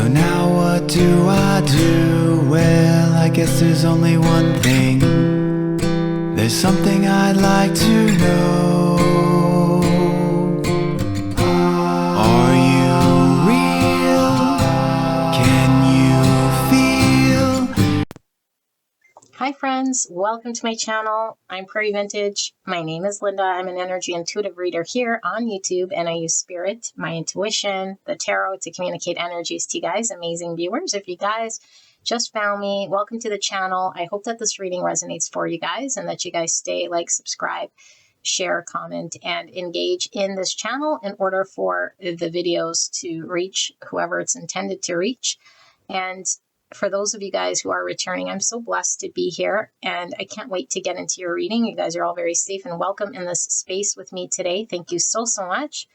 So now what do I do? Well, I guess there's only one thing. There's something I'd like to know. Are you real? Can you feel? Hi friends, welcome to my channel. I'm Prairie Vintage. My name is Linda. I'm an energy intuitive reader here on YouTube, and I use spirit, my intuition, the tarot to communicate energies to you guys, amazing viewers. If you guys just found me, welcome to the channel. I hope that this reading resonates for you guys and that you guys stay, like, subscribe, share, comment, and engage in this channel in order for the videos to reach whoever it's intended to reach. And for those of you guys who are returning, I'm so blessed to be here, and I can't wait to get into your reading. You guys are all very safe and welcome in this space with me today. Thank you so much.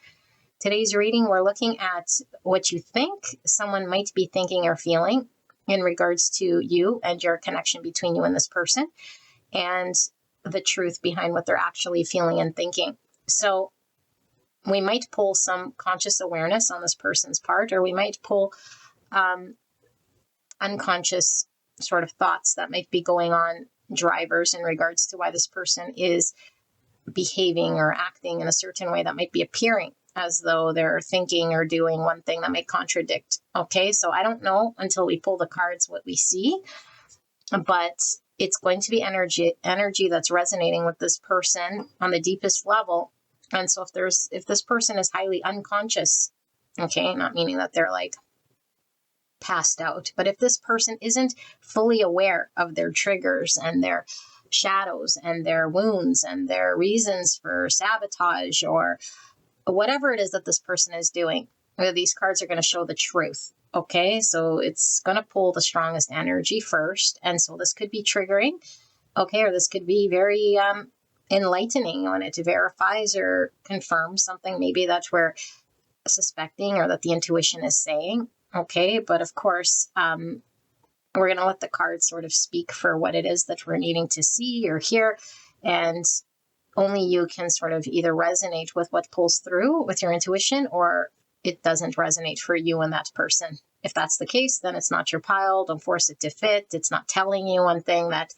Today's reading, we're looking at what you think someone might be thinking or feeling in regards to you and your connection between you and this person, and the truth behind what they're actually feeling and thinking. So we might pull some conscious awareness on this person's part, or we might pull unconscious sort of thoughts that might be going on, drivers in regards to why this person is behaving or acting in a certain way that might be appearing as though they're thinking or doing one thing that may contradict. Okay, so I don't know until we pull the cards what we see, but it's going to be energy that's resonating with this person on the deepest level. And so if this person is highly unconscious, okay, not meaning that they're like passed out, but if this person isn't fully aware of their triggers and their shadows and their wounds and their reasons for sabotage or whatever it is that this person is doing, these cards are going to show the truth. Okay, so it's going to pull the strongest energy first, and so this could be triggering, okay, or this could be very enlightening when it verifies or confirms something maybe that we're suspecting or that the intuition is saying. Okay, but of course, we're going to let the cards sort of speak for what it is that we're needing to see or hear, and only you can sort of either resonate with what pulls through with your intuition, or it doesn't resonate for you and that person. If that's the case, then it's not your pile. Don't force it to fit. It's not telling you one thing that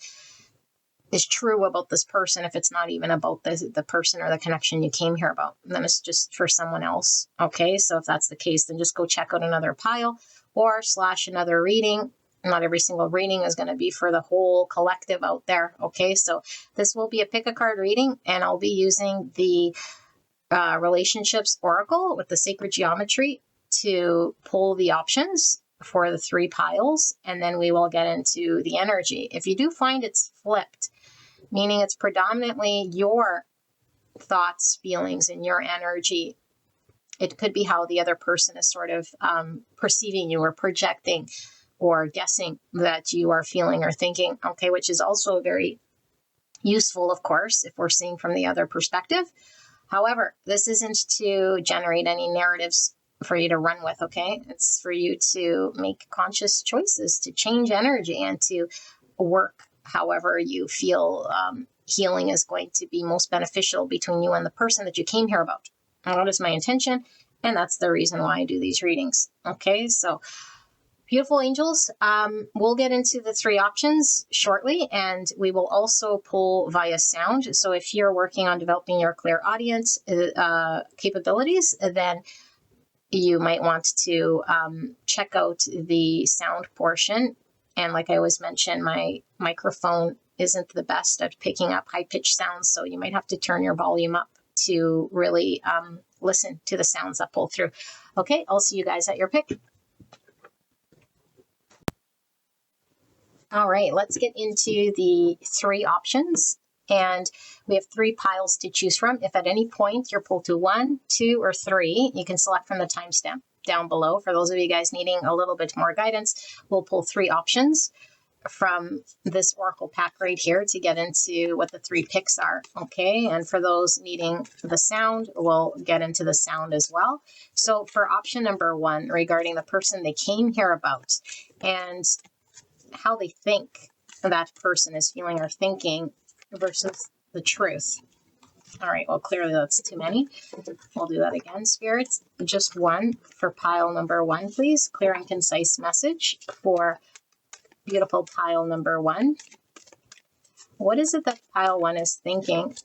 is true about this person if it's not even about the person or the connection you came here about. Then it's just for someone else. Okay, so if that's the case, then just go check out another pile or / another reading. Not every single reading is going to be for the whole collective out there. Okay, so this will be a pick a card reading, and I'll be using the relationships oracle with the sacred geometry to pull the options for the 3 piles, and then we will get into the energy. If you do find it's flipped, meaning it's predominantly your thoughts, feelings, and your energy, it could be how the other person is sort of perceiving you or projecting or guessing that you are feeling or thinking, okay, which is also very useful, of course, if we're seeing from the other perspective. However, this isn't to generate any narratives for you to run with, okay? It's for you to make conscious choices, to change energy, and to work however you feel healing is going to be most beneficial between you and the person that you came here about. And that is my intention, and that's the reason why I do these readings. Okay, so beautiful angels, we'll get into the 3 options shortly, and we will also pull via sound. So if you're working on developing your Clairaudient capabilities, then you might want to check out the sound portion. And like I always mention, my microphone isn't the best at picking up high-pitched sounds, so you might have to turn your volume up to really listen to the sounds that pull through. Okay, I'll see you guys at your pick. All right, let's get into the 3 options. And we have 3 piles to choose from. If at any point you're pulled to 1, 2, or 3, you can select from the timestamp down below. For those of you guys needing a little bit more guidance, we'll pull 3 options from this oracle pack right here to get into what the 3 picks are. Okay, and for those needing the sound, we'll get into the sound as well. So for option number 1, regarding the person they came here about and how they think that person is feeling or thinking versus the truth. All right, well, clearly that's too many. We'll do that again, spirits. Just one for pile number one, please. Clear and concise message for beautiful pile number one. What is it that pile one is thinking,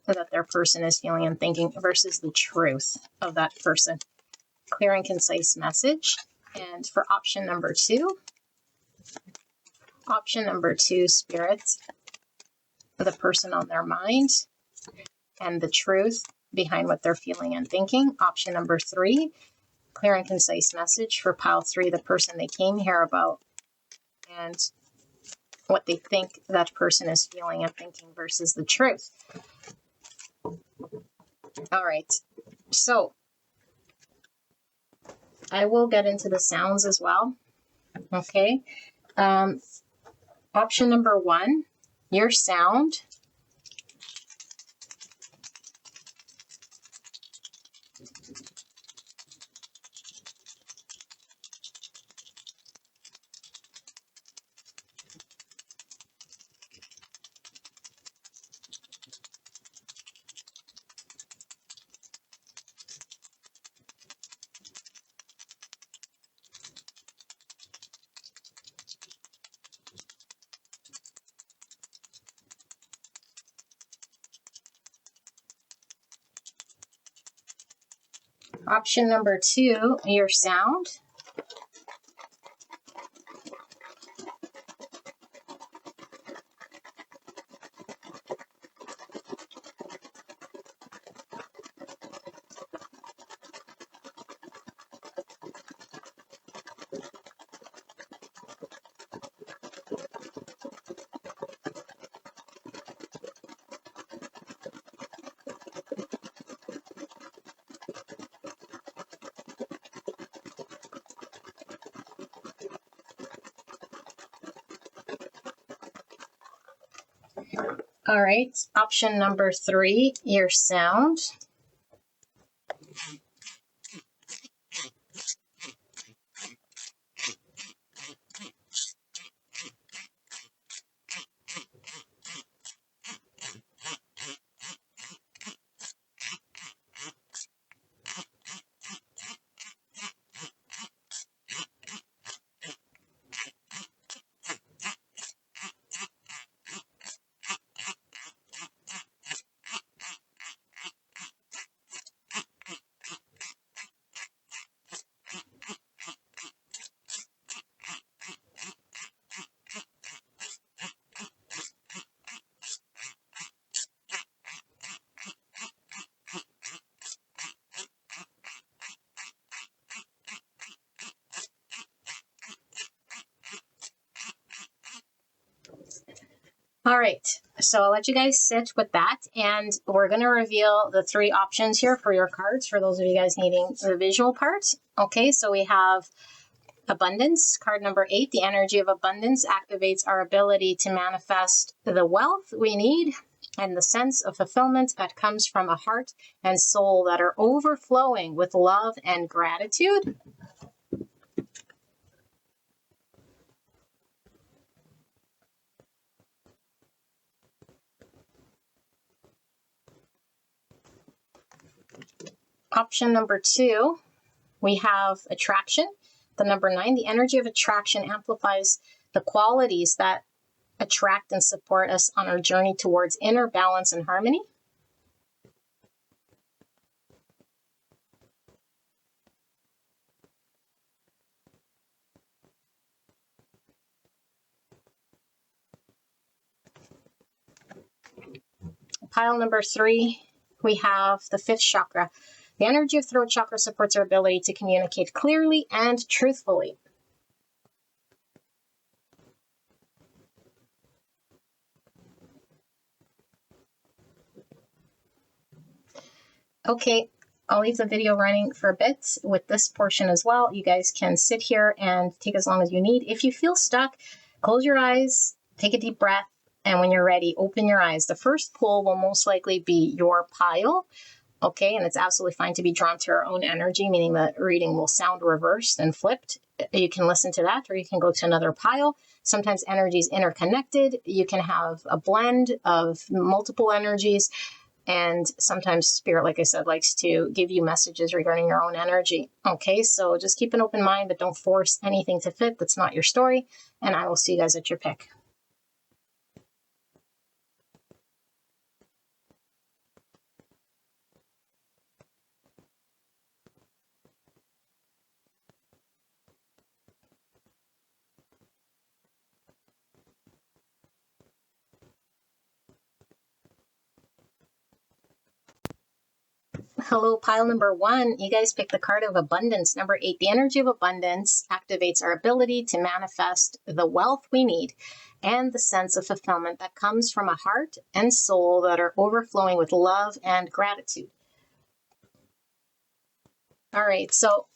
that their person is feeling and thinking, versus the truth of that person? Clear and concise message. And for option number two, spirits, the person on their mind and the truth behind what they're feeling and thinking. Option number three, clear and concise message for pile three, the person they came here about and what they think that person is feeling and thinking versus the truth. All right, so I will get into the sounds as well. Okay. Option number one, your sound. Option number two, your sound. All right, option number three, your sound. All right, so I'll let you guys sit with that, and we're going to reveal the three options here for your cards, for those of you guys needing the visual part. Okay, so we have abundance, card number 8. The energy of abundance activates our ability to manifest the wealth we need and the sense of fulfillment that comes from a heart and soul that are overflowing with love and gratitude. Option number 2, we have attraction. The number 9, the energy of attraction amplifies the qualities that attract and support us on our journey towards inner balance and harmony. Pile number 3, we have the 5th chakra. The energy of throat chakra supports our ability to communicate clearly and truthfully. Okay, I'll leave the video running for a bit with this portion as well. You guys can sit here and take as long as you need. If you feel stuck, close your eyes, take a deep breath, and when you're ready, open your eyes. The first pull will most likely be your pile. Okay, and it's absolutely fine to be drawn to our own energy, meaning the reading will sound reversed and flipped. You can listen to that, or you can go to another pile. Sometimes energy is interconnected. You can have a blend of multiple energies. And sometimes Spirit, like I said, likes to give you messages regarding your own energy. Okay, so just keep an open mind, but don't force anything to fit. That's not your story. And I will see you guys at your pick. Hello, pile number 1. You guys picked the card of abundance, number 8. The energy of abundance activates our ability to manifest the wealth we need and the sense of fulfillment that comes from a heart and soul that are overflowing with love and gratitude. All right, so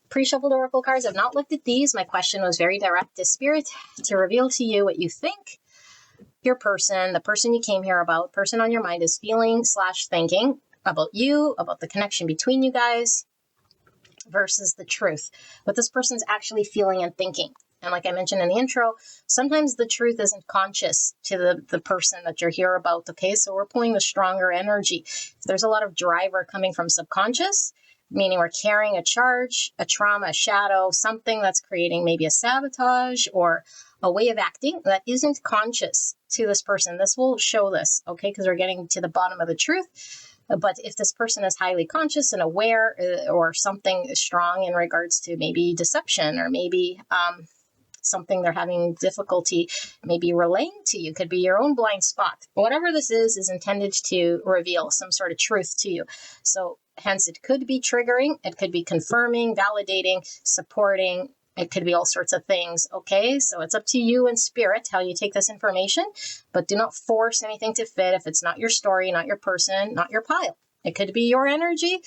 pre-shuffled oracle cards. I've not looked at these. My question was very direct to Spirit to reveal to you what you think your person, the person you came here about, person on your mind is feeling / thinking about you, about the connection between you guys versus the truth, what this person's actually feeling and thinking. And like I mentioned in the intro, sometimes the truth isn't conscious to the person that you're here about. Okay, so we're pulling the stronger energy. If there's a lot of driver coming from subconscious, meaning we're carrying a charge, a trauma, a shadow, something that's creating maybe a sabotage or a way of acting that isn't conscious to this person. This will show this, okay, because we're getting to the bottom of the truth. But if this person is highly conscious and aware or something strong in regards to maybe deception or maybe something they're having difficulty maybe relaying to you, could be your own blind spot. Whatever this is intended to reveal some sort of truth to you. So hence it could be triggering, it could be confirming, validating, supporting, it could be all sorts of things. Okay, so it's up to you and Spirit how you take this information, but do not force anything to fit if it's not your story, not your person, not your pile. It could be your energy,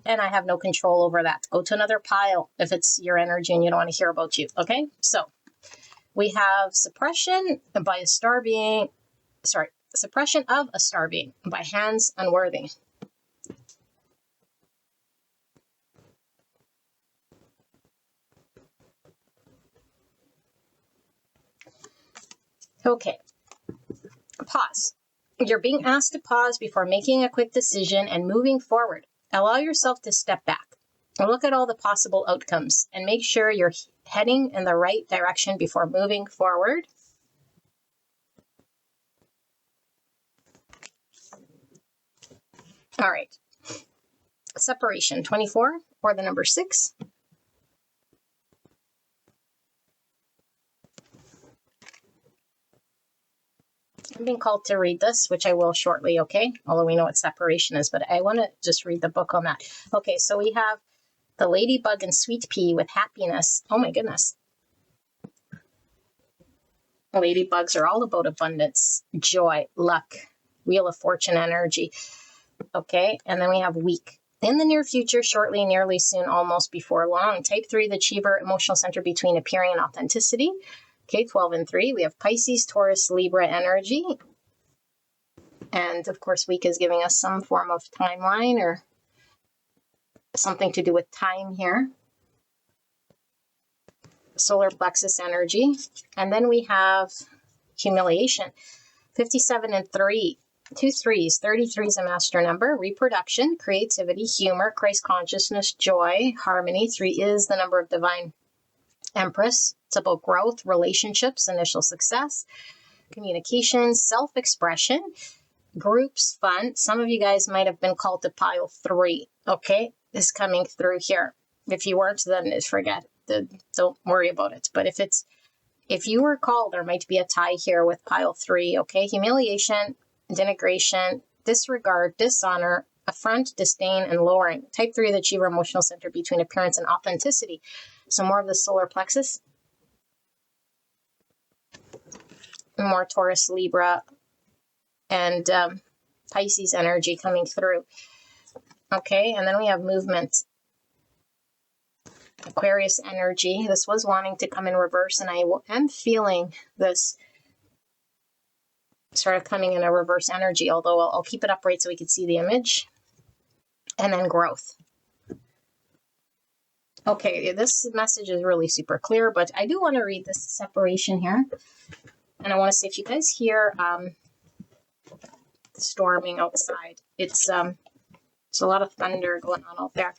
and I have no control over that. Go to another pile if it's your energy and you don't want to hear about you. Okay, so we have suppression by a star being, suppression of a star being by hands unworthy. Okay, pause. You're being asked to pause before making a quick decision and moving forward. Allow yourself to step back. Look at all the possible outcomes and make sure you're heading in the right direction before moving forward. All right. Separation, 24 or the number 6. I'm being called to read this, which I will shortly, okay? Although we know what separation is, but I want to just read the book on that. Okay, so we have the ladybug and sweet pea with happiness. Oh my goodness. Ladybugs are all about abundance, joy, luck, wheel of fortune energy. Okay, and then we have weak. In the near future, shortly, nearly soon, almost before long. Type 3, the achiever, emotional center between appearing and authenticity. Okay, 12 and 3. We have Pisces, Taurus, Libra energy. And of course, week is giving us some form of timeline or something to do with time here. Solar plexus energy. And then we have humiliation. 57 and 3. 2 3s. 33 is a master number. Reproduction, creativity, humor, Christ consciousness, joy, harmony. 3 is the number of divine Empress. It's about growth, relationships, initial success, communication, self-expression, groups, fun. Some of you guys might have been called to pile 3. Okay, is coming through here. If you weren't, then forget. Don't worry about it. But if you were called, there might be a tie here with pile 3. Okay, humiliation, denigration, disregard, dishonor, affront, disdain, and lowering. Type 3 of the achiever emotional center between appearance and authenticity. So more of the solar plexus. More Taurus, Libra, and Pisces energy coming through. Okay, and then we have movement. Aquarius energy. This was wanting to come in reverse, and I am feeling this sort of coming in a reverse energy, although I'll keep it upright so we can see the image. And then growth. Okay, this message is really super clear, but I do want to read this separation here. And I want to see if you guys hear storming outside. It's a lot of thunder going on out there.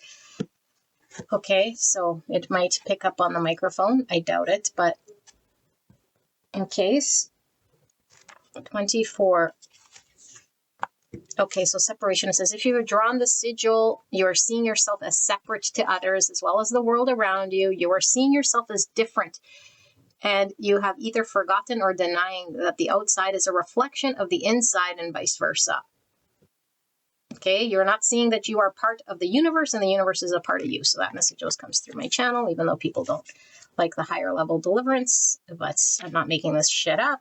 Okay, so it might pick up on the microphone. I doubt it, but in case. 24. Okay, so separation. It says, if you have drawn the sigil, you are seeing yourself as separate to others as well as the world around you. You are seeing yourself as different. And you have either forgotten or denying that the outside is a reflection of the inside and vice versa. Okay, you're not seeing that you are part of the universe and the universe is a part of you. So that message always comes through my channel, even though people don't like the higher level deliverance, but I'm not making this shit up.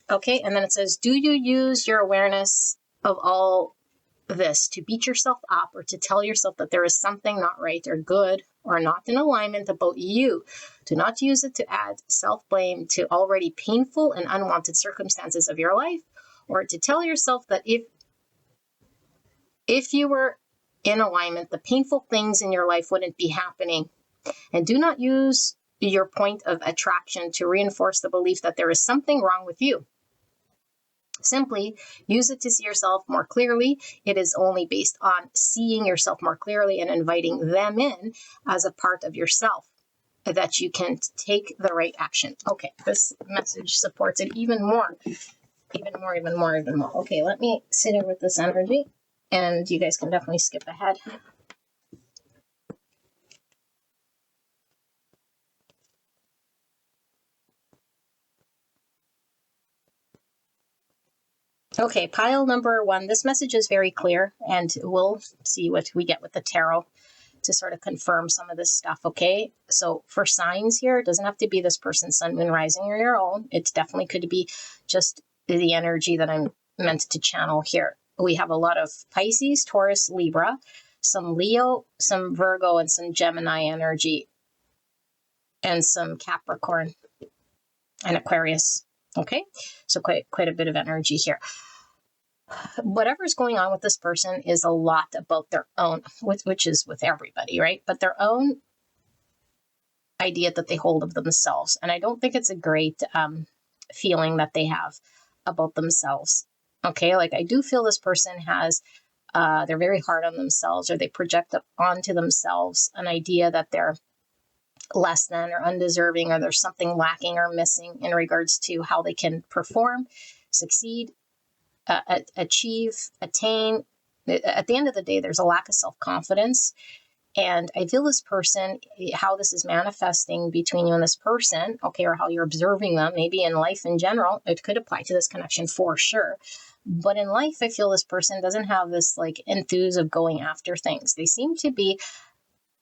Okay, and then it says, do you use your awareness of all this to beat yourself up or to tell yourself that there is something not right or good or not in alignment about you? Do not use it to add self-blame to already painful and unwanted circumstances of your life, or to tell yourself that if you were in alignment, the painful things in your life wouldn't be happening. And do not use your point of attraction to reinforce the belief that there is something wrong with you. Simply use it to see yourself more clearly. It is only based on seeing yourself more clearly and inviting them in as a part of yourself that you can take the right action. Okay, this message supports it even more. Okay, let me sit in with this energy, and you guys can definitely skip ahead. Okay, pile number 1. This message is very clear, and we'll see what we get with the tarot to sort of confirm some of this stuff, okay? So for signs here, it doesn't have to be this person's sun, moon, rising, or your own. It definitely could be just the energy that I'm meant to channel here. We have a lot of Pisces, Taurus, Libra, some Leo, some Virgo, and some Gemini energy, and some Capricorn and Aquarius. Okay, so quite a bit of energy here. Whatever's going on with this person is a lot about their own, which is with everybody, right? But their own idea that they hold of themselves. And I don't think it's a great feeling that they have about themselves. Okay, like I do feel this person has, they're very hard on themselves, or they project up onto themselves an idea that they're less than or undeserving, or there's something lacking or missing in regards to how they can perform, succeed, achieve, attain. At the end of the day, there's a lack of self-confidence. And I feel this person, how this is manifesting between you and this person, okay, or how you're observing them, maybe in life in general, it could apply to this connection for sure. But in life, I feel this person doesn't have this like enthuse of going after things. They seem to be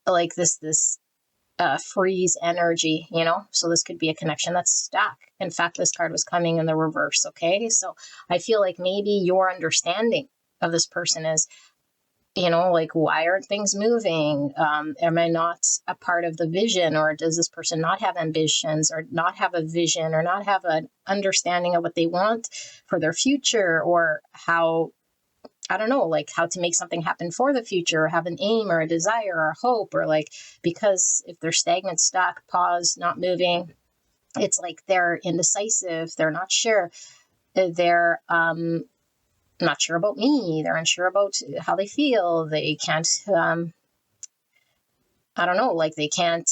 like this freeze energy, you know? So this could be a connection that's stuck. In fact, this card was coming in the reverse, okay? So I feel like maybe your understanding of this person is, you know, like, why aren't things moving? Am I not a part of the vision? Or does this person not have ambitions, or not have a vision, or not have an understanding of what they want for their future, or how, I don't know, like how to make something happen for the future, or have an aim or a desire or hope, or like, because if they're stagnant, stuck, pause, not moving, it's like they're indecisive, they're not sure, they're not sure about me, they're unsure about how they feel, they can't, I don't know, like they can't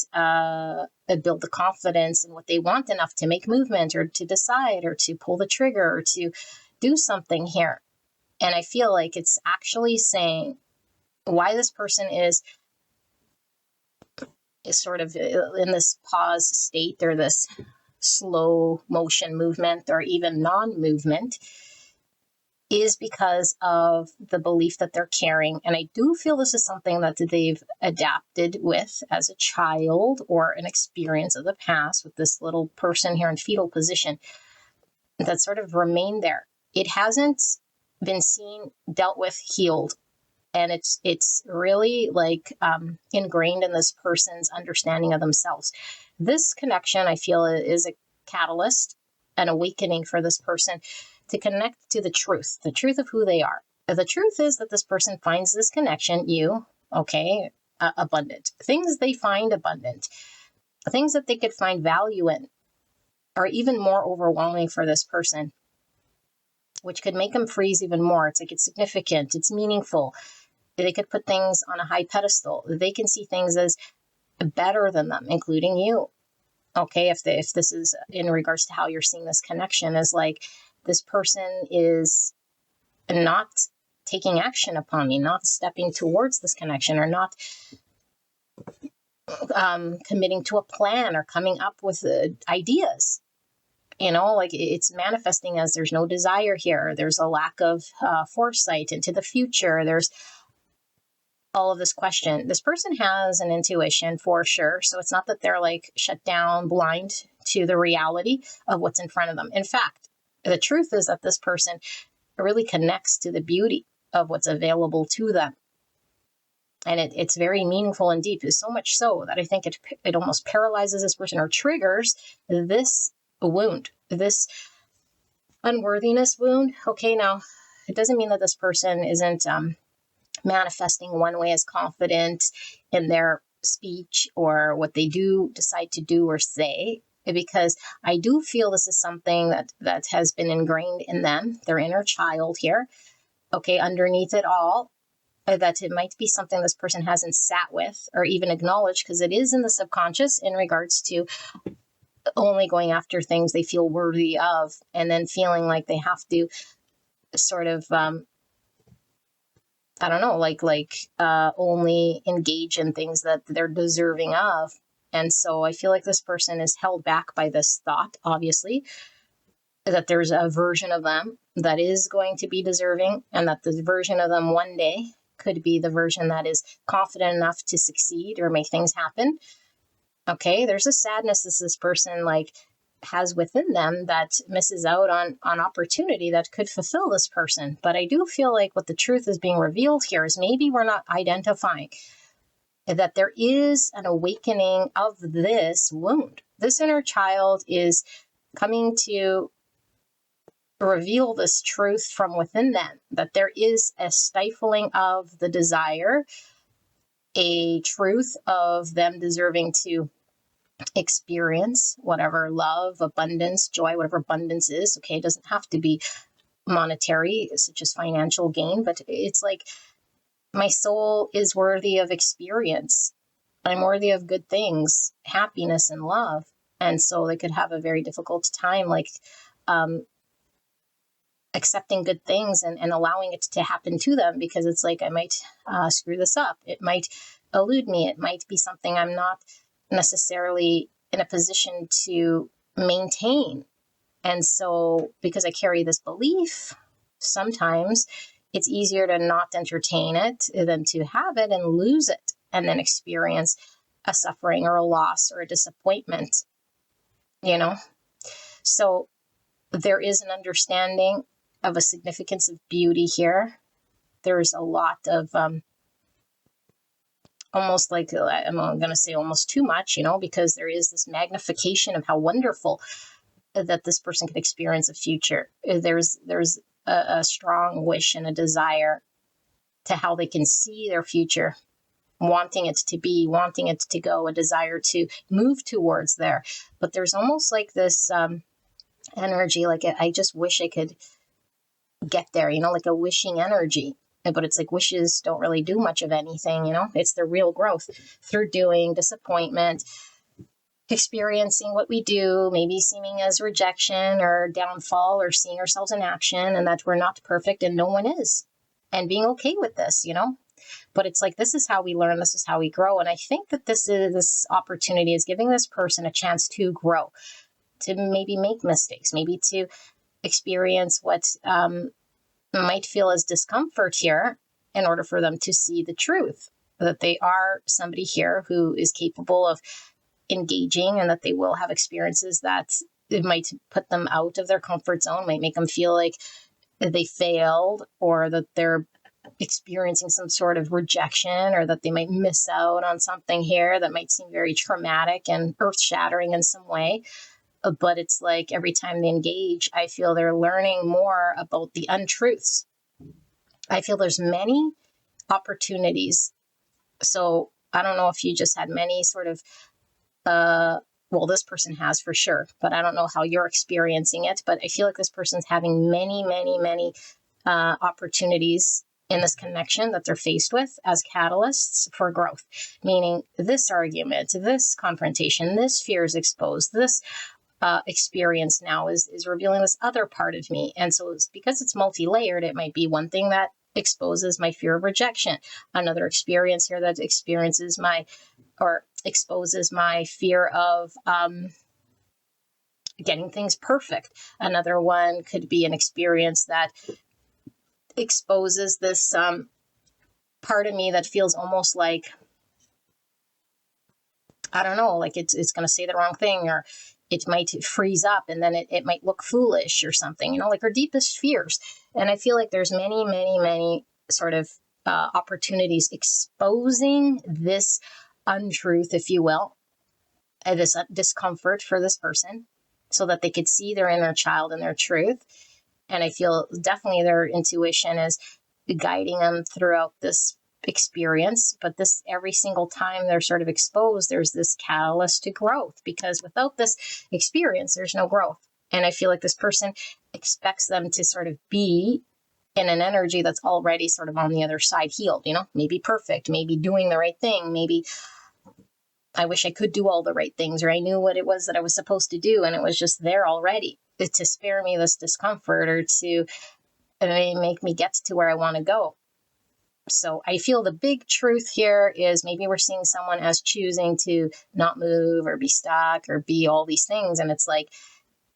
build the confidence in what they want enough to make movement, or to decide, or to pull the trigger, or to do something here. And I feel like it's actually saying why this person is sort of in this pause state, or this slow motion movement, or even non-movement, is because of the belief that they're carrying. And I do feel this is something that they've adapted with as a child, or an experience of the past with this little person here in fetal position that sort of remained there. It hasn't been seen, dealt with, healed. And it's really like ingrained in this person's understanding of themselves. This connection, I feel, is a catalyst, an awakening for this person to connect to the truth of who they are. The truth is that this person finds this connection, abundant. Things they find abundant, things that they could find value in, are even more overwhelming for this person which could make them freeze even more. It's like it's significant, it's meaningful. They could put things on a high pedestal. They can see things as better than them, including you. Okay, if this is in regards to how you're seeing this connection, is like this person is not taking action upon me, not stepping towards this connection, or not committing to a plan or coming up with ideas. Like it's manifesting as there's no desire here. There's a lack of foresight into the future. There's all of this question. This person has an intuition for sure. So it's not that they're like shut down, blind to the reality of what's in front of them. In fact, the truth is that this person really connects to the beauty of what's available to them. And it's very meaningful and deep. It's so much so that I think it almost paralyzes this person or triggers this wound, this unworthiness wound. Okay, now it doesn't mean that this person isn't manifesting one way as confident in their speech or what they do decide to do or say, because I do feel this is something that has been ingrained in them, their inner child here. Okay, underneath it all, that it might be something this person hasn't sat with or even acknowledged, because it is in the subconscious in regards to only going after things they feel worthy of, and then feeling like they have to sort of I don't know, only engage in things that they're deserving of. And so I feel like this person is held back by this thought, obviously, that there's a version of them that is going to be deserving, and that the version of them one day could be the version that is confident enough to succeed or make things happen. Okay, there's a sadness that this person has within them that misses out on opportunity that could fulfill this person. But I do feel like what the truth is being revealed here is maybe we're not identifying that there is an awakening of this wound. This inner child is coming to reveal this truth from within them, that there is a stifling of the desire, a truth of them deserving to experience whatever love, abundance, joy, whatever abundance is. Okay, it doesn't have to be monetary, such as financial gain, but it's like my soul is worthy of experience. I'm worthy of good things, happiness and love. And so they could have a very difficult time accepting good things and allowing it to happen to them, because it's like I might screw this up. It might elude me. It might be something I'm not necessarily in a position to maintain. And so because I carry this belief, sometimes it's easier to not entertain it than to have it and lose it and then experience a suffering or a loss or a disappointment, So there is an understanding of a significance of beauty here. There's a lot of almost like, I'm going to say almost too much, because there is this magnification of how wonderful that this person can experience a future. There's a strong wish and a desire to how they can see their future, wanting it to be, wanting it to go, a desire to move towards there. But there's almost like this energy, like I just wish I could get there, like a wishing energy. But it's like wishes don't really do much of anything, it's the real growth through doing, disappointment, experiencing what we do, maybe seeming as rejection or downfall, or seeing ourselves in action and that we're not perfect and no one is, and being okay with this, But it's like, this is how we learn, this is how we grow. And I think that this opportunity is giving this person a chance to grow, to maybe make mistakes, maybe to experience what might feel as discomfort here, in order for them to see the truth, that they are somebody here who is capable of engaging, and that they will have experiences that it might put them out of their comfort zone, might make them feel like they failed, or that they're experiencing some sort of rejection, or that they might miss out on something here that might seem very traumatic and earth-shattering in some way. But it's like every time they engage, I feel they're learning more about the untruths. I feel there's many opportunities. So I don't know if you just had many sort of well, this person has for sure, but I don't know how you're experiencing it. But I feel like this person's having many, many, many opportunities in this connection that they're faced with as catalysts for growth. Meaning this argument, this confrontation, this fear is exposed, this experience now is revealing this other part of me. And so it's because it's multi-layered, it might be one thing that exposes my fear of rejection, another experience here that exposes my fear of getting things perfect. Another one could be an experience that exposes this part of me that feels almost like, I don't know, like it's going to say the wrong thing, or it might freeze up and then it might look foolish or something, like our deepest fears. And I feel like there's many, many, many sort of opportunities exposing this untruth, if you will, this discomfort for this person so that they could see their inner child and their truth. And I feel definitely their intuition is guiding them throughout this experience, but this every single time they're sort of exposed, there's this catalyst to growth, because without this experience, there's no growth. And I feel like this person expects them to sort of be in an energy that's already sort of on the other side, healed, maybe perfect, maybe doing the right thing, maybe I wish I could do all the right things, or I knew what it was that I was supposed to do and it was just there already to spare me this discomfort or to make me get to where I want to go. So I feel the big truth here is maybe we're seeing someone as choosing to not move or be stuck or be all these things. And it's like,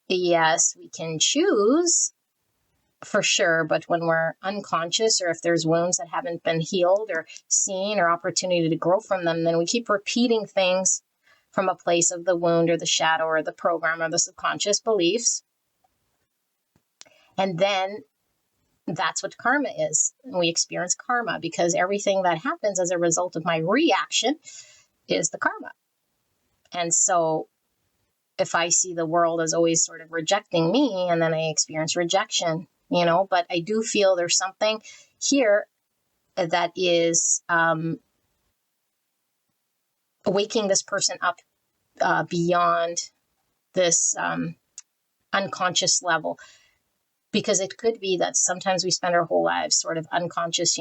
yes, we can choose for sure. But when we're unconscious, or if there's wounds that haven't been healed or seen or opportunity to grow from them, then we keep repeating things from a place of the wound or the shadow or the program or the subconscious beliefs. And then that's what karma is. We experience karma because everything that happens as a result of my reaction is the karma. And so if I see the world as always sort of rejecting me, and then I experience rejection, but I do feel there's something here that is waking this person up beyond this unconscious level. Because it could be that sometimes we spend our whole lives sort of unconscious,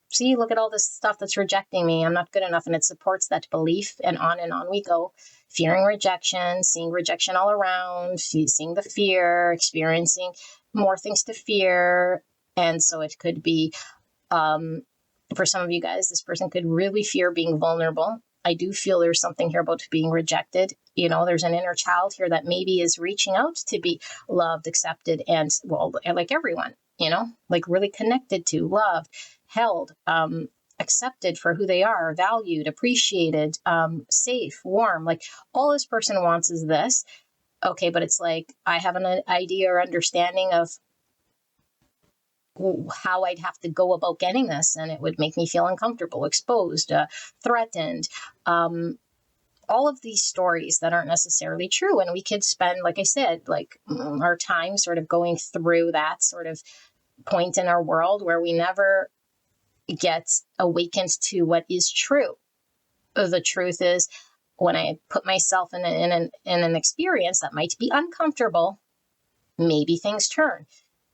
see, look at all this stuff that's rejecting me. I'm not good enough. And it supports that belief. And on we go, fearing rejection, seeing rejection all around, seeing the fear, experiencing more things to fear. And so it could be, for some of you guys, this person could really fear being vulnerable. I do feel there's something here about being rejected. There's an inner child here that maybe is reaching out to be loved, accepted, and, well, like everyone, like really connected to, loved, held, accepted for who they are, valued, appreciated, safe, warm. Like all this person wants is this. Okay, but it's like I have an idea or understanding of how I'd have to go about getting this, and it would make me feel uncomfortable, exposed, threatened, all of these stories that aren't necessarily true. And we could spend, like I said, like our time sort of going through that sort of point in our world where we never get awakened to what is true. The truth is, when I put myself in an experience that might be uncomfortable, maybe things turn.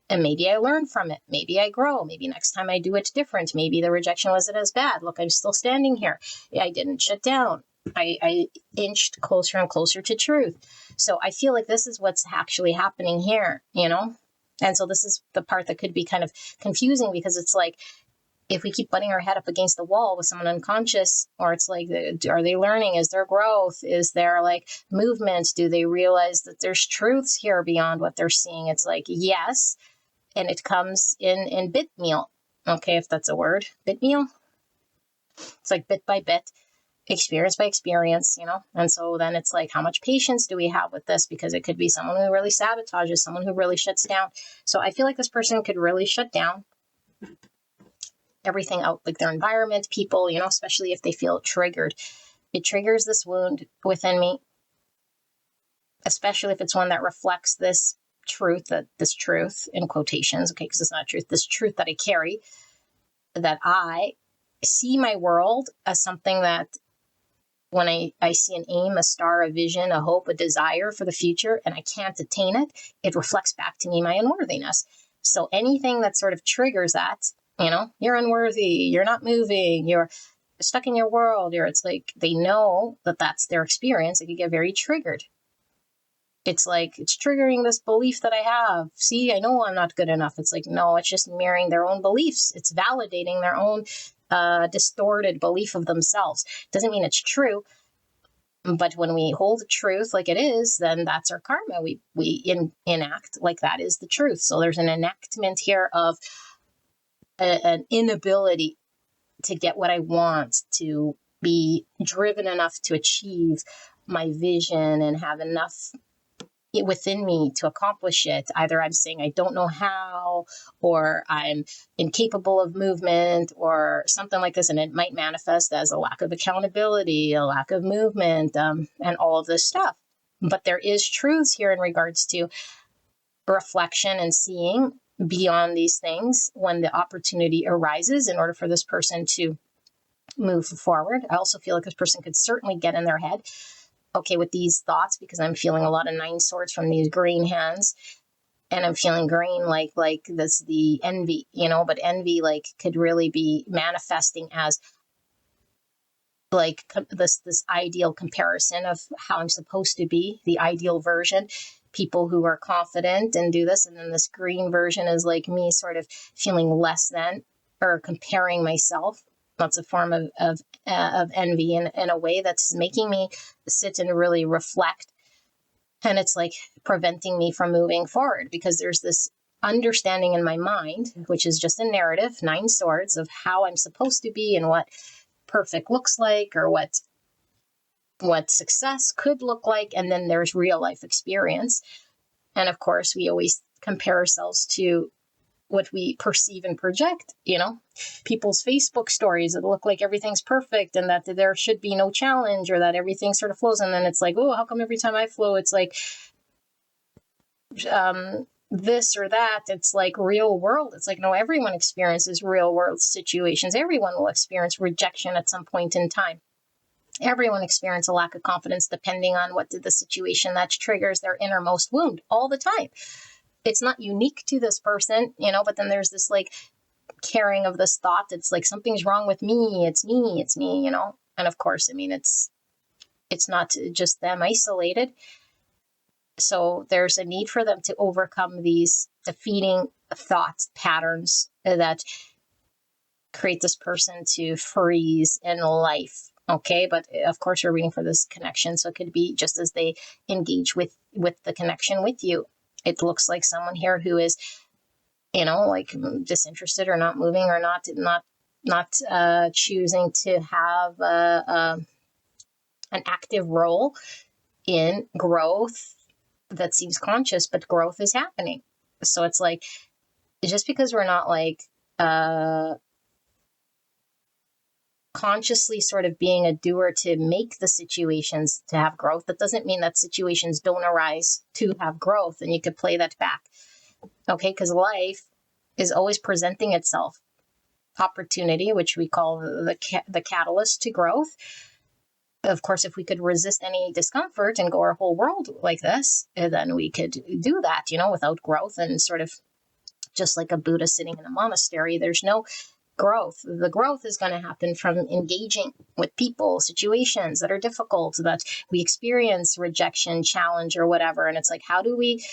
And maybe I learn from it. Maybe I grow. Maybe next time I do it different. Maybe the rejection wasn't as bad. Look, I'm still standing here. I didn't shut down. I inched closer and closer to truth. So I feel like this is what's actually happening here, And so this is the part that could be kind of confusing, because it's like, if we keep butting our head up against the wall with someone unconscious, or it's like, are they learning? Is there growth? Is there like movement? Do they realize that there's truths here beyond what they're seeing? It's like, yes. And it comes in bit meal. Okay, if that's a word, bit meal. It's like bit by bit, experience by experience, And so then it's like, how much patience do we have with this? Because it could be someone who really sabotages, someone who really shuts down. So I feel like this person could really shut down everything out, like their environment, people, especially if they feel triggered. It triggers this wound within me, especially if it's one that reflects this truth in quotations, okay, because it's not truth, this truth that I carry, that I see my world as something that when I see an aim, a star, a vision, a hope, a desire for the future, and I can't attain it, it reflects back to me my unworthiness. So anything that sort of triggers that, you're unworthy, you're not moving, you're stuck in your world, it's like they know that that's their experience. They can get very triggered. It's like, it's triggering this belief that I have. See, I know I'm not good enough. It's like, no, it's just mirroring their own beliefs. It's validating their own distorted belief of themselves. Doesn't mean it's true. But when we hold the truth like it is, then that's our karma. We enact like that is the truth. So there's an enactment here of an inability to get what I want, to be driven enough to achieve my vision and have enough within me to accomplish it. Either I'm saying I don't know how, or I'm incapable of movement, or something like this. And it might manifest as a lack of accountability, a lack of movement, and all of this stuff. But there is truth here in regards to reflection and seeing beyond these things when the opportunity arises in order for this person to move forward. I also feel like this person could certainly get in their head, okay, with these thoughts, because I'm feeling a lot of 9 swords from these green hands, and I'm feeling green like this, the envy, but envy like could really be manifesting as like this ideal comparison of how I'm supposed to be, the ideal version, people who are confident and do this. And then this green version is like me sort of feeling less than, or comparing myself. That's a form of envy in a way that's making me sit and really reflect. And it's like preventing me from moving forward, because there's this understanding in my mind, which is just a narrative, 9 swords, of how I'm supposed to be and what perfect looks like, or what success could look like. And then there's real life experience. And of course, we always compare ourselves to what we perceive and project, people's Facebook stories that look like everything's perfect and that there should be no challenge, or that everything sort of flows. And then it's like, oh, how come every time I flow, it's like this or that? It's like real world. It's like, no, everyone experiences real world situations. Everyone will experience rejection at some point in time. Everyone experiences a lack of confidence depending on what the situation that triggers their innermost wound all the time. It's not unique to this person, but then there's this like carrying of this thought. It's like, something's wrong with me. It's me, And of course, I mean, it's not just them isolated. So there's a need for them to overcome these defeating thought patterns that create this person to freeze in life. Okay, but of course we're reading for this connection. So it could be just as they engage with the connection with you. It looks like someone here who is, like disinterested, or not moving, or not choosing to have an active role in growth that seems conscious, but growth is happening. So it's like, just because we're not like consciously sort of being a doer to make the situations to have growth, that doesn't mean that situations don't arise to have growth. And you could play that back. Okay, because life is always presenting itself. Opportunity, which we call the catalyst to growth. Of course, if we could resist any discomfort and go our whole world like this, then we could do that, without growth, and sort of just like a Buddha sitting in a monastery. There's no growth. The growth is going to happen from engaging with people, situations that are difficult, that we experience rejection, challenge, or whatever. And it's like, how do we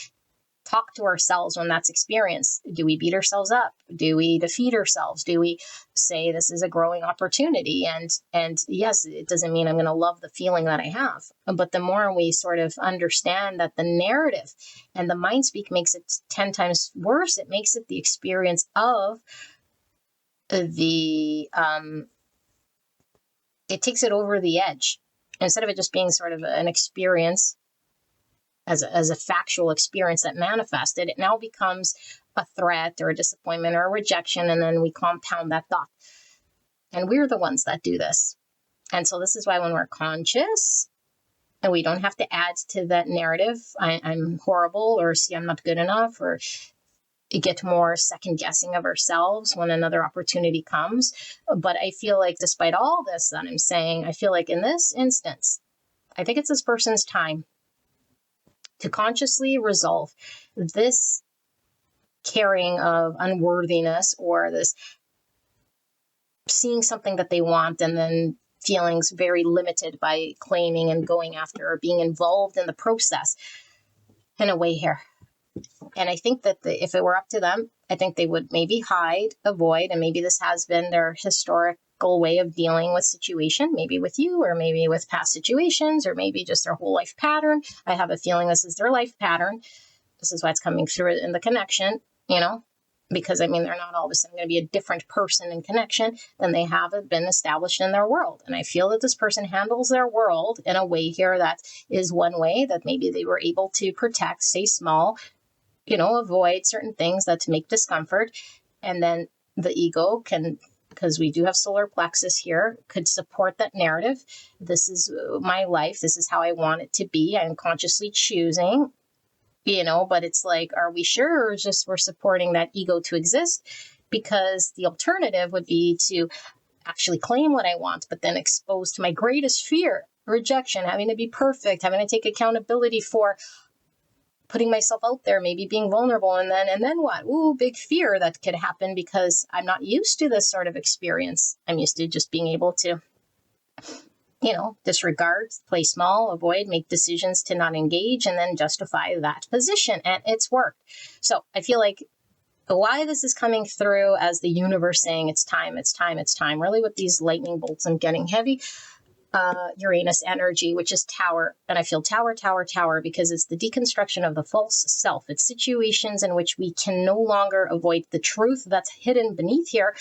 talk to ourselves when that's experienced? Do we beat ourselves up? Do we defeat ourselves? Do we say this is a growing opportunity? And yes, it doesn't mean I'm going to love the feeling that I have. But the more we sort of understand that the narrative and the mind speak makes it 10 times worse, it makes it the experience of it takes it over the edge. Instead of it just being sort of an experience as a factual experience that manifested, it now becomes a threat or a disappointment or a rejection, and then we compound that thought. And we're the ones that do this. And so this is why when we're conscious, and we don't have to add to that narrative, I'm horrible, or see, I'm not good enough, or get more second guessing of ourselves when another opportunity comes. But I feel like despite all this that I'm saying, I feel like in this instance, I think it's this person's time to consciously resolve this carrying of unworthiness, or this seeing something that they want and then feelings very limited by claiming and going after or being involved in the process in a way here. And I think that if it were up to them, I think they would maybe hide, avoid, and maybe this has been their historical way of dealing with situation, maybe with you, or maybe with past situations, or maybe just their whole life pattern. I have a feeling this is their life pattern. This is why it's coming through in the connection, because they're not all of a sudden going to be a different person in connection than they have been established in their world. And I feel that this person handles their world in a way here that is one way that maybe they were able to protect, stay small, avoid certain things that make discomfort. And then the ego can, because we do have solar plexus here, could support that narrative. This is my life. This is how I want it to be. I'm consciously choosing, but it's like, are we sure, or just we're supporting that ego to exist? Because the alternative would be to actually claim what I want, but then exposed to my greatest fear, rejection, having to be perfect, having to take accountability for putting myself out there, maybe being vulnerable. And then what? Ooh, big fear that could happen because I'm not used to this sort of experience. I'm used to just being able to, disregard, play small, avoid, make decisions to not engage, and then justify that position. And it's worked. So I feel like why this is coming through as the universe saying it's time, it's time, it's time, really with these lightning bolts and getting heavy. Uranus energy, which is tower. And I feel tower, tower, tower, because it's the deconstruction of the false self. It's situations in which we can no longer avoid the truth that's hidden beneath here,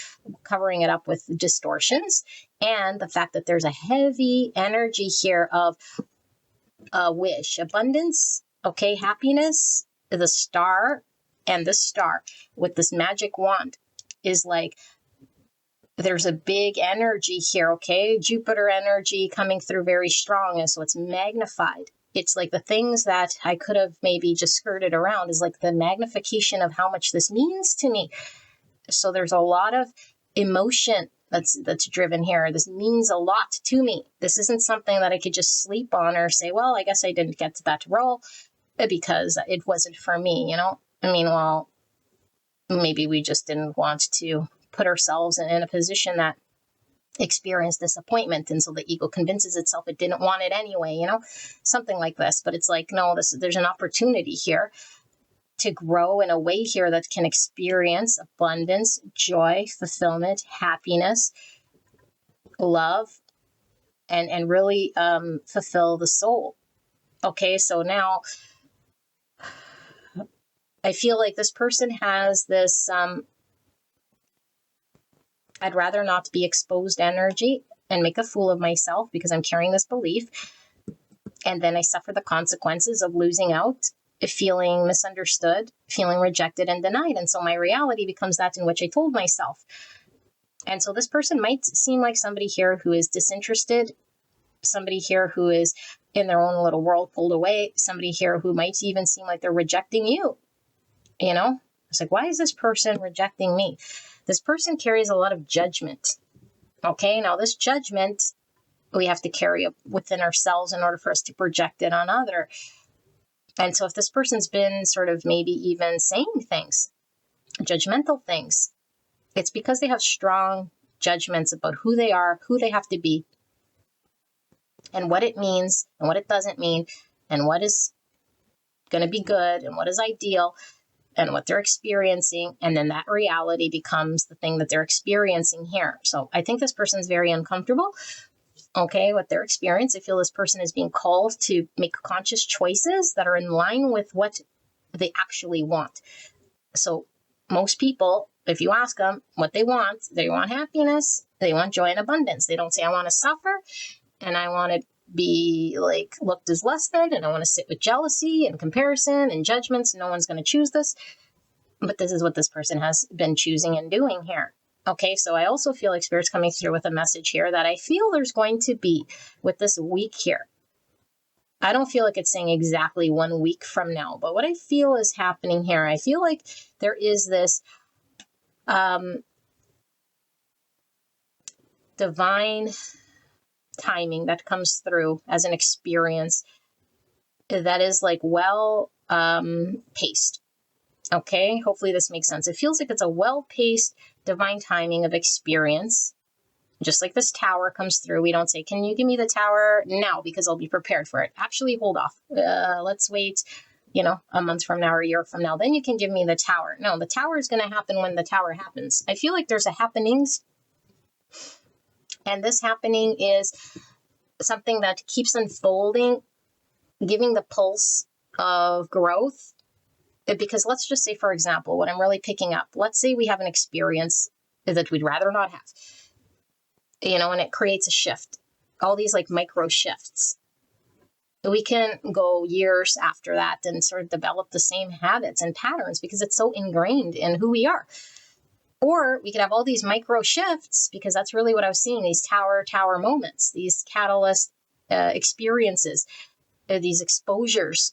covering it up with distortions. And the fact that there's a heavy energy here of wish, abundance, happiness, the star, and the star with this magic wand is like, there's a big energy here, Jupiter energy coming through very strong. And so it's magnified. It's like the things that I could have maybe just skirted around is like the magnification of how much this means to me. So there's a lot of emotion that's driven here. This means a lot to me. This isn't something that I could just sleep on or say, well, I guess I didn't get to that role because it wasn't for me, well, maybe we just didn't want to put ourselves in a position that experienced disappointment. And so the ego convinces itself it didn't want it anyway, something like this. But it's like, no, there's an opportunity here to grow in a way here that can experience abundance, joy, fulfillment, happiness, love, and really fulfill the soul. So now I feel like this person has this I'd rather not be exposed energy and make a fool of myself because I'm carrying this belief. And then I suffer the consequences of losing out, feeling misunderstood, feeling rejected and denied. And so my reality becomes that in which I told myself. And so this person might seem like somebody here who is disinterested, somebody here who is in their own little world pulled away, somebody here who might even seem like they're rejecting you. It's like, why is this person rejecting me? This person carries a lot of judgment. Now this judgment we have to carry up within ourselves in order for us to project it on other. And so if this person's been sort of maybe even saying things, judgmental things, it's because they have strong judgments about who they are, who they have to be, and what it means and what it doesn't mean, and what is going to be good and what is ideal, and what they're experiencing. And then that reality becomes the thing that they're experiencing here. So I think this person's very uncomfortable, with their experience. I feel this person is being called to make conscious choices that are in line with what they actually want. So most people, if you ask them what they want happiness, they want joy and abundance. They don't say, I want to suffer and I want to be like looked as less than, and I want to sit with jealousy and comparison and judgments. No one's going to choose this, but this is what this person has been choosing and doing here. So I also feel like Spirit's coming through with a message here that I feel there's going to be with this week here. I don't feel like it's saying exactly 1 week from now, but what I feel is happening here, I feel like there is this divine timing that comes through as an experience that is like well paced. Okay, hopefully this makes sense. It feels like it's a well-paced divine timing of experience. Just like this tower comes through, we don't say, can you give me the tower now because I'll be prepared for it. Actually, hold off. Let's wait, a month from now or a year from now. Then you can give me the tower. No, the tower is going to happen when the tower happens. I feel like there's a happenings. And this happening is something that keeps unfolding, giving the pulse of growth. Because let's just say, for example, what I'm really picking up, let's say we have an experience that we'd rather not have, and it creates a shift, all these like micro shifts. We can go years after that and sort of develop the same habits and patterns because it's so ingrained in who we are. Or we could have all these micro shifts, because that's really what I was seeing, these tower moments, these catalyst experiences, these exposures.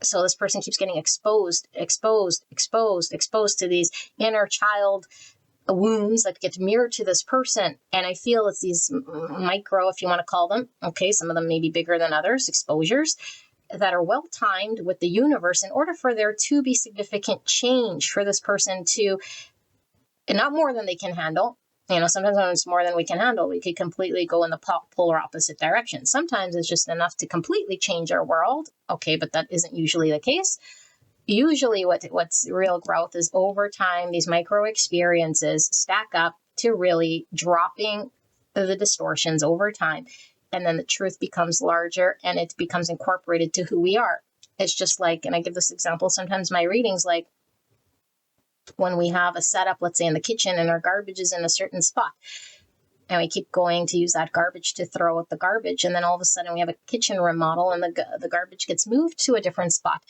So this person keeps getting exposed to these inner child wounds that get mirrored to this person. And I feel it's these micro, if you want to call them, okay, some of them may be bigger than others, exposures that are well timed with the universe in order for there to be significant change for this person to, and not more than they can handle. Sometimes when it's more than we can handle, we could completely go in the polar opposite direction. Sometimes it's just enough to completely change our world. Okay, but that isn't usually the case. Usually what's real growth is over time, these micro experiences stack up to really dropping the distortions over time. And then the truth becomes larger and it becomes incorporated to who we are. It's just like, and I give this example, sometimes my readings, like, when we have a setup, let's say in the kitchen, and our garbage is in a certain spot, and we keep going to use that garbage to throw out the garbage, and then all of a sudden we have a kitchen remodel and the garbage gets moved to a different spot.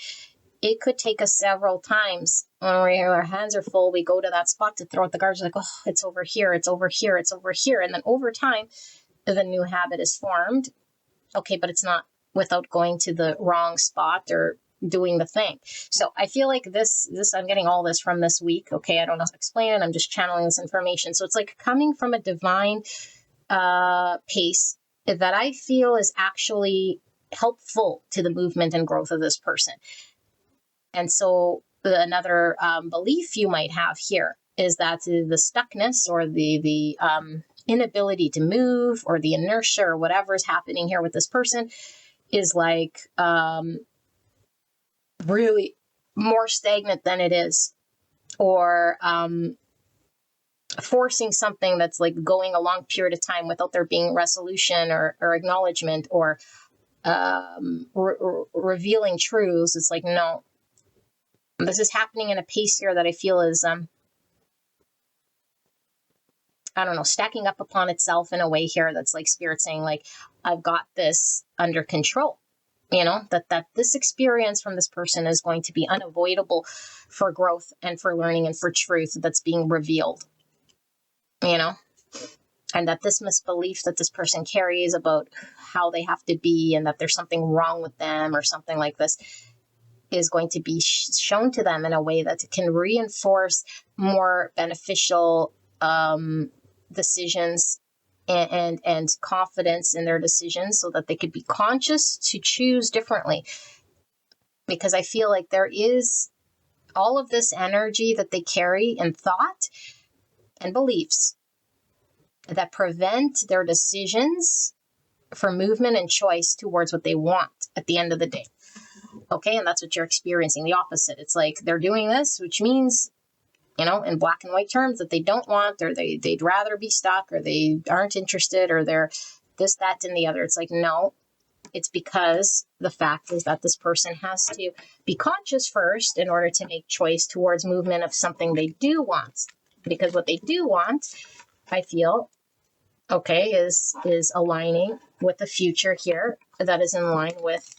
It could take us several times when our hands are full, we go to that spot to throw out the garbage, like, oh, it's over here, it's over here, it's over here. And then over time, the new habit is formed. Okay, but it's not without going to the wrong spot or doing the thing. So I feel like this I'm getting all this from this week. Okay, I don't know how to explain it. I'm just channeling this information. So it's like coming from a divine pace that I feel is actually helpful to the movement and growth of this person. And so another belief you might have here is that the stuckness or the inability to move or the inertia or whatever is happening here with this person is like really more stagnant than it is, or forcing something that's like going a long period of time without there being resolution or acknowledgement or revealing truths. It's like, no, this is happening in a pace here that I feel is, I don't know, stacking up upon itself in a way here that's like spirit saying, like, I've got this under control. That this experience from this person is going to be unavoidable for growth and for learning and for truth that's being revealed, and that this misbelief that this person carries about how they have to be and that there's something wrong with them or something like this is going to be shown to them in a way that can reinforce more beneficial decisions and confidence in their decisions, so that they could be conscious to choose differently. Because I feel like there is all of this energy that they carry in thought and beliefs that prevent their decisions for movement and choice towards what they want at the end of the day. Okay, and that's what you're experiencing, the opposite. It's like they're doing this, which means, in black and white terms, that they don't want, or they'd rather be stuck, or they aren't interested, or they're this, that, and the other. It's like, no, it's because the fact is that this person has to be conscious first in order to make choice towards movement of something they do want. Because what they do want, I feel, okay, is aligning with the future here that is in line with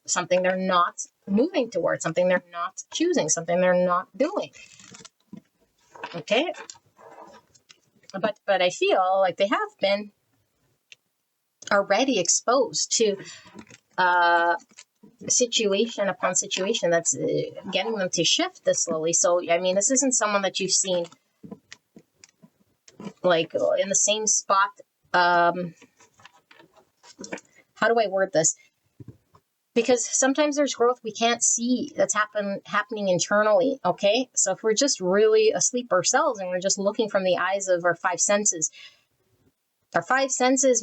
something they're not moving towards, something they're not choosing, something they're not doing. Okay, but I feel like they have been already exposed to situation upon situation that's getting them to shift this slowly. So, I mean, this isn't someone that you've seen like in the same spot. How do I word this? Because sometimes there's growth we can't see that's happening internally, okay? So if we're just really asleep ourselves and we're just looking from the eyes of our five senses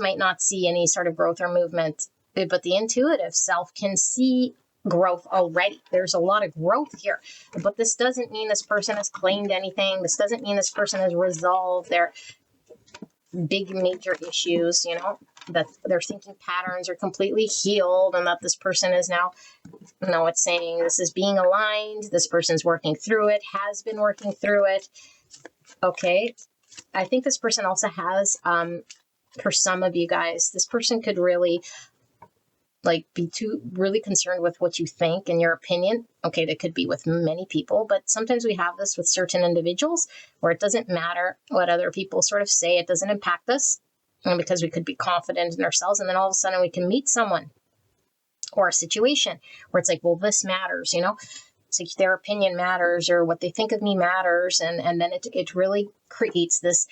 might not see any sort of growth or movement, but the intuitive self can see growth already. There's a lot of growth here, but this doesn't mean this person has claimed anything. This doesn't mean this person has resolved their big major issues, you know, that their thinking patterns are completely healed and that this person is now, no, it's saying this is being aligned. This person's working through it, has been working through it. Okay. I think this person also has, for some of you guys, this person could really be too really concerned with what you think and your opinion. Okay, that could be with many people, but sometimes we have this with certain individuals where it doesn't matter what other people sort of say. It doesn't impact us, and because we could be confident in ourselves, and then all of a sudden we can meet someone or a situation where it's like, well, this matters, you know? It's like their opinion matters or what they think of me matters, and then it really creates this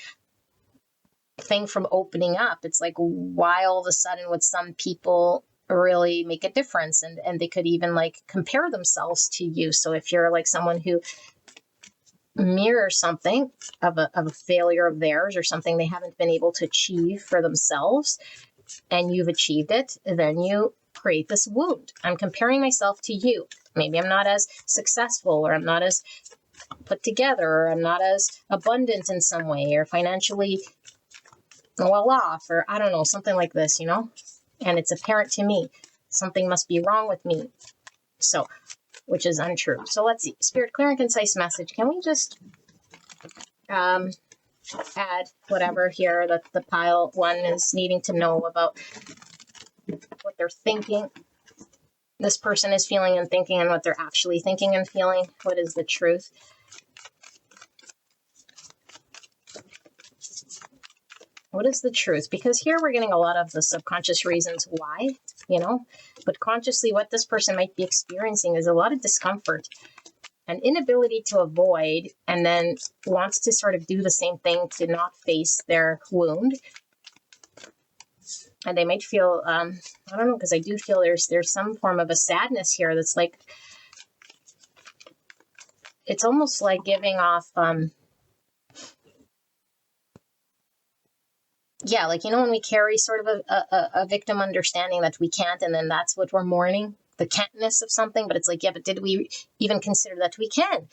thing from opening up. It's like, why all of a sudden would some people really make a difference, and they could even compare themselves to you. So if you're someone who mirrors something of a failure of theirs or something they haven't been able to achieve for themselves and you've achieved it, then you create this wound. I'm comparing myself to you. Maybe I'm not as successful, or I'm not as put together, or I'm not as abundant in some way, or financially well off, or I don't know, something like this, you know? And it's apparent to me. Something must be wrong with me. So, which is untrue. So let's see. Spirit, clear and concise message. Can we just add whatever here that the pile one is needing to know about what they're thinking, this person is feeling and thinking, and what they're actually thinking and feeling? What is the truth? What is the truth? Because here we're getting a lot of the subconscious reasons why, you know, but consciously what this person might be experiencing is a lot of discomfort, an inability to avoid, and then wants to sort of do the same thing to not face their wound. And they might feel, I don't know, because I do feel there's some form of a sadness here that's like, it's almost like giving off, yeah, like, you know, when we carry sort of a victim understanding that we can't, and then that's what we're mourning, the can'tness of something, but it's like, yeah, but did we even consider that we can?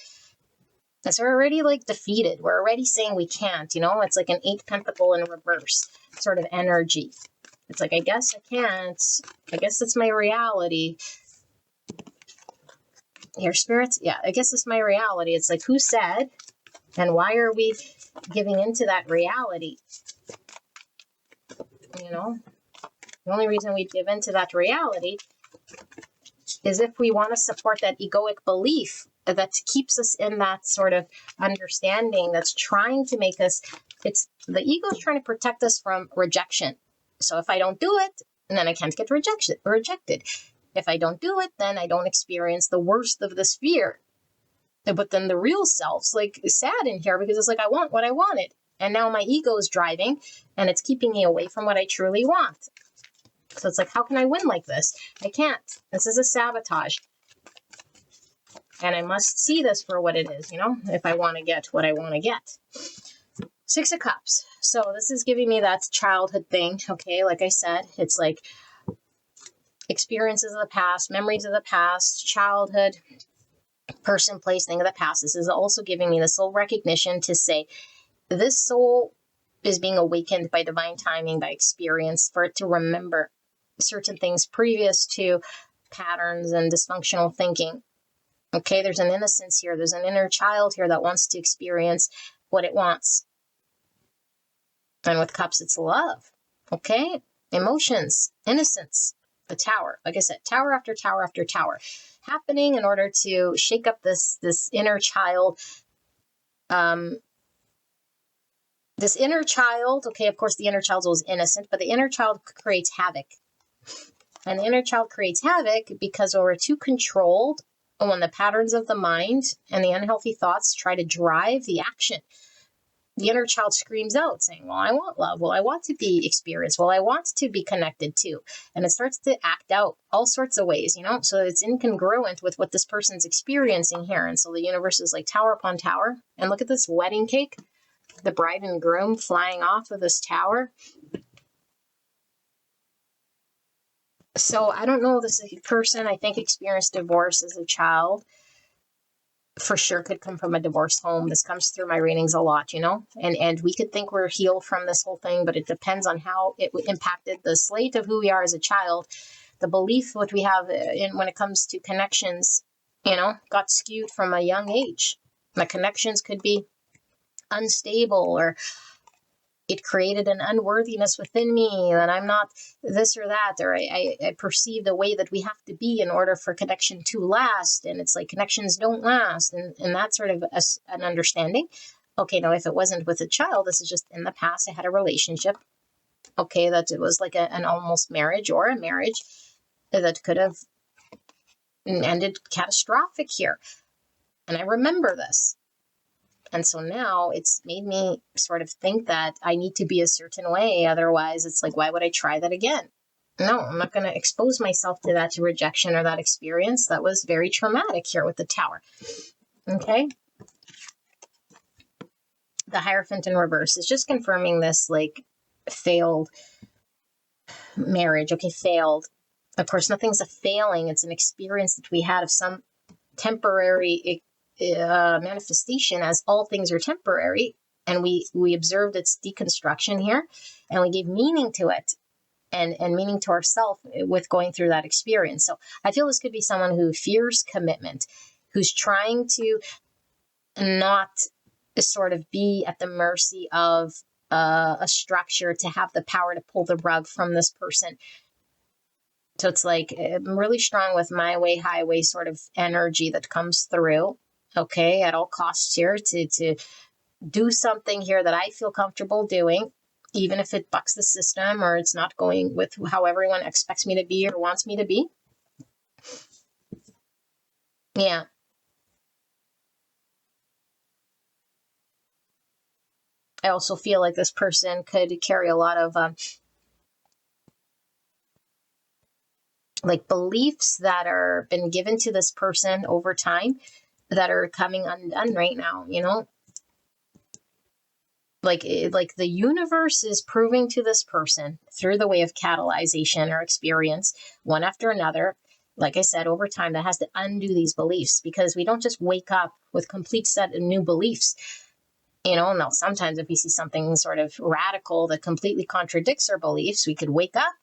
Because we're already defeated. We're already saying we can't, you know? It's like an 8 pentacle in reverse sort of energy. It's like, I guess I can't. I guess that's my reality. Here, spirits, yeah, I guess it's my reality. It's like, who said, and why are we giving into that reality? You know, the only reason we give into that reality is if we want to support that egoic belief that keeps us in that sort of understanding that's trying to make us, it's the ego is trying to protect us from rejection. So if I don't do it, then I can't get rejected. If I don't do it, then I don't experience the worst of this fear. But then the real self's sad in here because it's like, I want what I wanted. And now my ego is driving and it's keeping me away from what I truly want. So it's like, how can I win like this? I can't. This is a sabotage. And I must see this for what it is, you know, if I want to get what I want to get. 6 of Cups. So this is giving me that childhood thing. Okay, like I said, it's like experiences of the past, memories of the past, childhood, person, place, thing of the past. This is also giving me the soul recognition to say, this soul is being awakened by divine timing, by experience, for it to remember certain things previous to patterns and dysfunctional thinking. Okay, there's an innocence here. There's an inner child here that wants to experience what it wants. And with Cups, it's love. Okay, emotions, innocence, the Tower. Like I said, tower after tower after tower happening in order to shake up this inner child, This inner child, okay, of course, the inner child was innocent, but the inner child creates havoc. And the inner child creates havoc because when we're too controlled, when the patterns of the mind and the unhealthy thoughts try to drive the action, the inner child screams out saying, well, I want love. Well, I want to be experienced. Well, I want to be connected to. And it starts to act out all sorts of ways, so it's incongruent with what this person's experiencing here. And so the universe is like tower upon tower. And look at this wedding cake, the bride and groom flying off of this tower. So I don't know, this person, I think, experienced divorce as a child. For sure could come from a divorced home. This comes through my readings a lot, and we could think we're healed from this whole thing, but it depends on how it impacted the slate of who we are as a child. The belief what we have in when it comes to connections, got skewed from a young age. The connections could be unstable, or it created an unworthiness within me that I'm not this or that, or I perceive the way that we have to be in order for connection to last. And it's like connections don't last. And that's sort of an understanding. Okay, now if it wasn't with a child, this is just in the past, I had a relationship. Okay, that it was like an almost marriage or a marriage that could have ended catastrophic here. And I remember this. And so now it's made me sort of think that I need to be a certain way. Otherwise, it's like, why would I try that again? No, I'm not going to expose myself to that rejection or that experience. That was very traumatic here with the tower. Okay. The Hierophant in reverse is just confirming this like failed marriage. Okay, failed. Of course, nothing's a failing. It's an experience that we had of some temporary manifestation, as all things are temporary, and we observed its deconstruction here, and we gave meaning to it and meaning to ourselves with going through that experience. So I feel this could be someone who fears commitment, who's trying to not sort of be at the mercy of a structure to have the power to pull the rug from this person. So it's like I'm really strong with my way, highway sort of energy that comes through. Okay, at all costs here to do something here that I feel comfortable doing, even if it bucks the system or it's not going with how everyone expects me to be or wants me to be. Yeah. I also feel like this person could carry a lot of like beliefs that are been given to this person over time that are coming undone right now, like the universe is proving to this person through the way of catalyzation or experience, one after another, like I said, over time, that has to undo these beliefs, because we don't just wake up with complete set of new beliefs. Now sometimes if we see something sort of radical that completely contradicts our beliefs, we could wake up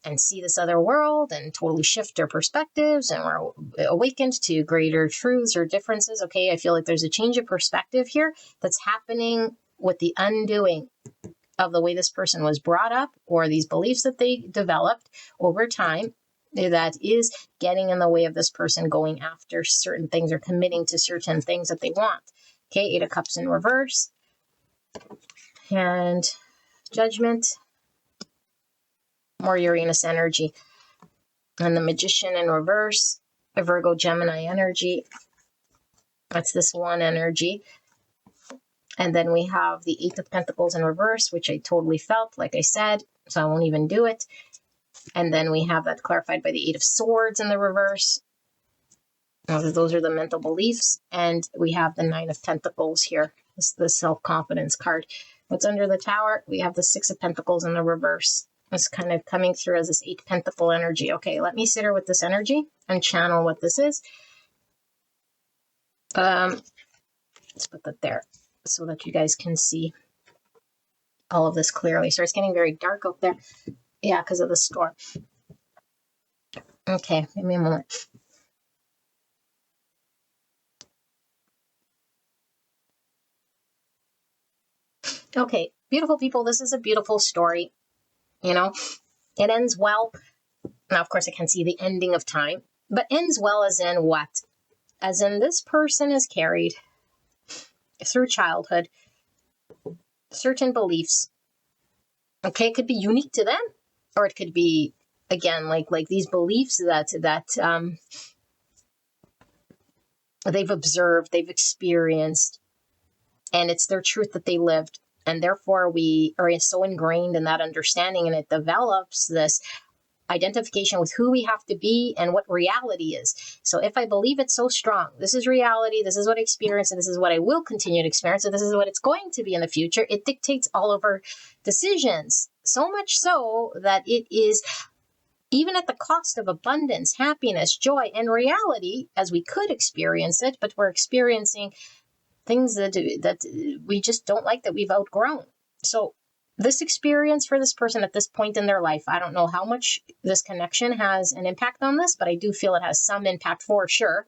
and see this other world and totally shift our perspectives, and we're awakened to greater truths or differences. Okay, I feel like there's a change of perspective here that's happening with the undoing of the way this person was brought up, or these beliefs that they developed over time that is getting in the way of this person going after certain things or committing to certain things that they want. Okay, 8 of Cups in reverse and Judgment. More Uranus energy. And the Magician in reverse, a Virgo Gemini energy. That's this one energy. And then we have the 8 of Pentacles in reverse, which I totally felt, like I said, so I won't even do it. And then we have that clarified by the 8 of Swords in the reverse. Those are the mental beliefs. And we have the 9 of Pentacles here. This is the self-confidence card. What's under the Tower? We have the 6 of Pentacles in the reverse. It's kind of coming through as this 8 Pentacle energy. Okay, let me sit here with this energy and channel what this is. Let's put that there so that you guys can see all of this clearly. So it's getting very dark out there. Yeah, because of the storm. Okay, give me a moment. Okay, beautiful people, this is a beautiful story. It ends well. Now, of course, I can see the ending of time, but ends well as in what? As in this person is carried through childhood certain beliefs. Okay, it could be unique to them, or it could be, again, like these beliefs that they've observed, they've experienced, and it's their truth that they lived. And therefore, we are so ingrained in that understanding, and it develops this identification with who we have to be and what reality is. So if I believe it so strong, this is reality, this is what I experience, and this is what I will continue to experience, and this is what it's going to be in the future, it dictates all of our decisions. So much so that it is, even at the cost of abundance, happiness, joy, and reality, as we could experience it, but we're experiencing things that we just don't like, that we've outgrown. So this experience for this person at this point in their life, I don't know how much this connection has an impact on this, but I do feel it has some impact for sure.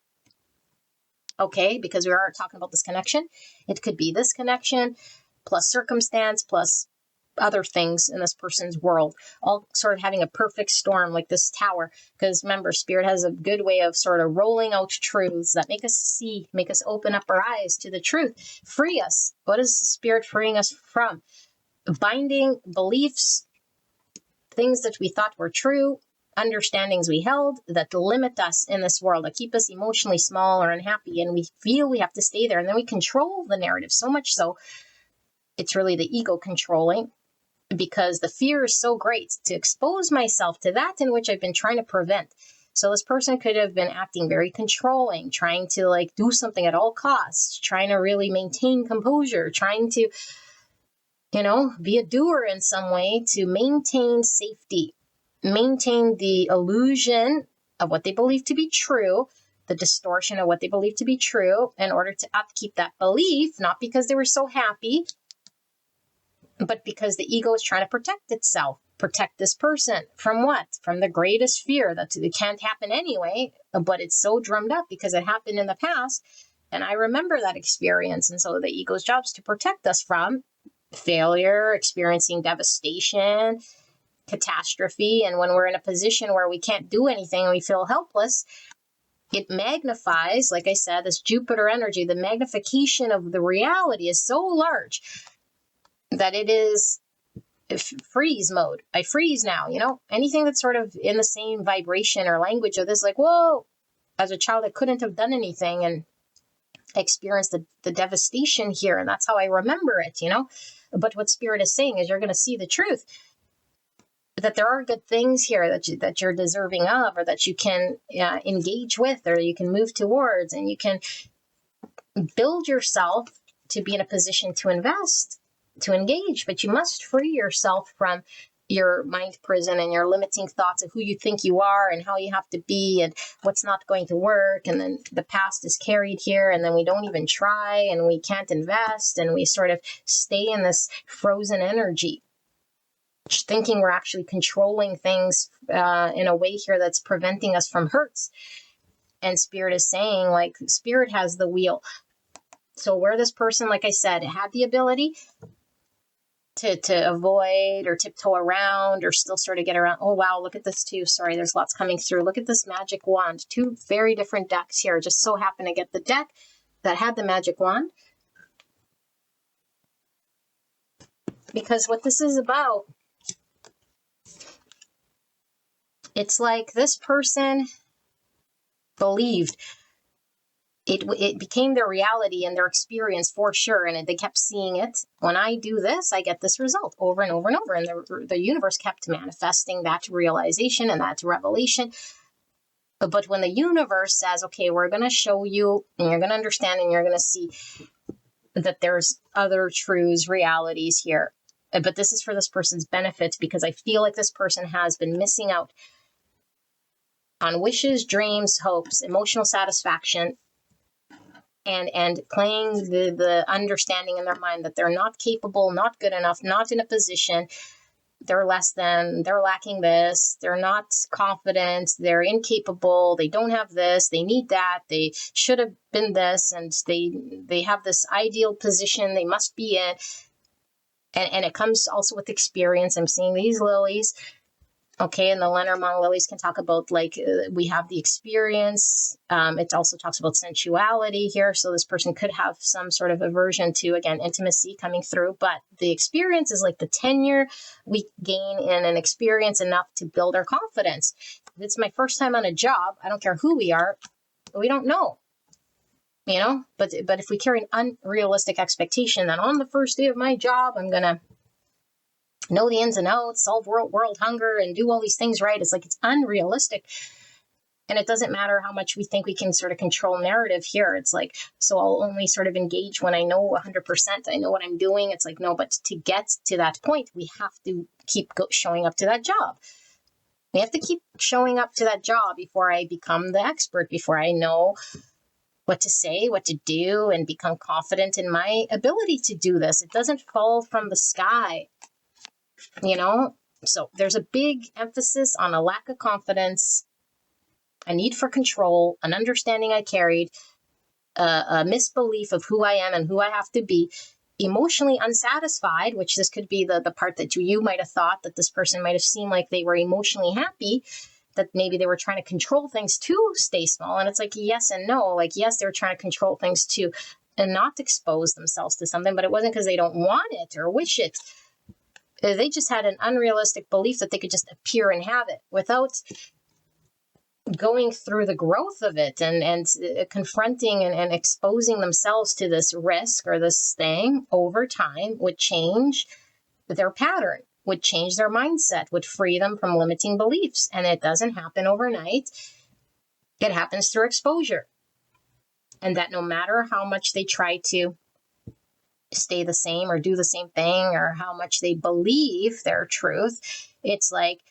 Okay, because we are talking about this connection. It could be this connection plus circumstance plus other things in this person's world, all sort of having a perfect storm, like this tower. Because remember, Spirit has a good way of sort of rolling out truths that make us see, make us open up our eyes to the truth, free us. What is Spirit freeing us from? Binding beliefs, things that we thought were true, understandings we held that limit us in this world, that keep us emotionally small or unhappy, and we feel we have to stay there, and then we control the narrative so much so it's really the ego controlling, because the fear is so great to expose myself to that in which I've been trying to prevent. So this person could have been acting very controlling, trying to like do something at all costs, trying to really maintain composure, trying to be a doer in some way to maintain safety, maintain the illusion of what they believe to be true, the distortion of what they believe to be true, in order to upkeep that belief, not because they were so happy, but because the ego is trying to protect itself, protect this person from what? From the greatest fear that it can't happen anyway, but it's so drummed up because it happened in the past, and I remember that experience, and so the ego's job is to protect us from failure, experiencing devastation, catastrophe. And when we're in a position where we can't do anything and we feel helpless, it magnifies, like I said, this Jupiter energy, the magnification of the reality is so large that it is freeze mode. I freeze now, anything that's sort of in the same vibration or language of this, like, whoa, as a child, I couldn't have done anything and experienced the devastation here. And that's how I remember it, But what Spirit is saying is you're going to see the truth, that there are good things here that you're deserving of, or that you can engage with, or you can move towards, and you can build yourself to be in a position to invest, to engage. But you must free yourself from your mind prison and your limiting thoughts of who you think you are and how you have to be and what's not going to work. And then the past is carried here, and then we don't even try, and we can't invest, and we sort of stay in this frozen energy, thinking we're actually controlling things in a way here that's preventing us from hurts. And Spirit is saying, like, Spirit has the wheel. So where this person, like I said, had the ability to avoid or tiptoe around or still sort of get around. Oh, wow, look at this too. Sorry, there's lots coming through. Look at this magic wand. Two very different decks here. Just so happen to get the deck that had the magic wand. Because what this is about, it's like this person believed it became their reality and their experience for sure, and they kept seeing it. When I do this, I get this result over and over and over, and the universe kept manifesting that realization and that revelation. But when the universe says, okay, we're going to show you, and you're going to understand, and you're going to see that there's other truths, realities here, but this is for this person's benefit, because I feel like this person has been missing out on wishes, dreams, hopes, emotional satisfaction, and playing the understanding in their mind that they're not capable, not good enough, not in a position, they're less than, they're lacking this, they're not confident, they're incapable, they don't have this, they need that, they should have been this, and they have this ideal position they must be in. And it comes also with experience. I'm seeing these lilies. Okay, and the Lenormand lilies can talk about we have the experience. It also talks about sensuality here. So this person could have some sort of aversion to, again, intimacy coming through. But the experience is like the tenure we gain in an experience enough to build our confidence. If it's my first time on a job, I don't care who we are, we don't know. But if we carry an unrealistic expectation that on the first day of my job, I'm going to know the ins and outs, solve world hunger, and do all these things right. It's like it's unrealistic. And it doesn't matter how much we think we can sort of control narrative here. It's like, so I'll only sort of engage when I know 100%, I know what I'm doing. It's like, no, but to get to that point, we have to keep showing up to that job. We have to keep showing up to that job before I become the expert, before I know what to say, what to do, and become confident in my ability to do this. It doesn't fall from the sky. So there's a big emphasis on a lack of confidence, a need for control, an understanding I carried, a misbelief of who I am and who I have to be, emotionally unsatisfied, which this could be the part that you might have thought that this person might have seemed like they were emotionally happy, that maybe they were trying to control things to stay small. And it's like, yes and no. Like, yes, they were trying to control things to and not expose themselves to something, but it wasn't because they don't want it or wish it. They just had an unrealistic belief that they could just appear and have it without going through the growth of it and confronting and exposing themselves to this risk or this thing over time would change their pattern, would change their mindset, would free them from limiting beliefs. And it doesn't happen overnight. It happens through exposure. And that no matter how much they try to stay the same or do the same thing or how much they believe their truth, it's like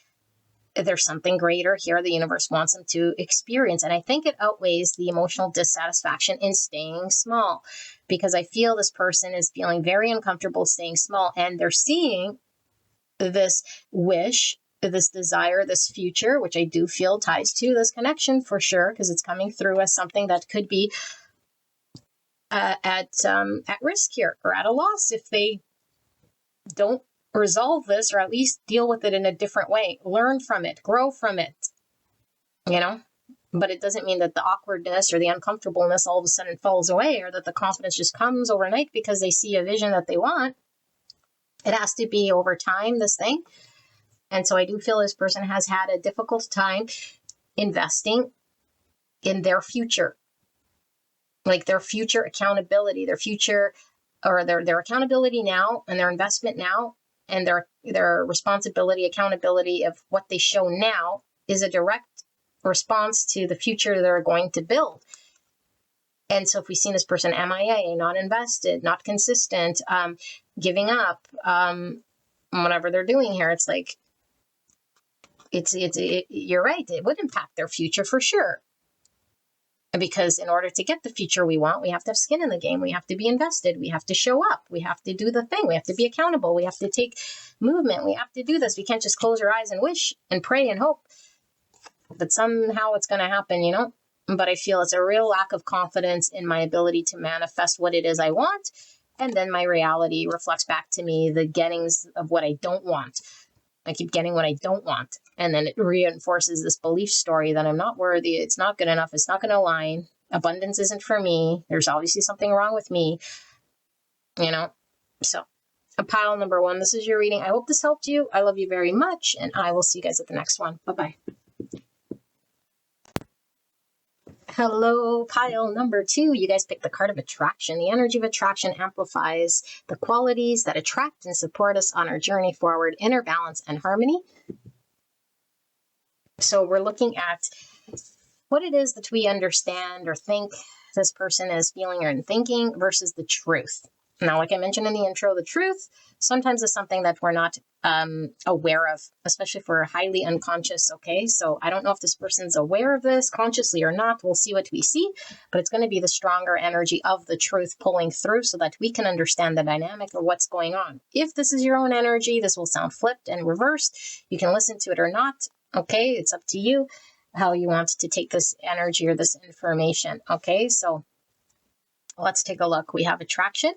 there's something greater here the universe wants them to experience. And I think it outweighs the emotional dissatisfaction in staying small, because I feel this person is feeling very uncomfortable staying small, and they're seeing this wish, this desire, this future, which I do feel ties to this connection for sure, because it's coming through as something that could be at risk here or at a loss if they don't resolve this, or at least deal with it in a different way, learn from it, grow from it, but it doesn't mean that the awkwardness or the uncomfortableness all of a sudden falls away, or that the confidence just comes overnight because they see a vision that they want. It has to be over time, this thing. And so I do feel this person has had a difficult time investing in their future, like their future accountability, their future, or their accountability now and their investment now, and their responsibility, accountability of what they show now is a direct response to the future they're going to build. And so if we've seen this person MIA, not invested, not consistent, giving up, whatever they're doing here, it's like, you're right, it would impact their future for sure. Because in order to get the future we want, we have to have skin in the game. We have to be invested. We have to show up. We have to do the thing. We have to be accountable. We have to take movement. We have to do this. We can't just close our eyes and wish and pray and hope that somehow it's going to happen, But I feel it's a real lack of confidence in my ability to manifest what it is I want. And then my reality reflects back to me the gettings of what I don't want. I keep getting what I don't want. And then it reinforces this belief story that I'm not worthy. It's not good enough. It's not going to align. Abundance isn't for me. There's obviously something wrong with me, So pile number 1, this is your reading. I hope this helped you. I love you very much. And I will see you guys at the next one. Bye-bye. Hello, pile number 2. You guys picked the card of attraction. The energy of attraction amplifies the qualities that attract and support us on our journey forward, inner balance and harmony. So we're looking at what it is that we understand or think this person is feeling or thinking versus the truth. Now, like I mentioned in the intro, the truth sometimes is something that we're not aware of, especially if we're highly unconscious, okay? So I don't know if this person's aware of this consciously or not. We'll see what we see, but it's going to be the stronger energy of the truth pulling through so that we can understand the dynamic of what's going on. If this is your own energy, this will sound flipped and reversed. You can listen to it or not, okay? It's up to you how you want to take this energy or this information, okay? So let's take a look. We have attraction.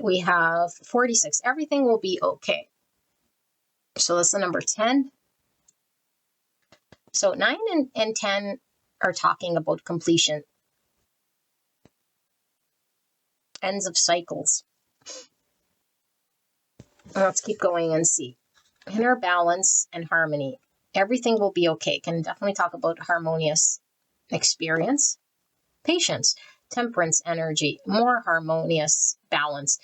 We have 46. Everything will be okay. So that's the number 10. So 9 and 10 are talking about completion, ends of cycles. Let's keep going and see. Inner balance and harmony. Everything will be okay. Can definitely talk about harmonious experience. Patience, temperance energy, more harmonious balance.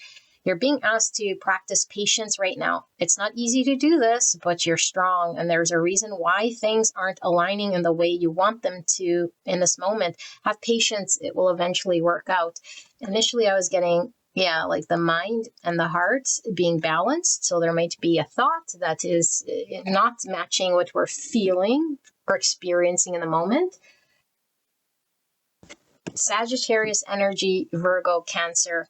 You're being asked to practice patience right now. It's not easy to do this, but you're strong, and there's a reason why things aren't aligning in the way you want them to in this moment. Have patience. It will eventually work out. Initially, I was getting, like the mind and the heart being balanced. So there might be a thought that is not matching what we're feeling or experiencing in the moment. Sagittarius energy, Virgo, Cancer,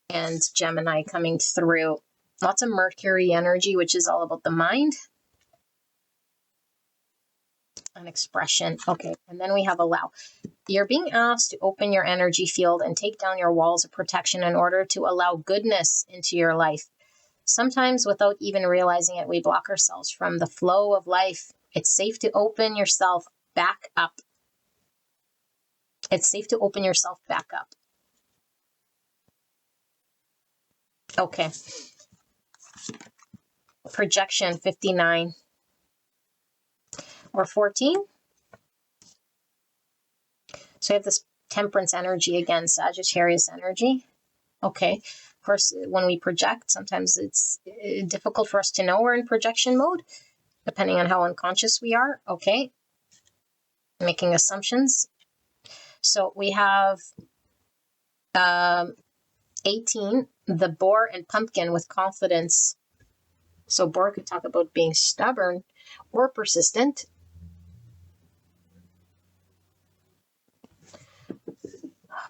and Gemini coming through. Lots of Mercury energy, which is all about the mind and expression. Okay, and then we have allow. You're being asked to open your energy field and take down your walls of protection in order to allow goodness into your life. Sometimes, without even realizing it, we block ourselves from the flow of life. It's safe to open yourself back up. It's safe to open yourself back up. Okay. Projection 59 or 14. So you have this temperance energy again, Sagittarius energy. Okay. Of course, when we project, sometimes it's difficult for us to know we're in projection mode, depending on how unconscious we are. Okay. Making assumptions. So we have 18, the boar and pumpkin with confidence. So boar could talk about being stubborn or persistent.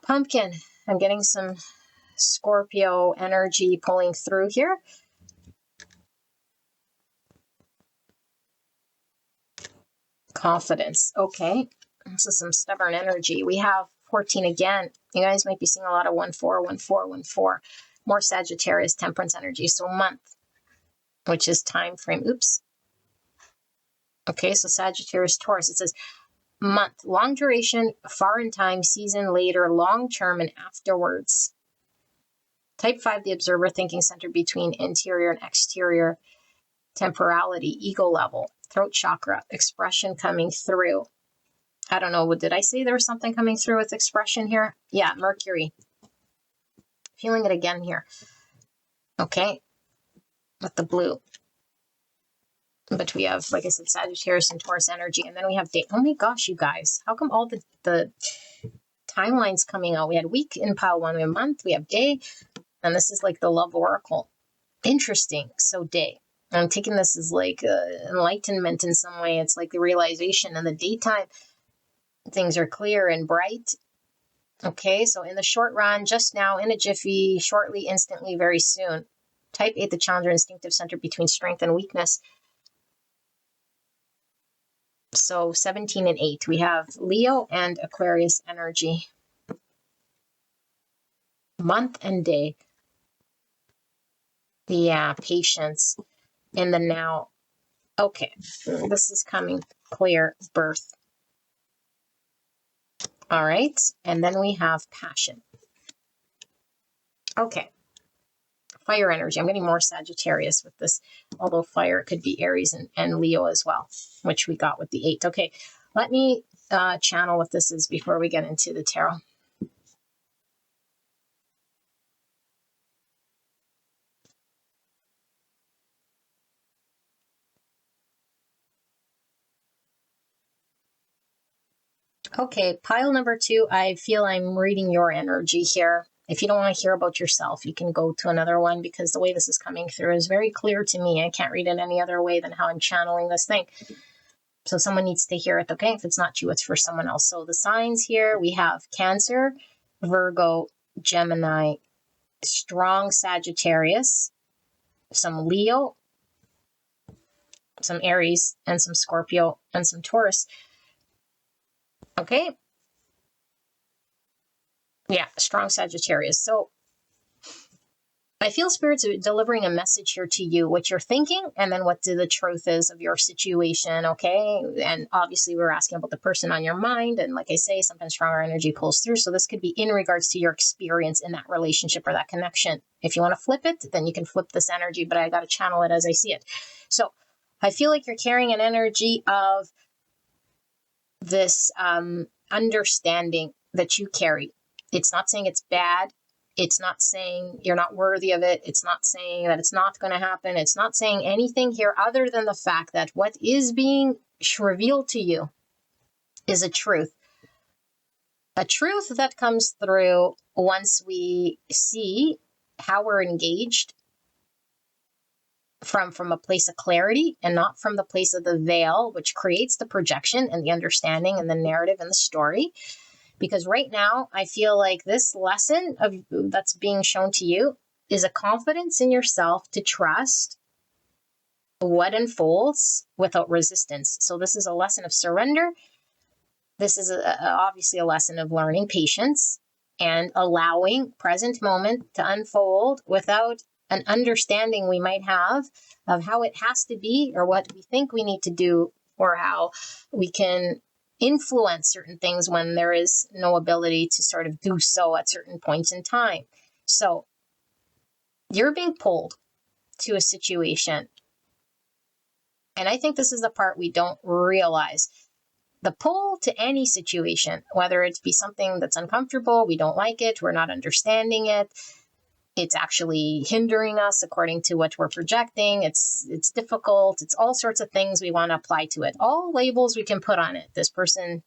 Pumpkin, I'm getting some Scorpio energy pulling through here. Confidence. Okay. This is some stubborn energy. We have 14 again. You guys might be seeing a lot of 1-4, 1-4, 1-4. More Sagittarius temperance energy. So month, which is time frame. Oops. Okay, so Sagittarius Taurus. It says month, long duration, far in time, season, later, long term, and afterwards. Type 5, the observer, thinking center between interior and exterior, temporality, ego level, throat chakra, expression coming through. I don't know, did I say there was something coming through with expression here? Yeah, Mercury. Feeling it again here. Okay, with the blue. But we have, like I said, Sagittarius and Taurus energy, and then we have day. Oh my gosh, you guys, how come all the timelines coming out? We had week in pile 1, we have month, we have day, and this is like the love oracle. Interesting. So day. I'm taking this as like enlightenment in some way. It's like the realization in the daytime. Things are clear and bright. Okay, so in the short run, just now, in a jiffy, shortly, instantly, very soon. Type 8, the challenger instinctive center between strength and weakness. So 17 and 8, we have Leo and Aquarius energy. Month and day. Yeah, patience in the now. Okay, this is coming clear, birth. All right, and then we have passion. Okay, fire energy. I'm getting more Sagittarius with this, although fire could be Aries and Leo as well, which we got with the 8. Okay, let me channel what this is before we get into the tarot. Okay, pile number 2, I feel I'm reading your energy here. If you don't want to hear about yourself, you can go to another one, because the way this is coming through is very clear to me. I can't read it any other way than how I'm channeling this thing. So someone needs to hear it, okay? If it's not you, it's for someone else. So the signs here, we have Cancer, Virgo, Gemini, strong Sagittarius, some Leo, some Aries, and some Scorpio, and some Taurus. Okay? Yeah, strong Sagittarius. So I feel spirits are delivering a message here to you, what you're thinking, and then what the truth is of your situation, okay? And obviously we're asking about the person on your mind. And like I say, sometimes stronger energy pulls through. So this could be in regards to your experience in that relationship or that connection. If you want to flip it, then you can flip this energy, but I got to channel it as I see it. So I feel like you're carrying an energy of this understanding that you carry. It's not saying it's bad. It's not saying you're not worthy of it. It's not saying that it's not going to happen. It's not saying anything here other than the fact that what is being revealed to you is a truth. A truth that comes through once we see how we're engaged from a place of clarity and not from the place of the veil, which creates the projection and the understanding and the narrative and the story. Because right now, I feel like this lesson that's being shown to you is a confidence in yourself to trust what unfolds without resistance. So this is a lesson of surrender. This is obviously a lesson of learning patience and allowing present moment to unfold without an understanding we might have of how it has to be or what we think we need to do or how we can influence certain things when there is no ability to sort of do so at certain points in time. So you're being pulled to a situation. And I think this is the part we don't realize. The pull to any situation, whether it be something that's uncomfortable, we don't like it, we're not understanding it, it's actually hindering us according to what we're projecting, it's difficult, it's all sorts of things we want to apply to it. All labels we can put on it. This person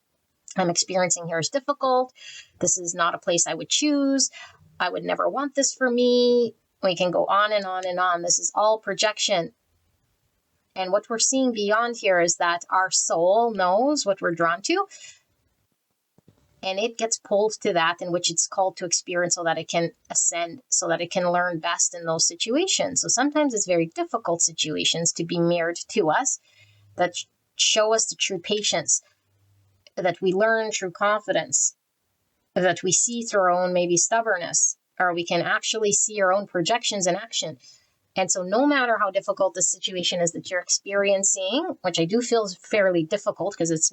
I'm experiencing here is difficult. This is not a place I would choose. I would never want this for me. We can go on and on and on. This is all projection. And what we're seeing beyond here is that our soul knows what we're drawn to, and it gets pulled to that in which it's called to experience so that it can ascend, so that it can learn best in those situations. So sometimes it's very difficult situations to be mirrored to us that show us the true patience, that we learn true confidence, that we see through our own maybe stubbornness, or we can actually see our own projections in action. And so no matter how difficult the situation is that you're experiencing, which I do feel is fairly difficult because it's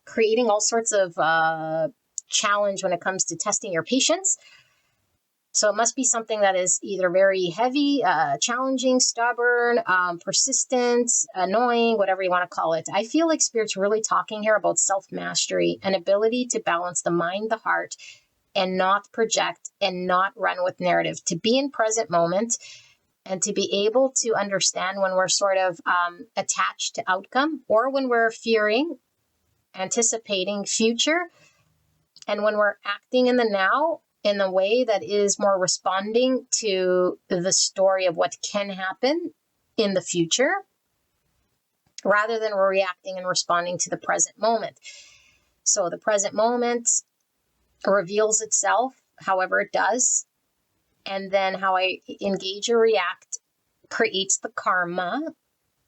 creating all sorts of challenge when it comes to testing your patience. So it must be something that is either very heavy, challenging, stubborn, persistent, annoying, whatever you want to call it. I feel like Spirit's really talking here about self-mastery, an ability to balance the mind, the heart, and not project and not run with narrative, to be in present moment and to be able to understand when we're sort of attached to outcome or when we're fearing, anticipating future, and when we're acting in the now in a way that is more responding to the story of what can happen in the future rather than reacting and responding to the present moment. So the present moment reveals itself however it does, and then how I engage or react creates the karma,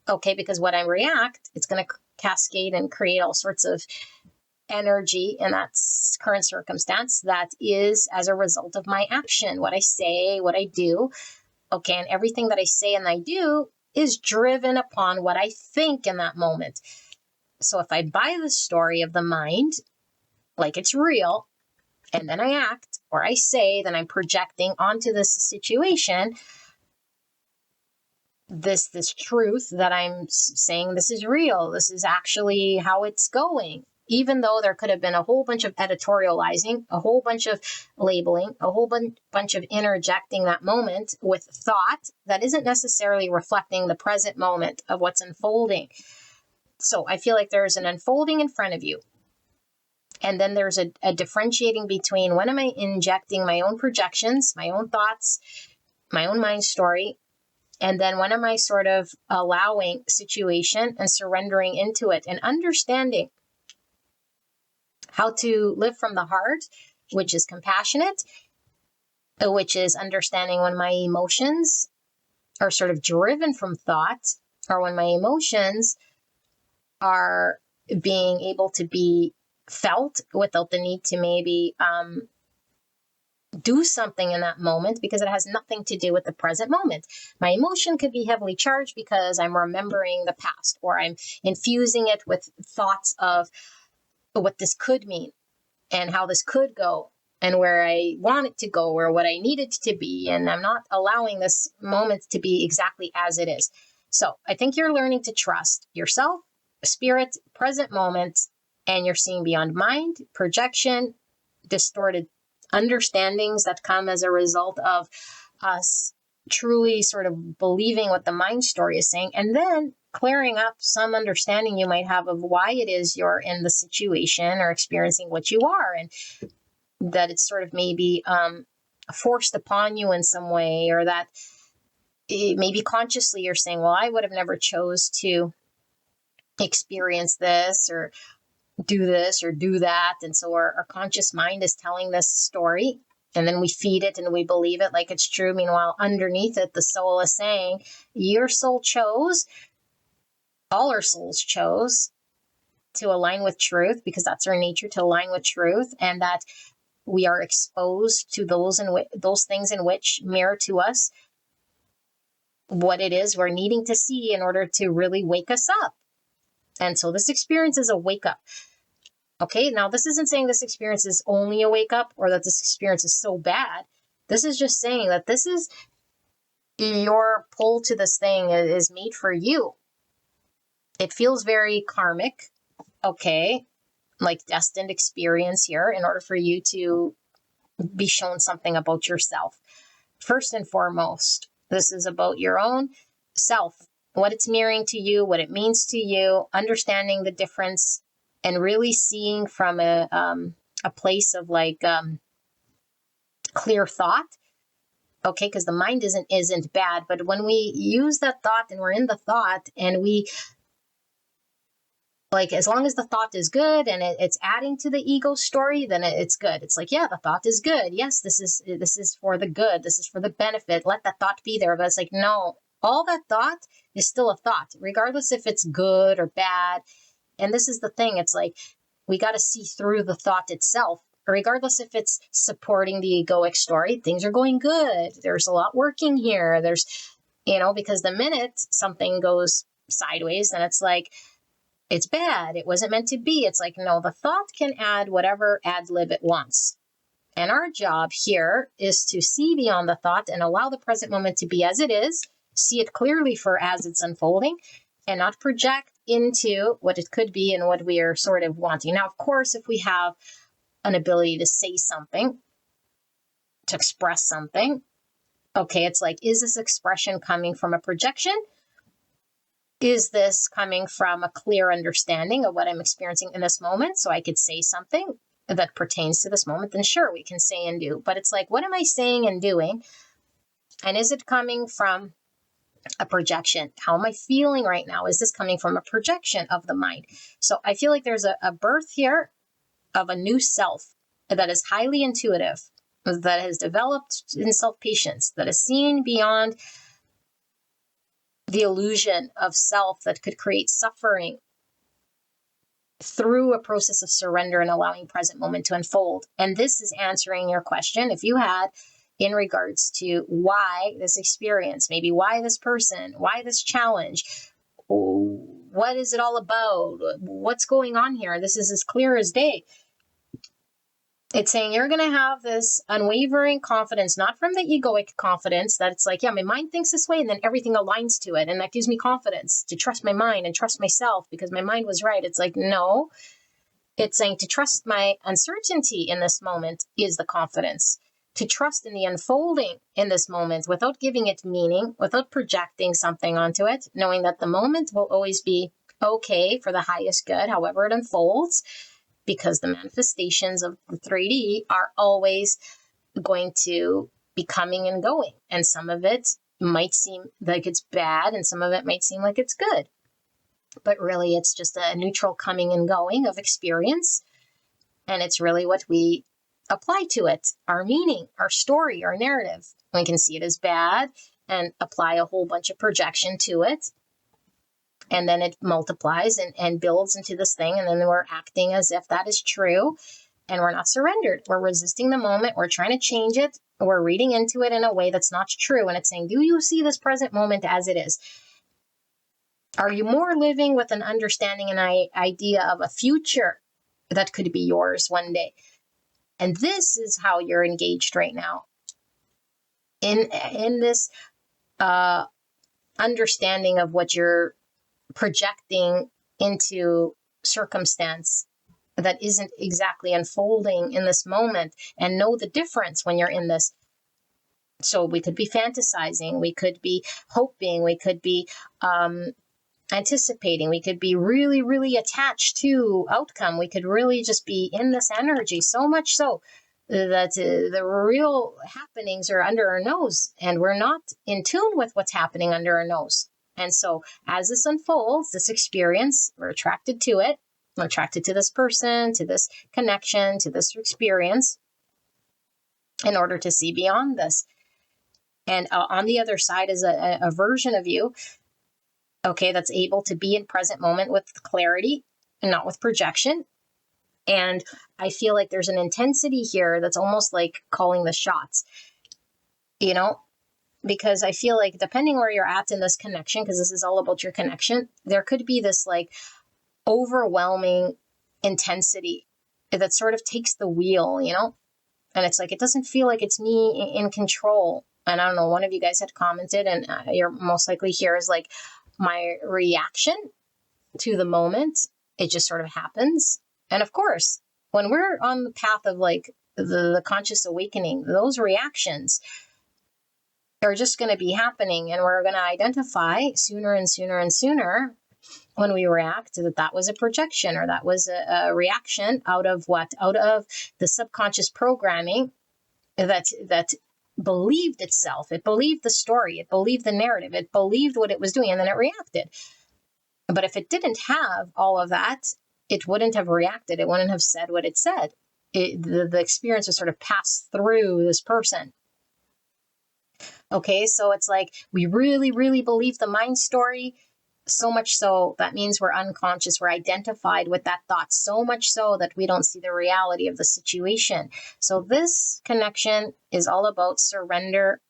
okay, because what I react, it's going to cascade and create all sorts of energy in that current circumstance that is as a result of my action, what I say, what I do, okay, and everything that I say and I do is driven upon what I think in that moment. So if I buy the story of the mind like it's real, and then I act or I say, then I'm projecting onto this situation this truth that I'm saying this is real. This is actually how it's going. Even though there could have been a whole bunch of editorializing, a whole bunch of labeling, a whole bunch of interjecting that moment with thought that isn't necessarily reflecting the present moment of what's unfolding. So I feel like there's an unfolding in front of you. And then there's a differentiating between when am I injecting my own projections, my own thoughts, my own mind story, and then when am I sort of allowing situation and surrendering into it and understanding how to live from the heart, which is compassionate, which is understanding when my emotions are sort of driven from thought, or when my emotions are being able to be felt without the need to maybe do something in that moment because it has nothing to do with the present moment. My emotion could be heavily charged because I'm remembering the past, or I'm infusing it with thoughts of what this could mean and how this could go and where I want it to go or what I need it to be. And I'm not allowing this moment to be exactly as it is. So I think you're learning to trust yourself, spirit, present moment, and you're seeing beyond mind, projection, distorted understandings that come as a result of us truly sort of believing what the mind story is saying, and then clearing up some understanding you might have of why it is you're in the situation or experiencing what you are, and that it's sort of maybe forced upon you in some way, or that maybe consciously you're saying, well, I would have never chose to experience this or do this or do that. And so our conscious mind is telling this story, and then we feed it and we believe it like it's true. Meanwhile, underneath it, the soul is saying, your soul chose, all our souls chose to align with truth, because that's our nature, to align with truth, and that we are exposed to those things in which mirror to us what it is we're needing to see in order to really wake us up. And so this experience is a wake up. Okay, now this isn't saying this experience is only a wake up or that this experience is so bad. This is just saying that this is your pull to this thing is made for you. It feels very karmic, okay, like destined experience here in order for you to be shown something about yourself. First and foremost, this is about your own self, what it's mirroring to you, what it means to you, understanding the difference, and really seeing from a place of clear thought. Okay, because the mind isn't bad, but when we use that thought and we're in the thought, and we as long as the thought is good and it's adding to the ego story, then it's good. It's yeah, the thought is good. Yes, this is for the good. This is for the benefit. Let that thought be there. But it's no, all that thought is still a thought, regardless if it's good or bad. And this is the thing. It's we got to see through the thought itself, regardless if it's supporting the egoic story. Things are going good. There's a lot working here. There's, because the minute something goes sideways, then it's it's bad. It wasn't meant to be. It's no, the thought can add whatever ad lib it wants. And our job here is to see beyond the thought and allow the present moment to be as it is, see it clearly for as it's unfolding, and not project into what it could be and what we are sort of wanting. Now, of course, if we have an ability to say something, to express something, okay, it's is this expression coming from a projection? Is this coming from a clear understanding of what I'm experiencing in this moment? So I could say something that pertains to this moment, then sure, we can say and do. But it's what am I saying and doing? And is it coming from a projection? How am I feeling right now? Is this coming from a projection of the mind? So I feel there's a birth here of a new self that is highly intuitive, that has developed in self-patience, that is seen beyond the illusion of self that could create suffering through a process of surrender and allowing present moment to unfold. And this is answering your question, if you had, in regards to why this experience, maybe why this person, why this challenge, what is it all about? What's going on here? This is as clear as day. It's saying you're going to have this unwavering confidence, not from the egoic confidence that it's yeah, my mind thinks this way and then everything aligns to it. And that gives me confidence to trust my mind and trust myself because my mind was right. It's no, it's saying to trust my uncertainty in this moment is the confidence. To trust in the unfolding in this moment without giving it meaning, without projecting something onto it, knowing that the moment will always be okay for the highest good, however it unfolds. Because the manifestations of the 3D are always going to be coming and going. And some of it might seem like it's bad and some of it might seem like it's good. But really, it's just a neutral coming and going of experience. And it's really what we apply to it, our meaning, our story, our narrative. We can see it as bad and apply a whole bunch of projection to it. And then it multiplies and builds into this thing. And then we're acting as if that is true. and we're not surrendered. We're resisting the moment. We're trying to change it. We're reading into it in a way that's not true. And it's saying, do you see this present moment as it is? Are you more living with an understanding and idea of a future that could be yours one day? And this is how you're engaged right now. In this understanding of what you're projecting into circumstance that isn't exactly unfolding in this moment, and know the difference when you're in this. So we could be fantasizing, we could be hoping, we could be anticipating, we could be really, really attached to outcome. We could really just be in this energy, so much so that the real happenings are under our nose, and we're not in tune with what's happening under our nose. And so as this unfolds, this experience, we're attracted to it. We're attracted to this person, to this connection, to this experience, in order to see beyond this. And on the other side is a version of you, okay, that's able to be in present moment with clarity and not with projection. And I feel like there's an intensity here that's almost like calling the shots, you know, because I feel like depending where you're at in this connection, because this is all about your connection, there could be this like overwhelming intensity that sort of takes the wheel, you know, and it's like, it doesn't feel like it's me in control. And I don't know, one of you guys had commented, and you're most likely here, is like my reaction to the moment. It just sort of happens. And of course, when we're on the path of like the conscious awakening, those reactions are just going to be happening. And we're going to identify sooner and sooner and sooner when we react that was a projection, or that was a reaction out of what? Out of the subconscious programming that believed itself. It believed the story. It believed the narrative. It believed what it was doing, and then it reacted. But if it didn't have all of that, it wouldn't have reacted. It wouldn't have said what it said. The experience would sort of pass through this person. Okay, so it's like we really, really believe the mind story, so much so that means we're unconscious. We're identified with that thought so much so that we don't see the reality of the situation. So this connection is all about surrender,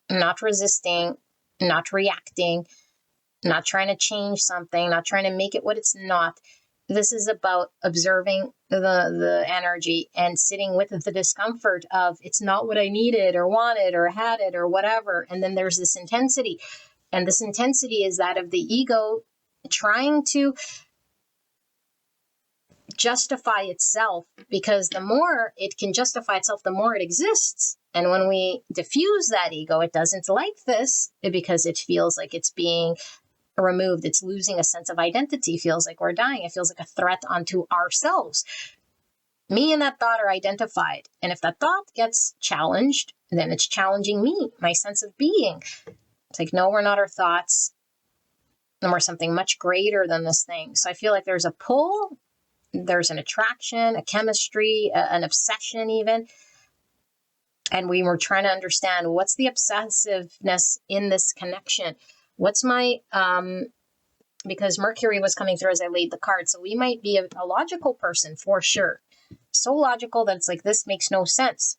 not resisting, not reacting, not trying to change something, not trying to make it what it's not. This is about observing the energy and sitting with the discomfort of it's not what I needed or wanted or had it or whatever. And then there's this intensity. And this intensity is that of the ego trying to justify itself, because the more it can justify itself, the more it exists. And when we diffuse that ego, it doesn't like this because it feels like it's being removed. It's losing a sense of identity. It feels like we're dying. It feels like a threat onto ourselves. Me and that thought are identified. And if that thought gets challenged, then it's challenging me, my sense of being. It's like, no, we're not our thoughts. And we're something much greater than this thing. So I feel like there's a pull, there's an attraction, a chemistry, an obsession even. And we were trying to understand, what's the obsessiveness in this connection? What's my, because Mercury was coming through as I laid the card. So we might be a logical person for sure. So logical that it's like, this makes no sense.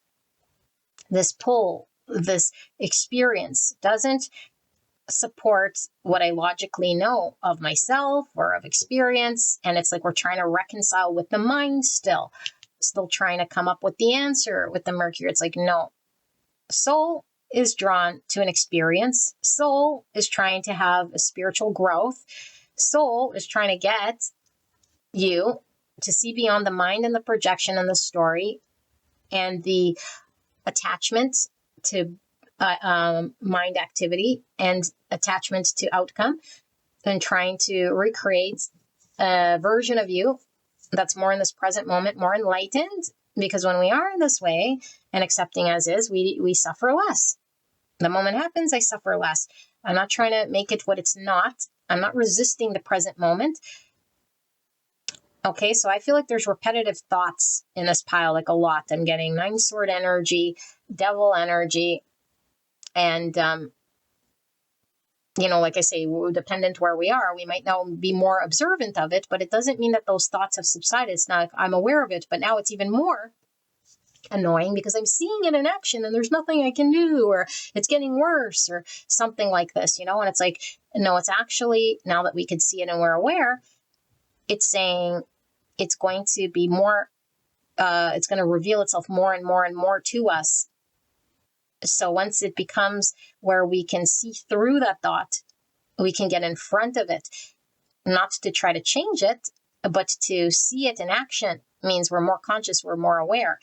This pull, this experience doesn't support what I logically know of myself or of experience. And it's like we're trying to reconcile with the mind still trying to come up with the answer with the Mercury. It's like, no. Soul is drawn to an experience. Soul is trying to have a spiritual growth. Soul is trying to get you to see beyond the mind and the projection and the story and the attachment to mind activity and attachment to outcome, and trying to recreate a version of you that's more in this present moment, more enlightened. Because when we are this way and accepting as is, we suffer less. The moment happens, I suffer less. I'm not trying to make it what it's not. I'm not resisting the present moment. Okay, so I feel like there's repetitive thoughts in this pile, like a lot. I'm getting 9-sword energy, devil energy, and like I say, dependent where we are, we might now be more observant of it, but it doesn't mean that those thoughts have subsided. It's not, I'm aware of it, but now it's even more annoying because I'm seeing it in action and there's nothing I can do, or it's getting worse, or something like this, and it's like, no, it's actually, now that we can see it and we're aware, it's saying it's going to be more, it's going to reveal itself more and more and more to us. So once it becomes where we can see through that thought, we can get in front of it, not to try to change it, but to see it in action means we're more conscious, we're more aware.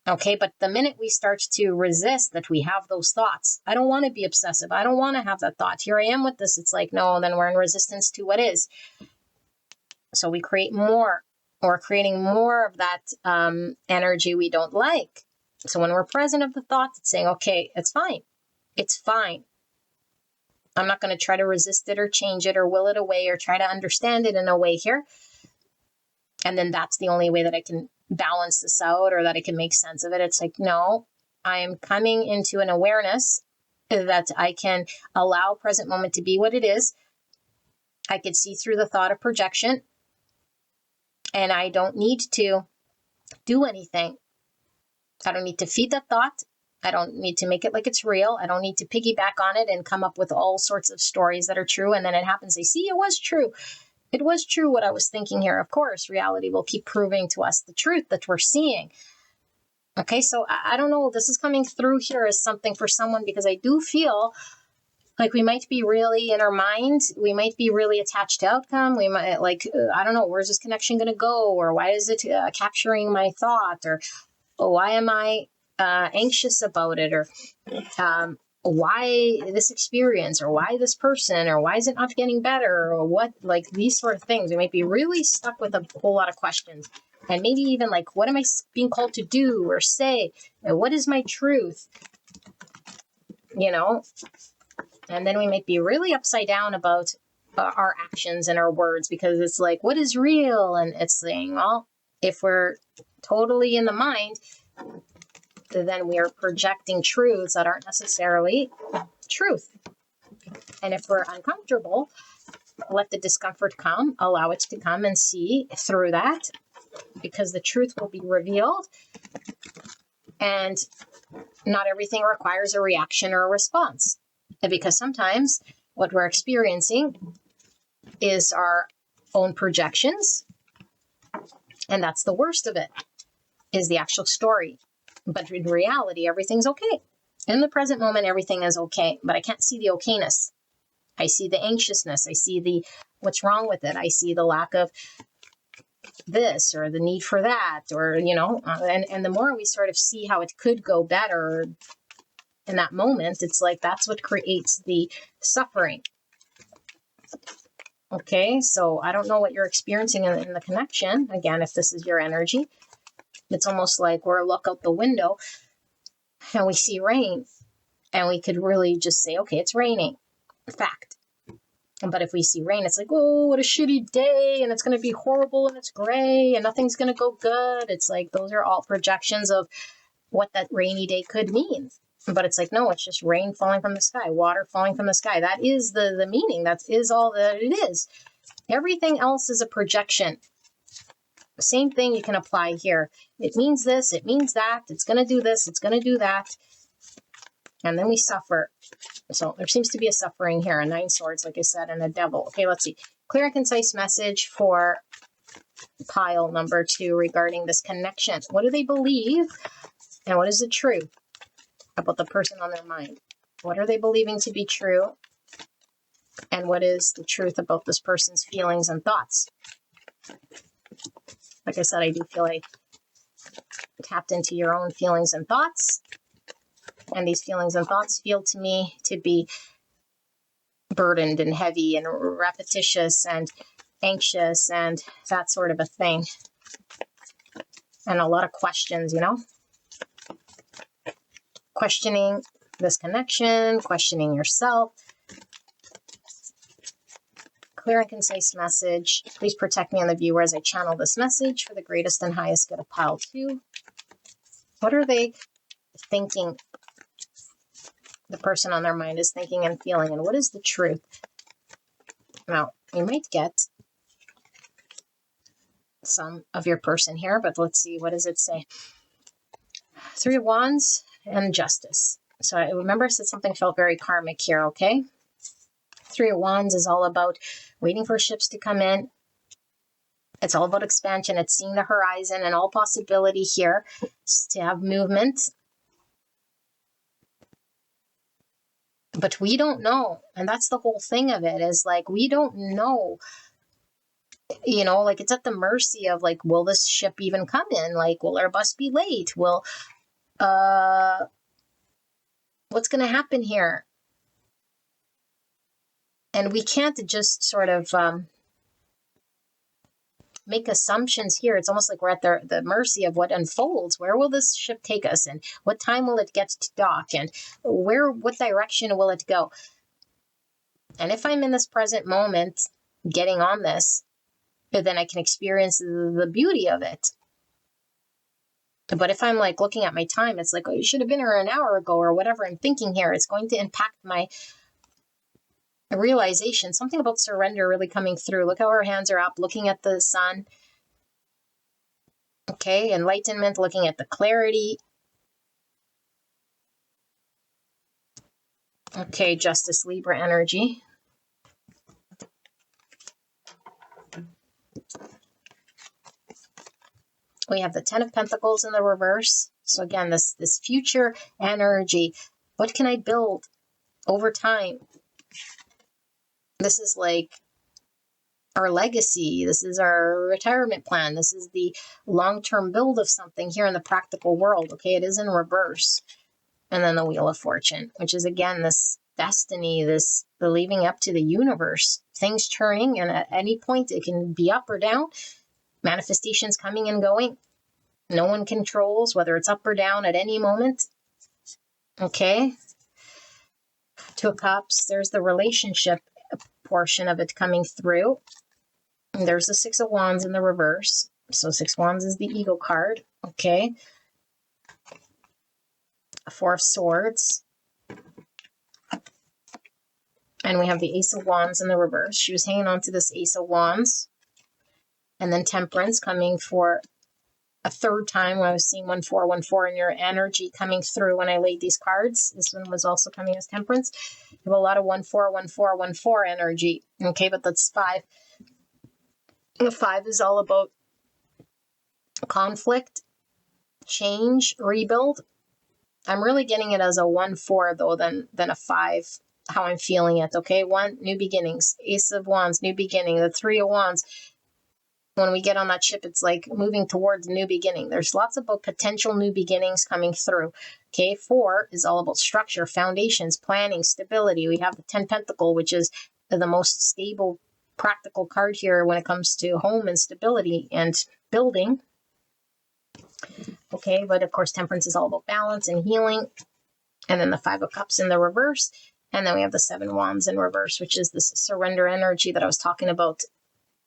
Okay, but the minute we start to resist that we have those thoughts, I don't want to be obsessive, I don't want to have that thought, here I am with this, it's like, no, then we're in resistance to what is. So we create more, or creating more of that energy we don't like. So when we're present of the thought, it's saying, okay, it's fine. It's fine. I'm not going to try to resist it or change it or will it away or try to understand it in a way here. And then that's the only way that I can balance this out, or that I can make sense of it. It's like, no, I am coming into an awareness that I can allow present moment to be what it is. I could see through the thought of projection, and I don't need to do anything. I don't need to feed that thought. I don't need to make it like it's real. I don't need to piggyback on it and come up with all sorts of stories that are true. And then it happens. They see it was true. It was true what I was thinking here. Of course, reality will keep proving to us the truth that we're seeing. Okay, so I don't know. This is coming through here as something for someone, because I do feel like we might be really in our mind. We might be really attached to outcome. We might I don't know, where's this connection going to go? Or why is it capturing my thought? Or why am I anxious about it? Or why this experience? Or why this person? Or why is it not getting better? Or what, like these sort of things. We might be really stuck with a whole lot of questions. And maybe even like, what am I being called to do or say? And what is my truth? And then we might be really upside down about our actions and our words, because it's like, what is real? And it's saying, well, if we're totally in the mind, then we are projecting truths that aren't necessarily truth. And if we're uncomfortable, let the discomfort come, allow it to come, and see through that, because the truth will be revealed. And not everything requires a reaction or a response, because sometimes what we're experiencing is our own projections, and that's the worst of it, is the actual story. But in reality, everything's okay. In the present moment, everything is okay, but I can't see the okayness. I see the anxiousness. I see the what's wrong with it. I see the lack of this or the need for that, or, and the more we sort of see how it could go better in that moment, it's like that's what creates the suffering. Okay, so I don't know what you're experiencing in the connection. Again, if this is your energy, it's almost like we're a look out the window and we see rain, and we could really just say, okay, it's raining. Fact. But if we see rain, it's like, oh, what a shitty day, and it's going to be horrible, and it's gray, and nothing's going to go good. It's like, those are all projections of what that rainy day could mean. But it's like, no, it's just rain falling from the sky, water falling from the sky. That is the meaning. That is all that it is. Everything else is a projection. Same thing you can apply here. It means this, it means that, it's going to do this, it's going to do that. And then we suffer. So there seems to be a suffering here, a 9 swords, like I said, and a devil. Okay, let's see. Clear and concise message for pile number 2 regarding this connection. What do they believe? And what is the truth about the person on their mind? What are they believing to be true? And what is the truth about this person's feelings and thoughts? Like I said, I do feel I tapped into your own feelings and thoughts. And these feelings and thoughts feel to me to be burdened and heavy and repetitious and anxious and that sort of a thing. And a lot of questions, questioning this connection, questioning yourself. Clear and concise message. Please protect me and the viewer as I channel this message for the greatest and highest good of pile 2. What are they thinking the person on their mind is thinking and feeling, and what is the truth? Now, you might get some of your person here, but let's see, what does it say? Three of Wands and Justice. So I remember I said something felt very karmic here, okay? Three of Wands is all about waiting for ships to come in. It's all about expansion. It's seeing the horizon and all possibility here to have movement. But we don't know. And that's the whole thing of it, is like, we don't know. You know, like, it's at the mercy of, like, will this ship even come in? Like, will our bus be late? Will, what's going to happen here? And we can't just sort of make assumptions here. It's almost like we're at the mercy of what unfolds. Where will this ship take us? And what time will it get to dock? And what direction will it go? And if I'm in this present moment getting on this, then I can experience the beauty of it. But if I'm like looking at my time, it's like, oh, you should have been here an hour ago or whatever I'm thinking here. It's going to impact my realization. Something about surrender really coming through. Look how our hands are up, looking at the sun. Okay, enlightenment, looking at the clarity. Okay, Justice, Libra energy. We have the Ten of Pentacles in the reverse. So again, this future energy. What can I build over time? This is like our legacy. This is our retirement plan. This is the long-term build of something here in the practical world. Okay, it is in reverse. And then the Wheel of Fortune, which is again this destiny, this the leaving up to the universe, things turning, and at any point it can be up or down. Manifestations coming and going. No one controls whether it's up or down at any moment. Okay. Two of Cups. There's the relationship portion of it coming through. And there's the Six of Wands in the reverse. So Six of Wands is the ego card. Okay. Four of Swords. And we have the Ace of Wands in the reverse. She was hanging on to this Ace of Wands. And then Temperance coming for a third time when I was seeing 1414 in your energy coming through when I laid these cards. This one was also coming as Temperance. You have a lot of 141414 energy. Okay, but that's 5. The 5 is all about conflict, change, rebuild. I'm really getting it as a 1-4 though than a 5, how I'm feeling it. Okay, 1, new beginnings. Ace of Wands, new beginning. The 3 of Wands. When we get on that ship, it's like moving towards a new beginning. There's lots about potential new beginnings coming through. Okay, 4 is all about structure, foundations, planning, stability. We have the 10 Pentacle, which is the most stable, practical card here when it comes to home and stability and building. Okay, but of course, Temperance is all about balance and healing. And then the 5 of Cups in the reverse. And then we have the 7 Wands in reverse, which is this surrender energy that I was talking about.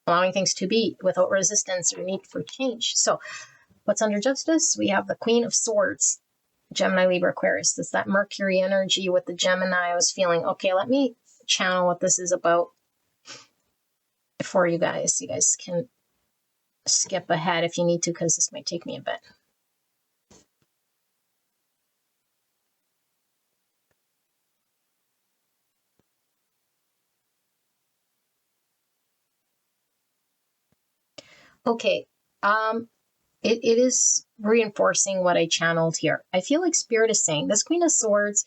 Allowing things to be without resistance or need for change. So what's under Justice? We have the Queen of Swords, Gemini, Libra, Aquarius. That's that Mercury energy with the Gemini. I was feeling, okay, let me channel what this is about for you guys. You guys can skip ahead if you need to, because this might take me a bit. Okay, it is reinforcing what I channeled here. I feel like Spirit is saying this Queen of Swords,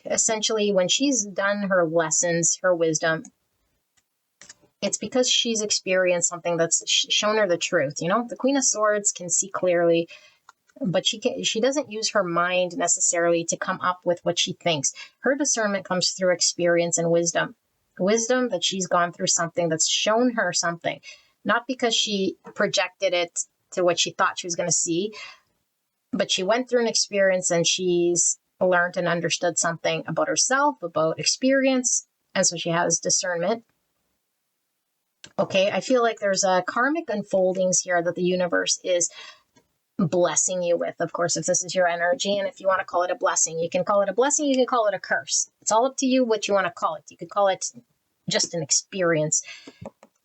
essentially, when she's done her lessons, her wisdom, it's because she's experienced something that's shown her the truth. You know, the Queen of Swords can see clearly, but she doesn't use her mind necessarily to come up with what she thinks. Her discernment comes through experience and wisdom. Wisdom that she's gone through something that's shown her something, not because she projected it to what she thought she was going to see, but she went through an experience and she's learned and understood something about herself, about experience, and so she has discernment. Okay, I feel like there's a karmic unfoldings here that the universe is blessing you with, of course, if this is your energy. And if you want to call it a blessing, you can call it a blessing, you can call it a curse. It's all up to you what you want to call it. You could call it just an experience,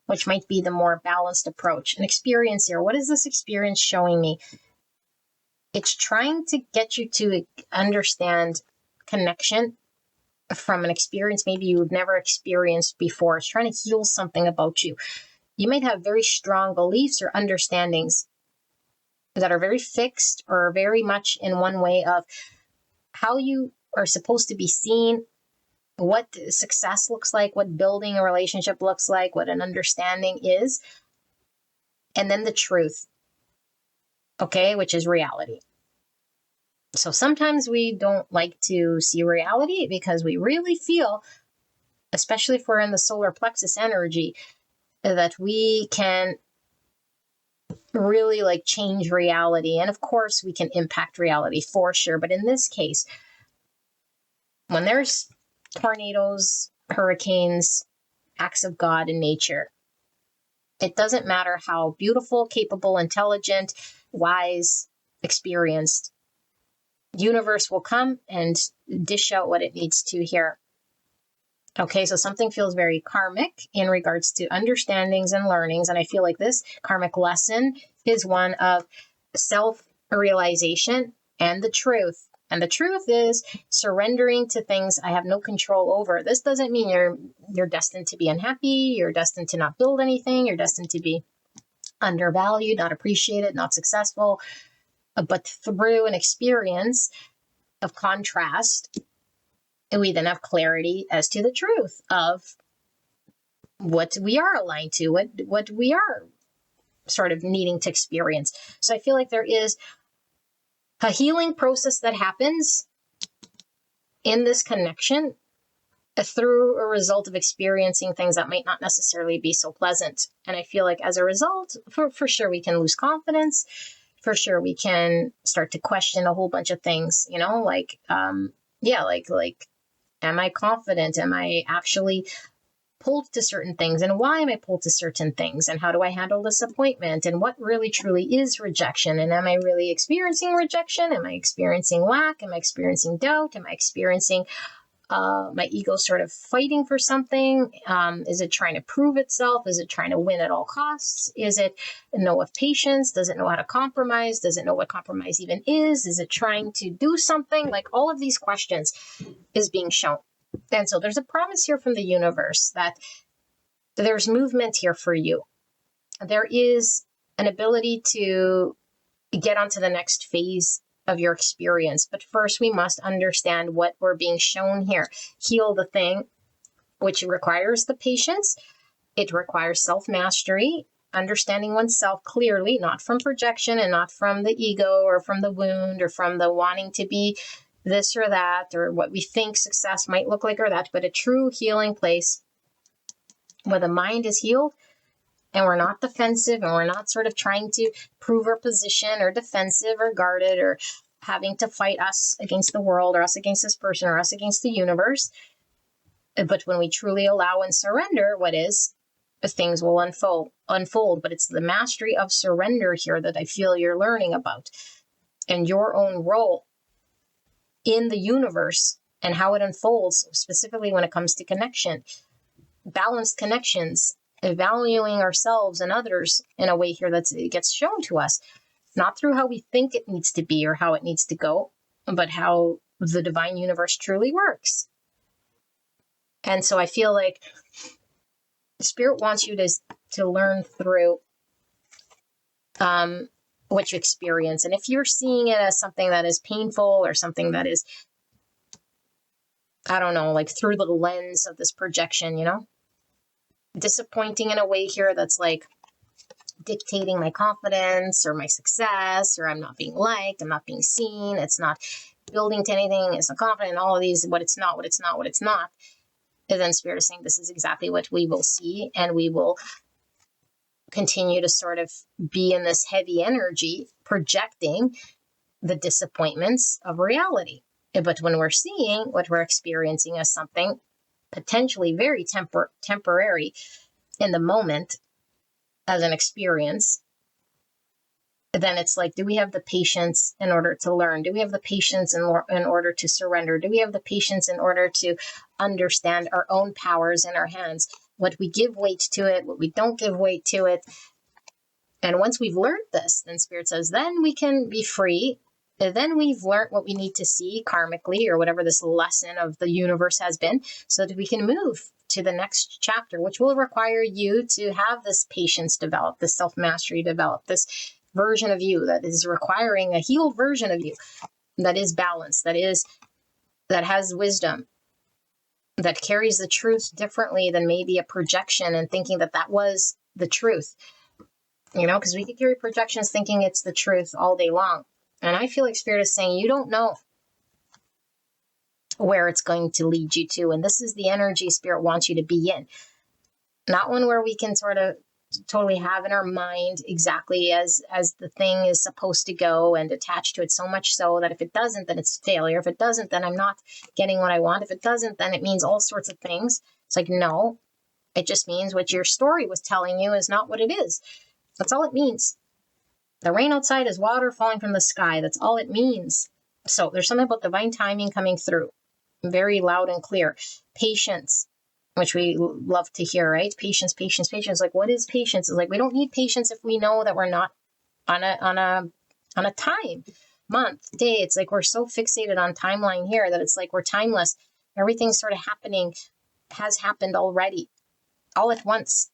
which might be the more balanced approach. An experience here. What is this experience showing me? It's trying to get you to understand connection from an experience maybe you've never experienced before. It's trying to heal something about you. You might have very strong beliefs or understandings that are very fixed or very much in one way of how you are supposed to be seen, what success looks like, what building a relationship looks like, what an understanding is, and then the truth, okay, which is reality. So sometimes we don't like to see reality because we really feel, especially if we're in the solar plexus energy, that we can really like change reality. And of course, we can impact reality for sure. But in this case, when there's tornadoes, hurricanes, acts of God in nature, it doesn't matter how beautiful, capable, intelligent, wise, experienced, the universe will come and dish out what it needs to here. Okay, so something feels very karmic in regards to understandings and learnings. And I feel like this karmic lesson is one of self-realization and the truth. And the truth is surrendering to things I have no control over. This doesn't mean you're destined to be unhappy, you're destined to not build anything, you're destined to be undervalued, not appreciated, not successful. But through an experience of contrast, we then have clarity as to the truth of what we are aligned to, what we are sort of needing to experience. So I feel like there is a healing process that happens in this connection through a result of experiencing things that might not necessarily be so pleasant. And I feel like as a result, for sure, we can lose confidence. For sure, we can start to question a whole bunch of things, like, am I confident? Am I actually pulled to certain things? And why am I pulled to certain things? And how do I handle disappointment? And what really truly is rejection? And am I really experiencing rejection? Am I experiencing lack? Am I experiencing doubt? Am I experiencing my ego sort of fighting for something? Is it trying to prove itself? Is it trying to win at all costs? Is it know of patience? Does it know how to compromise? Does it know what compromise even is? Is it trying to do something? Like all of these questions is being shown. And so there's a promise here from the universe that there's movement here for you. There is an ability to get onto the next phase of your experience. But first, we must understand what we're being shown here. Heal the thing, which requires the patience. It requires self-mastery, understanding oneself clearly, not from projection and not from the ego or from the wound or from the wanting to be this or that or what we think success might look like or that, but a true healing place where the mind is healed and we're not defensive and we're not sort of trying to prove our position or defensive or guarded or having to fight us against the world or us against this person or us against the universe. But when we truly allow and surrender what is, things will unfold. But it's the mastery of surrender here that I feel you're learning about and your own role in the universe and how it unfolds, specifically when it comes to connection, balanced connections, valuing ourselves and others in a way here that it gets shown to us, not through how we think it needs to be or how it needs to go, but how the divine universe truly works. And so I feel like Spirit wants you to learn through what you experience. And if you're seeing it as something that is painful or something that is, I don't know, like through the lens of this projection, disappointing in a way here that's like dictating my confidence or my success, or I'm not being liked, I'm not being seen, it's not building to anything, it's not confident, all of these, what it's not. And then Spirit is saying this is exactly what we will see, and we will continue to sort of be in this heavy energy, projecting the disappointments of reality. But when we're seeing what we're experiencing as something potentially very temporary in the moment as an experience, then it's like, do we have the patience in order to learn? Do we have the patience in order to surrender? Do we have the patience in order to understand our own powers in our hands? What we give weight to it, what we don't give weight to it. And once we've learned this, then Spirit says, then we can be free. And then we've learned what we need to see karmically, or whatever this lesson of the universe has been, so that we can move to the next chapter, which will require you to have this patience develop, this self-mastery develop, this version of you that is requiring a healed version of you that is balanced, that has wisdom, that carries the truth differently than maybe a projection and thinking that was the truth. Because we could carry projections thinking it's the truth all day long. And I feel like Spirit is saying, you don't know where it's going to lead you to. And this is the energy Spirit wants you to be in. Not one where we can sort of totally have in our mind exactly as the thing is supposed to go and attach to it, so much so that if it doesn't, then it's failure. If it doesn't, then I'm not getting what I want. If it doesn't, then it means all sorts of things. It's like, no, it just means what your story was telling you is not what it is. That's all it means. The rain outside is water falling from the sky. That's all it means. So there's something about divine timing coming through. Very loud and clear. Patience, which we love to hear, right? Patience. Like, what is patience? It's like, we don't need patience if we know that we're not on a time, month, day. It's like we're so fixated on timeline here that it's like we're timeless. Everything's sort of has happened already, all at once.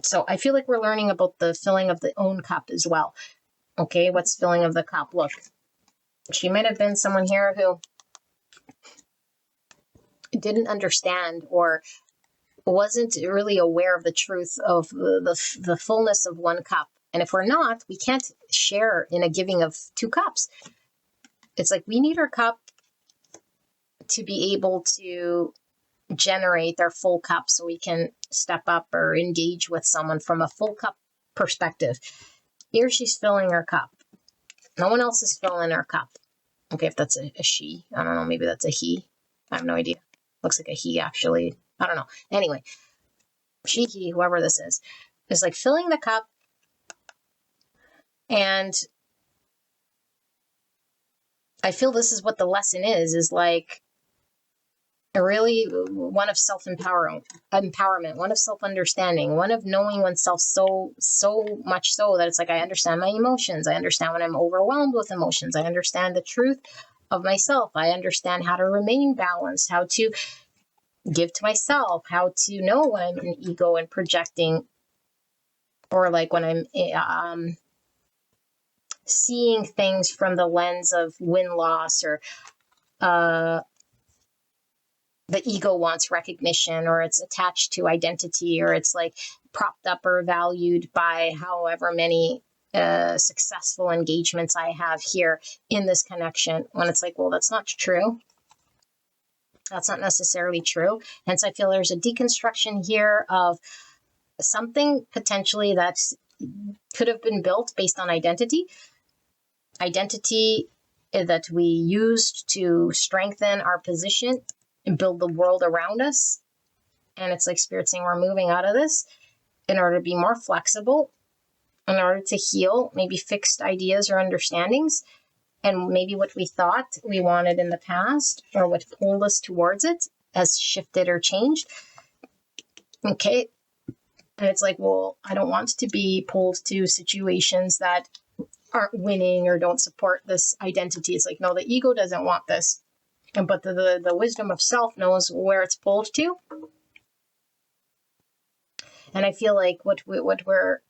So I feel like we're learning about the filling of the own cup as well. Okay, what's filling of the cup? Look, she might have been someone here who didn't understand or wasn't really aware of the truth of the fullness of one cup. And if we're not, we can't share in a giving of 2 cups. It's like we need our cup to be able to generate our full cup so we can step up or engage with someone from a full cup perspective. Here she's filling her cup. No one else is filling her cup. Okay, if that's a she. I don't know, maybe that's a he. I have no idea. Looks like a he, actually. I don't know. Anyway, she, he, whoever this is like filling the cup. And I feel this is what the lesson is like really one of self-empowerment, one of self-understanding, one of knowing oneself so much so that it's like, I understand my emotions. I understand when I'm overwhelmed with emotions. I understand the truth of myself. I understand how to remain balanced, how to give to myself, how to know when I'm in ego and projecting, or like when I'm seeing things from the lens of win-loss, or the ego wants recognition, or it's attached to identity, or it's like propped up or valued by however many successful engagements I have here in this connection, when it's like, well, that's not true. That's not necessarily true. Hence, I feel there's a deconstruction here of something potentially that could have been built based on identity that we used to strengthen our position and build the world around us. And it's like Spirit saying we're moving out of this in order to be more flexible, in order to heal maybe fixed ideas or understandings, and maybe what we thought we wanted in the past, or what pulled us towards it, has shifted or changed. Okay. And it's like, well, I don't want to be pulled to situations that aren't winning or don't support this identity. It's like, no, the ego doesn't want this. But the wisdom of self knows where it's pulled to. And I feel like what we're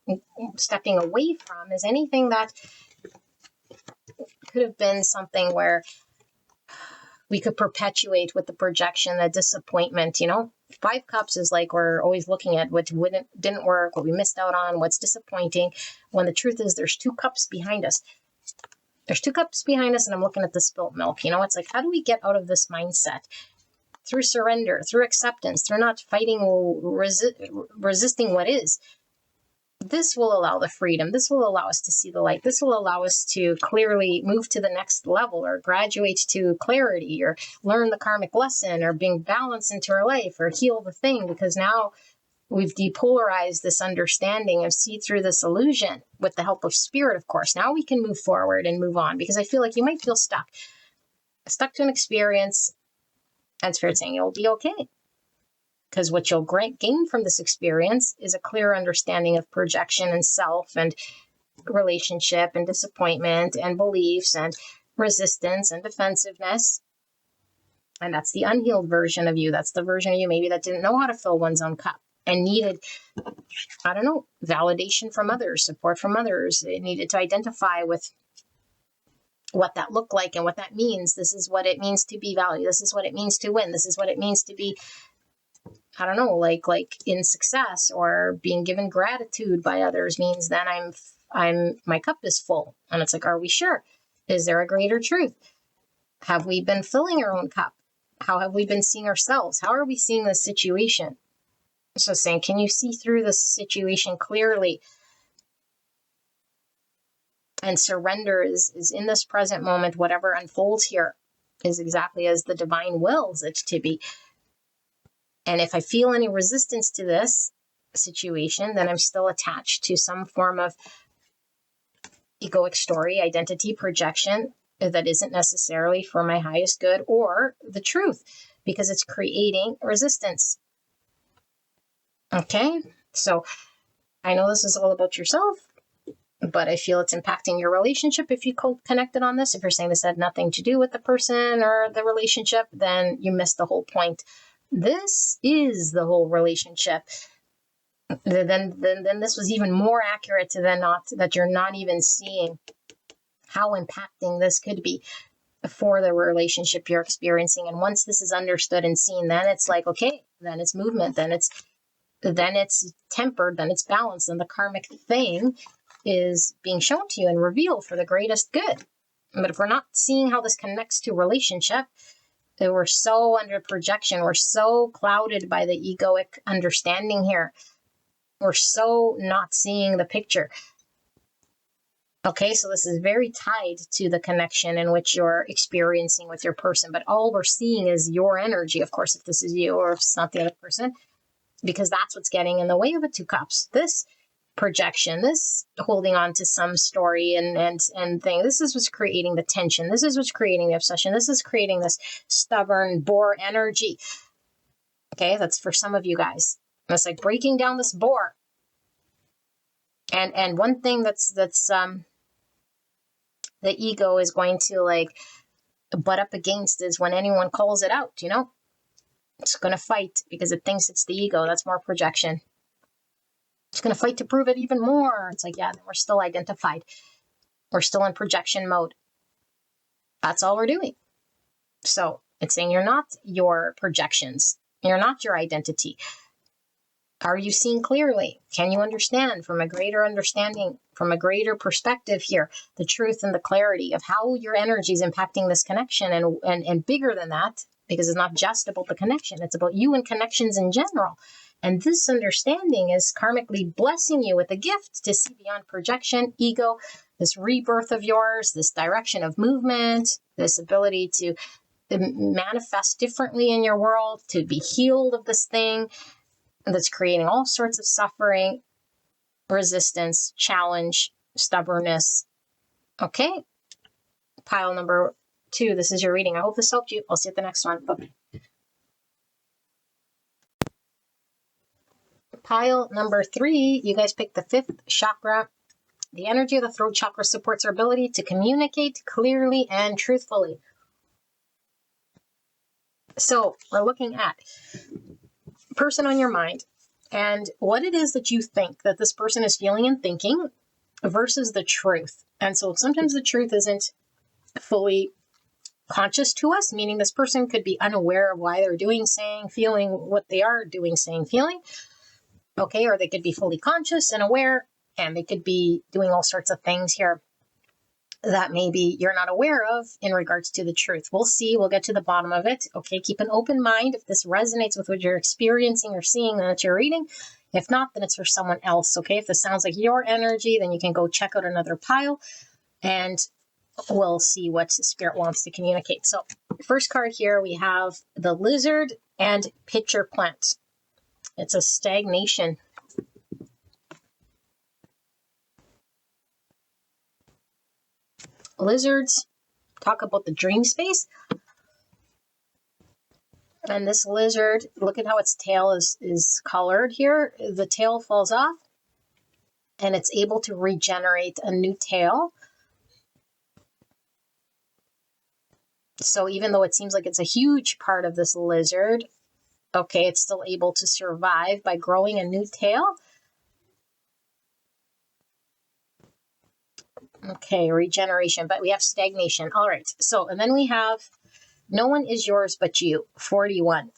stepping away from is anything that could have been something where we could perpetuate with the projection, the disappointment. 5 cups is like we're always looking at what didn't work, what we missed out on, what's disappointing, when the truth is there's 2 cups behind us. There's 2 cups behind us, and I'm looking at the spilt milk. It's like, how do we get out of this mindset? Through surrender, through acceptance, through not fighting, resisting what is. This will allow the freedom. This will allow us to see the light. This will allow us to clearly move to the next level, or graduate to clarity, or learn the karmic lesson, or being balanced into our life, or heal the thing, because now we've depolarized this understanding of see through this illusion with the help of spirit, of course. Now we can move forward and move on, because I feel like you might feel stuck to an experience, and spirit saying you'll be okay. Because what you'll gain from this experience is a clear understanding of projection and self and relationship and disappointment and beliefs and resistance and defensiveness. And that's the unhealed version of you. That's the version of you maybe that didn't know how to fill one's own cup and needed, I don't know, validation from others, support from others. It needed to identify with what that looked like and what that means. This is what it means to be valued. This is what it means to win. This is what it means to be, I don't know, like in success, or being given gratitude by others means then my cup is full. And it's like, are we sure? Is there a greater truth? Have we been filling our own cup? How have we been seeing ourselves? How are we seeing this situation? So saying, can you see through this situation clearly? And surrender is in this present moment. Whatever unfolds here is exactly as the divine wills it to be. And if I feel any resistance to this situation, then I'm still attached to some form of egoic story, identity, projection that isn't necessarily for my highest good or the truth, because it's creating resistance. Okay, so I know this is all about yourself, but I feel it's impacting your relationship if you connected on this. If you're saying this had nothing to do with the person or the relationship, then you missed the whole point. This is the whole relationship. Then this was even more accurate to then not that you're not even seeing how impacting this could be for the relationship you're experiencing. And once this is understood and seen, then it's like, okay, then it's movement, then it's tempered, then it's balanced, and the karmic thing is being shown to you and revealed for the greatest good. But if we're not seeing how this connects to relationship, that we're so under projection, we're so clouded by the egoic understanding here, we're so not seeing the picture. Okay, so this is very tied to the connection in which you're experiencing with your person, but all we're seeing is your energy, of course, if this is you or if it's not the other person, because that's what's getting in the way of the two cups. This projection, this holding on to some story and thing, this is what's creating the tension. This is what's creating the obsession. This is creating this stubborn bore energy. Okay, that's for some of you guys. It's like breaking down this bore. And one thing that's the ego is going to like butt up against is when anyone calls it out, you know? It's going to fight because it thinks it's the ego. That's more projection. It's going to fight to prove it even more. It's like, yeah, we're still identified. We're still in projection mode. That's all we're doing. So it's saying you're not your projections. You're not your identity. Are you seeing clearly? Can you understand from a greater understanding, from a greater perspective here, the truth and the clarity of how your energy is impacting this connection and bigger than that, because it's not just about the connection. It's about you and connections in general. And this understanding is karmically blessing you with a gift to see beyond projection, ego, this rebirth of yours, this direction of movement, this ability to manifest differently in your world, to be healed of this thing that's creating all sorts of suffering, resistance, challenge, stubbornness. Okay. Pile number 2. This is your reading. I hope this helped you. I'll see you at the next one. Bye-bye. Pile number 3, you guys picked the 5th chakra. The energy of the throat chakra supports our ability to communicate clearly and truthfully. So we're looking at person on your mind and what it is that you think that this person is feeling and thinking versus the truth. And so sometimes the truth isn't fully conscious to us, meaning this person could be unaware of why they're doing, saying, feeling what they are doing, saying, feeling. Okay, or they could be fully conscious and aware, and they could be doing all sorts of things here that maybe you're not aware of in regards to the truth. We'll see. We'll get to the bottom of it. Okay, keep an open mind. If this resonates with what you're experiencing or seeing, then it's your reading. If not, then it's for someone else. Okay, if this sounds like your energy, then you can go check out another pile, and we'll see what Spirit wants to communicate. So first card here, we have the lizard and pitcher plant. It's a stagnation. Lizards talk about the dream space. And this lizard, look at how its tail is colored here. The tail falls off and it's able to regenerate a new tail. So even though it seems like it's a huge part of this lizard, okay, it's still able to survive by growing a new tail. Okay, regeneration, but we have stagnation. All right, so, and then we have no one is yours but you, 41.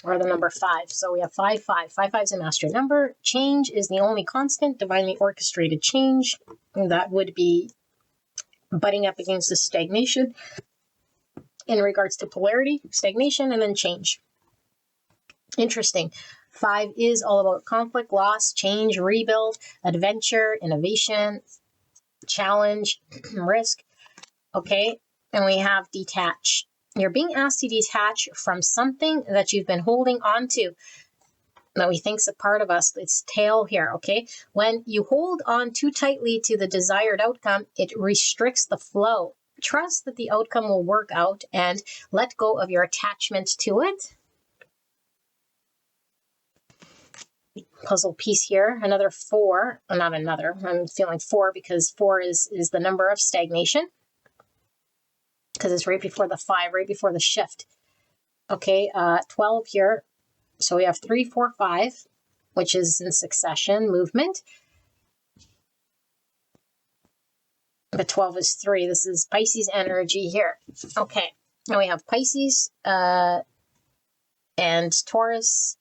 Or the number 5. So we have 5, 5. 5, 5 is a master number. Change is the only constant, divinely orchestrated change. And that would be butting up against the stagnation in regards to polarity, stagnation, and then change. Interesting. 5 is all about conflict, loss, change, rebuild, adventure, innovation, challenge, risk. Okay, and we have detach. You're being asked to detach from something that you've been holding on to that we think's a part of us. It's tail here, okay? When you hold on too tightly to the desired outcome, it restricts the flow. Trust that the outcome will work out and let go of your attachment to it. Puzzle piece here, another 4, not another, I'm feeling 4 because 4 is the number of stagnation because it's right before the 5, right before the shift. Okay, 12 here. So we have 3, 4, 5, which is in succession movement. But 12 is 3. This is Pisces energy here. Okay, now we have Pisces and Taurus,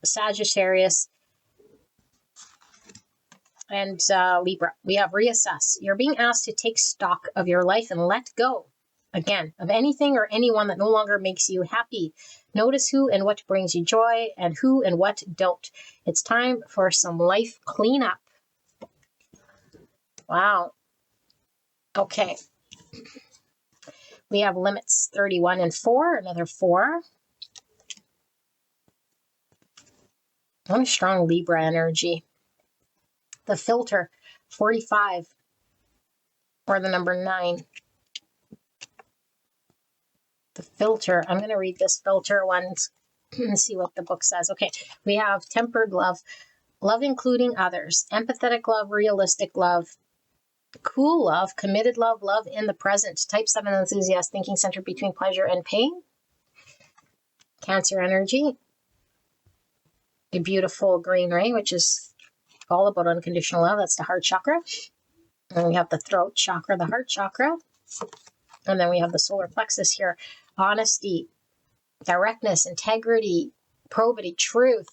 Sagittarius, and Libra. We have reassess. You're being asked to take stock of your life and let go, again, of anything or anyone that no longer makes you happy. Notice who and what brings you joy and who and what don't. It's time for some life cleanup. Wow. Okay. We have limits 31 and 4, another 4. What a strong Libra energy. The filter, 45, or the number 9. The filter, I'm going to read this filter one and see what the book says. Okay, we have tempered love, love including others, empathetic love, realistic love, cool love, committed love, love in the present, type 7 enthusiast, thinking centered between pleasure and pain. Cancer energy, a beautiful green ray, which is all about unconditional love. That's the heart chakra. And we have the throat chakra, the heart chakra. And then we have the solar plexus here. Honesty, directness, integrity, probity, truth.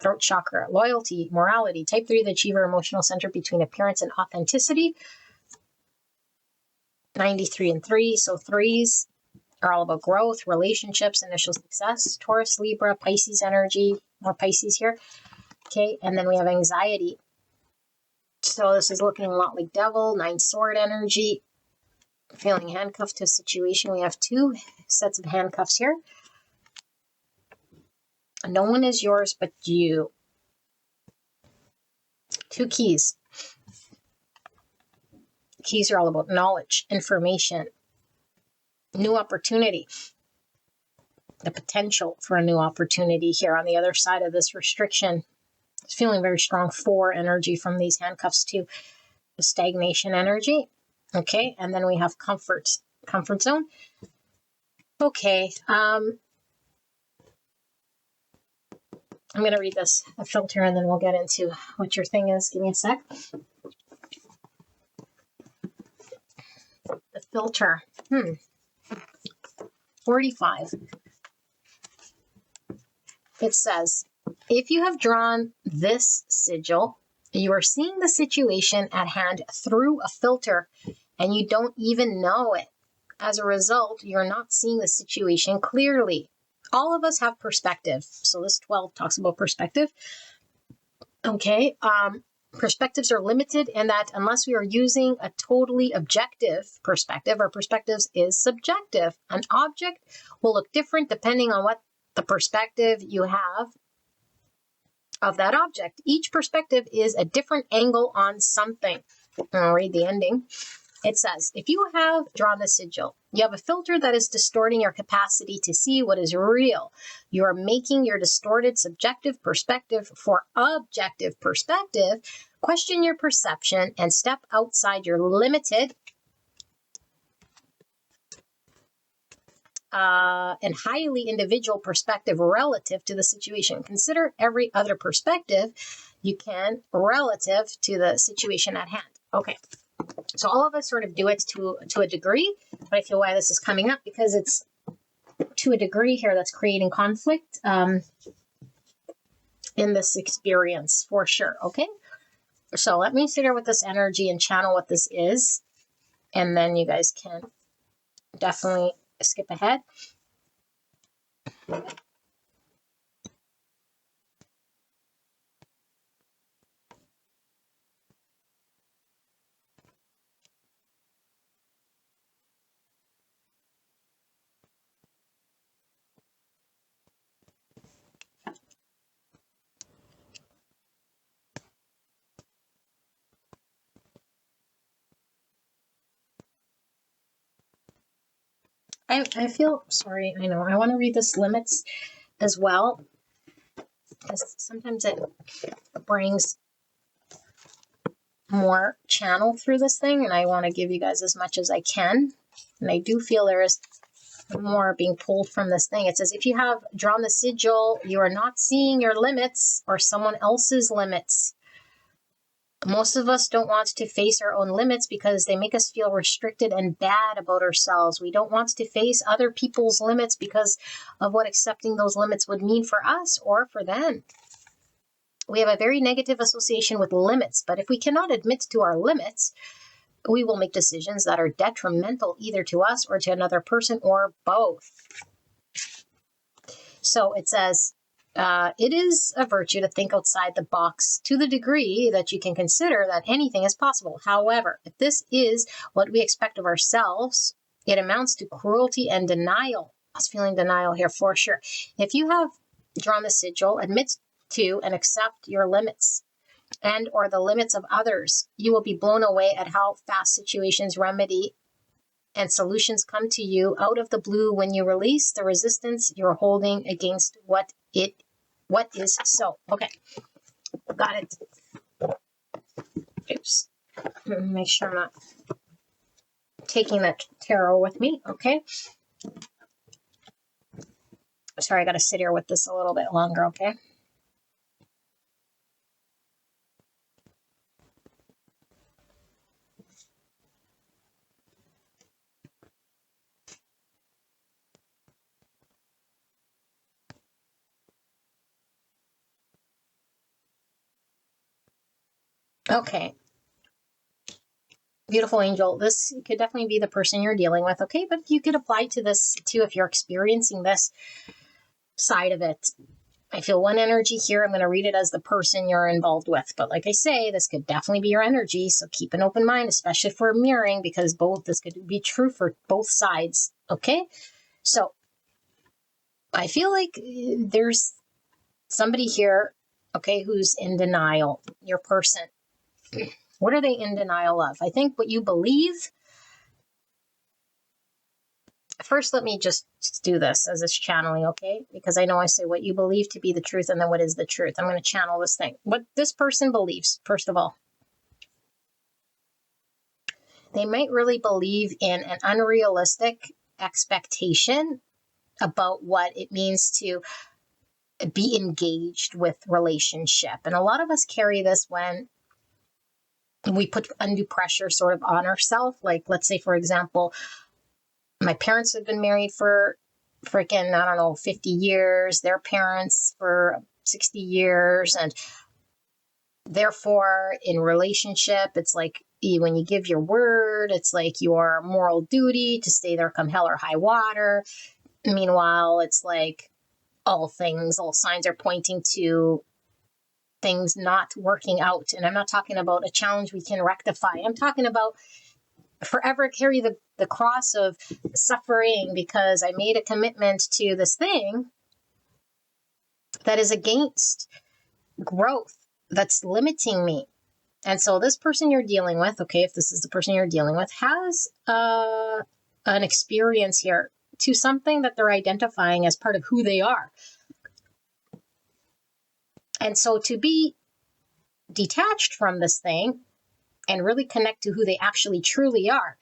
Throat chakra, loyalty, morality. Type 3, the achiever, emotional center between appearance and authenticity. 93 and 3. So 3s are all about growth, relationships, initial success. Taurus, Libra, Pisces energy. More Pisces here. Okay, and then we have anxiety. So this is looking a lot like devil, 9 sword energy. Feeling handcuffed to a situation. We have 2 sets of handcuffs here. No one is yours but you. 2 keys. Keys are all about knowledge, information, new opportunity. The potential for a new opportunity here on the other side of this restriction. It's feeling very strong 4 energy from these handcuffs too. The stagnation energy. Okay, and then we have comfort zone. Okay, I'm going to read this a filter and then we'll get into what your thing is. Give me a sec. The filter. 45. It says, if you have drawn this sigil, you are seeing the situation at hand through a filter and you don't even know it. As a result, you're not seeing the situation clearly. All of us have perspective. So this 12 talks about perspective. Okay. perspectives are limited, and that unless we are using a totally objective perspective, our perspectives is subjective. An object will look different depending on what the perspective you have of that object. Each perspective is a different angle on something. I'll read the ending. It says, if you have drawn the sigil, you have a filter that is distorting your capacity to see what is real. You are making your distorted subjective perspective for objective perspective. Question your perception and step outside your limited and highly individual perspective relative to the situation. Consider every other perspective you can relative to the situation at hand. Okay. So all of us sort of do it to a degree, but I feel why this is coming up, because it's to a degree here that's creating conflict in this experience for sure. Okay. So let me sit here with this energy and channel what this is, and then you guys can definitely skip ahead. I feel sorry. I know. I want to read this limits as well, because sometimes it brings more channel through this thing, and I want to give you guys as much as I can. And I do feel there is more being pulled from this thing. It says, if you have drawn the sigil, you are not seeing your limits or someone else's limits. Most of us don't want to face our own limits because they make us feel restricted and bad about ourselves. We don't want to face other people's limits because of what accepting those limits would mean for us or for them. We have a very negative association with limits, but if we cannot admit to our limits, we will make decisions that are detrimental either to us or to another person or both. So it says, it is a virtue to think outside the box to the degree that you can consider that anything is possible. However, if this is what we expect of ourselves, it amounts to cruelty and denial. I was feeling denial here for sure. If you have drawn the sigil, admit to and accept your limits and or the limits of others, you will be blown away at how fast situations remedy and solutions come to you out of the blue when you release the resistance you're holding against what is so. Okay, got it. Oops. Make sure I'm not taking that tarot with me. Okay. Sorry, I got to sit here with this a little bit longer. Okay. Okay. Beautiful angel. This could definitely be the person you're dealing with. Okay. But you could apply to this too if you're experiencing this side of it. I feel one energy here. I'm going to read it as the person you're involved with. But like I say, this could definitely be your energy. So keep an open mind, especially for mirroring, because this could be true for both sides. Okay. So I feel like there's somebody here, okay, who's in denial. Your person. What are they in denial of? I think what you believe. First, let me just do this as it's channeling, okay? Because I know I say what you believe to be the truth and then what is the truth. I'm going to channel this thing. What this person believes, first of all. They might really believe in an unrealistic expectation about what it means to be engaged with relationship. And a lot of us carry this when we put undue pressure sort of on ourselves. Like, let's say, for example, my parents have been married for freaking, I don't know, 50 years, their parents for 60 years. And therefore, in relationship, it's like when you give your word, it's like your moral duty to stay there come hell or high water. Meanwhile, it's like all signs are pointing to things not working out. And I'm not talking about a challenge we can rectify. I'm talking about forever carry the cross of suffering because I made a commitment to this thing that is against growth, that's limiting me. And so this person you're dealing with, okay, if this is the person you're dealing with, has an experience here to something that they're identifying as part of who they are. And so to be detached from this thing and really connect to who they actually truly are,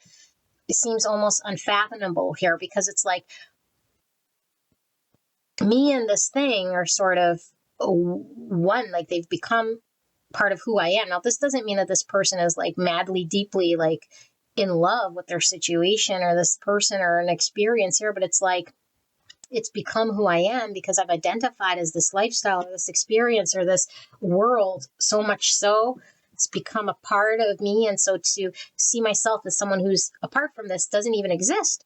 it seems almost unfathomable here, because it's like me and this thing are sort of one, like they've become part of who I am. Now, this doesn't mean that this person is like madly, deeply like in love with their situation or this person or an experience here, but it's like it's become who I am because I've identified as this lifestyle or this experience or this world, so much so it's become a part of me. And so to see myself as someone who's apart from this doesn't even exist.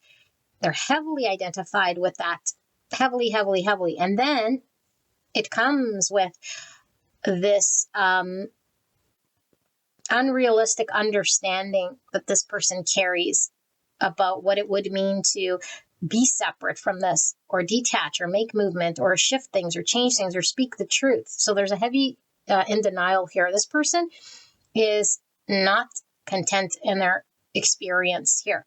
They're heavily identified with that, heavily, heavily, heavily. And then it comes with this unrealistic understanding that this person carries about what it would mean to be separate from this or detach or make movement or shift things or change things or speak the truth. So there's a heavy in denial here. This person is not content in their experience here.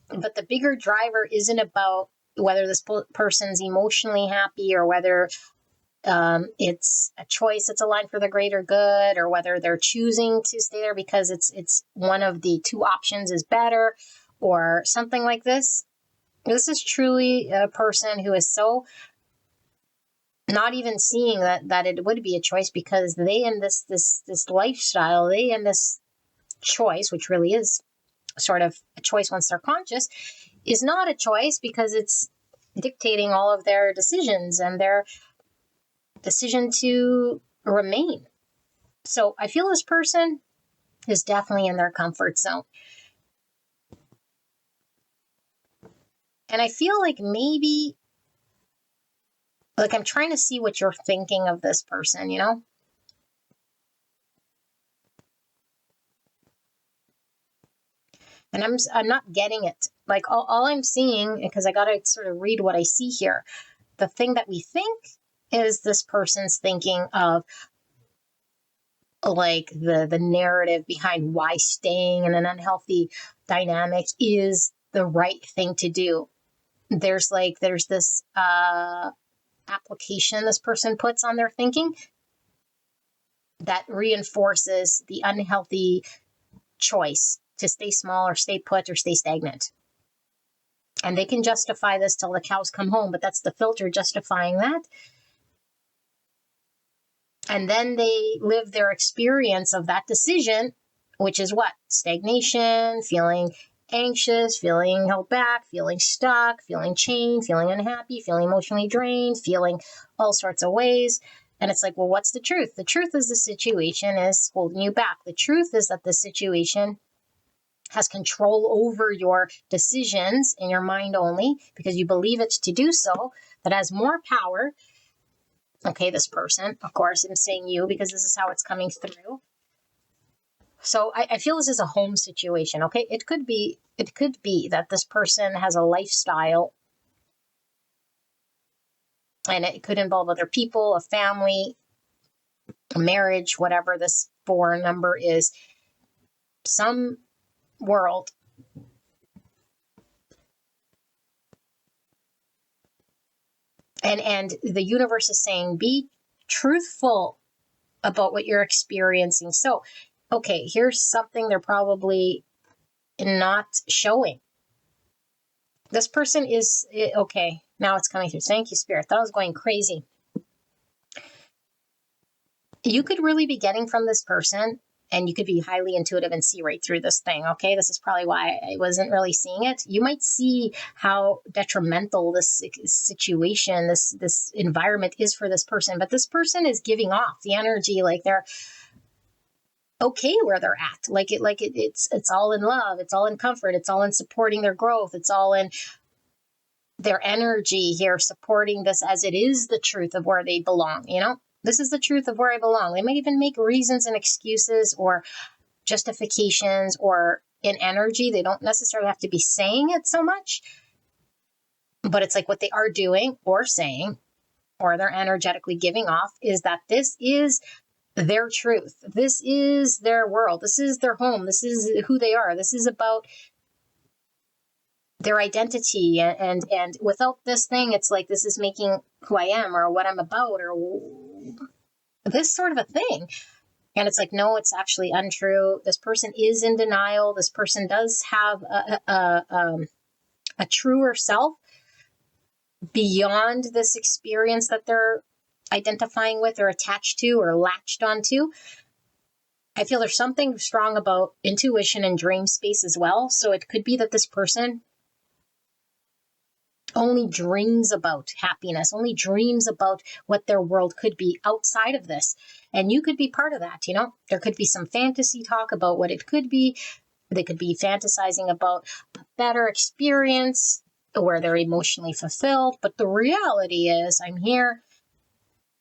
But the bigger driver isn't about whether this person's emotionally happy or whether it's a choice that's aligned for the greater good, or whether they're choosing to stay there because it's one of the two options is better or something like this. This is truly a person who is so not even seeing that it would be a choice, because they in this lifestyle, they in this choice, which really is sort of a choice once they're conscious, is not a choice because it's dictating all of their decisions and their decision to remain. So I feel this person is definitely in their comfort zone. And I feel like maybe, like I'm trying to see what you're thinking of this person, you know? And I'm not getting it. Like all I'm seeing, because I got to sort of read what I see here. The thing that we think is this person's thinking of like the narrative behind why staying in an unhealthy dynamic is the right thing to do. There's this application this person puts on their thinking that reinforces the unhealthy choice to stay small or stay put or stay stagnant. And they can justify this till the cows come home, but that's the filter justifying that. And then they live their experience of that decision, which is what? Stagnation, feeling anxious, feeling held back, feeling stuck, feeling chained, feeling unhappy, feeling emotionally drained, feeling all sorts of ways. And it's like, well, what's the truth? The truth is the situation is holding you back. The truth is that the situation has control over your decisions in your mind only because you believe it to do so, that has more power. Okay, this person, of course, I'm saying you because this is how it's coming through. So I feel this is a home situation, okay? It could be that this person has a lifestyle and it could involve other people, a family, a marriage, whatever this 4 number is, some world. And the universe is saying, be truthful about what you're experiencing. So, okay, here's something they're probably not showing. This person is, okay, now it's coming through. Thank you, Spirit. That was going crazy. You could really be getting from this person, and you could be highly intuitive and see right through this thing, okay? This is probably why I wasn't really seeing it. You might see how detrimental this situation, this environment is for this person, but this person is giving off the energy like they're okay where they're at. It's all in love, it's all in comfort, it's all in supporting their growth, it's all in their energy here supporting this as it is the truth of where they belong, you know? This is the truth of where I belong. They might even make reasons and excuses or justifications, or in energy, they don't necessarily have to be saying it so much, but it's like what they are doing or saying, or they're energetically giving off, is that this is their truth. This is their world. This is their home. This is who they are. This is about their identity. And without this thing, it's like, this is making who I am or what I'm about or this sort of a thing. And it's like, no, it's actually untrue. This person is in denial. This person does have a truer self beyond this experience that they're identifying with or attached to or latched onto. I feel there's something strong about intuition and dream space as well. So it could be that this person only dreams about happiness, only dreams about what their world could be outside of this. And you could be part of that, There could be some fantasy talk about what it could be. They could be fantasizing about a better experience where they're emotionally fulfilled. But the reality is, I'm here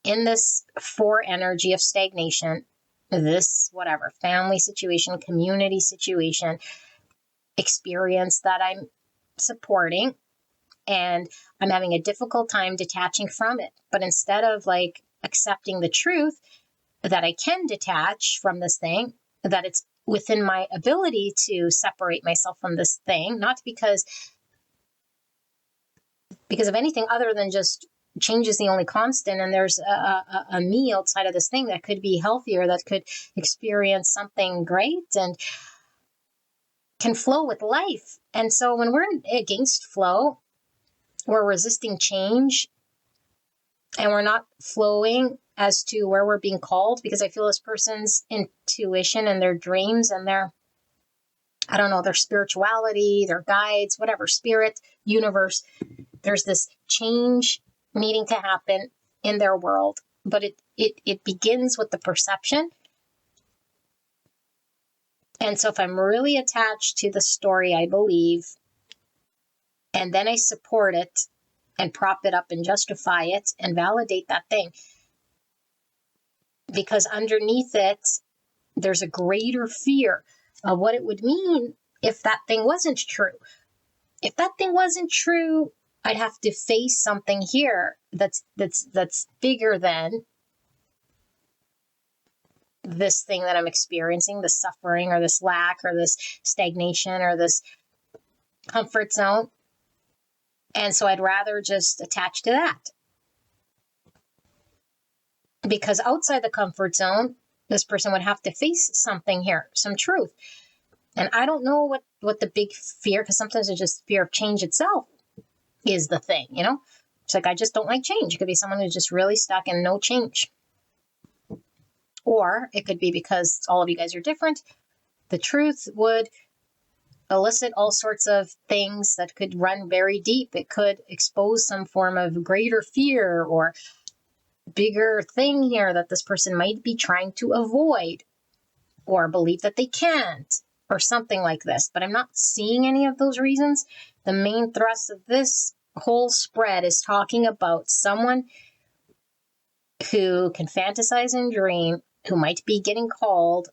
in this 4 energy of stagnation, this whatever, family situation, community situation, experience that I'm supporting. And I'm having a difficult time detaching from it. But instead of like accepting the truth that I can detach from this thing, that it's within my ability to separate myself from this thing, not because of anything other than just change is the only constant, and there's a me outside of this thing that could be healthier, that could experience something great and can flow with life. And so when we're against flow, we're resisting change, and we're not flowing as to where we're being called, because I feel this person's intuition and their dreams and their spirituality, their guides, whatever, spirit, universe, there's this change needing to happen in their world. But it begins with the perception. And so if I'm really attached to the story I believe, and then I support it and prop it up and justify it and validate that thing, because underneath it, there's a greater fear of what it would mean if that thing wasn't true. If that thing wasn't true, I'd have to face something here that's bigger than this thing that I'm experiencing, this suffering or this lack or this stagnation or this comfort zone. And so I'd rather just attach to that. Because outside the comfort zone, this person would have to face something here, some truth. And I don't know what the big fear, because sometimes it's just fear of change itself is the thing, It's like, I just don't like change. It could be someone who's just really stuck in no change. Or it could be because all of you guys are different. The truth would elicit all sorts of things that could run very deep. It could expose some form of greater fear or bigger thing here that this person might be trying to avoid or believe that they can't or something like this. But I'm not seeing any of those reasons. The main thrust of this whole spread is talking about someone who can fantasize and dream, who might be getting called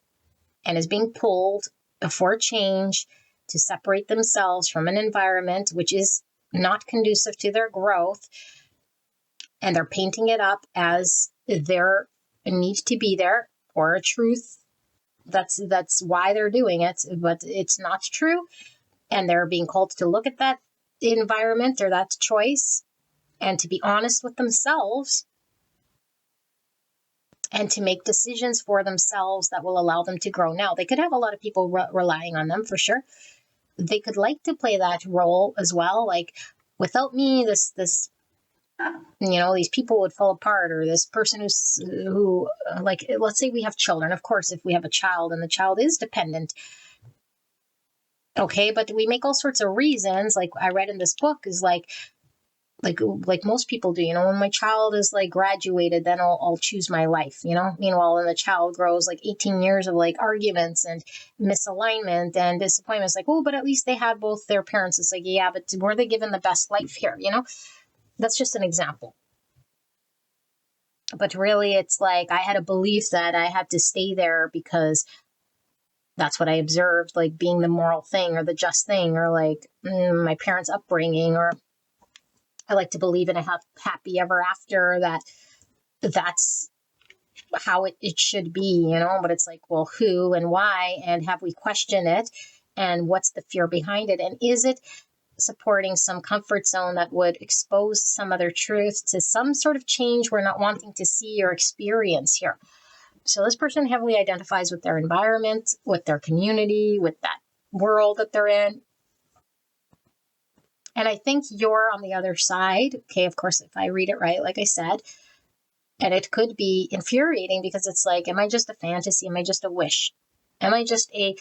and is being pulled for change to separate themselves from an environment which is not conducive to their growth. And they're painting it up as their need to be there or a truth. That's why they're doing it, but it's not true. And they're being called to look at that environment or that choice and to be honest with themselves and to make decisions for themselves that will allow them to grow. Now, they could have a lot of people relying on them for sure. They could like to play that role as well. Like, without me, this these people would fall apart, or this person who like, let's say we have children. Of course, if we have a child and the child is dependent, okay, but we make all sorts of reasons. Like I read in this book is like most people do, when my child is like graduated, then I'll choose my life, meanwhile, when the child grows like 18 years of like arguments and misalignment and disappointments, like, oh, but at least they had both their parents. It's like, yeah, but were they given the best life here? That's just an example. But really, it's like I had a belief that I had to stay there because that's what I observed, like being the moral thing or the just thing, or like my parents' upbringing, or I like to believe in a happy ever after, that's how it should be, but it's like, well, who and why, and have we questioned it, and what's the fear behind it, and is it supporting some comfort zone that would expose some other truth to some sort of change we're not wanting to see or experience here. So this person heavily identifies with their environment, with their community, with that world that they're in. And I think you're on the other side. Okay, of course, if I read it right, like I said, and it could be infuriating because it's like, am I just a fantasy? Am I just a wish? Am I just a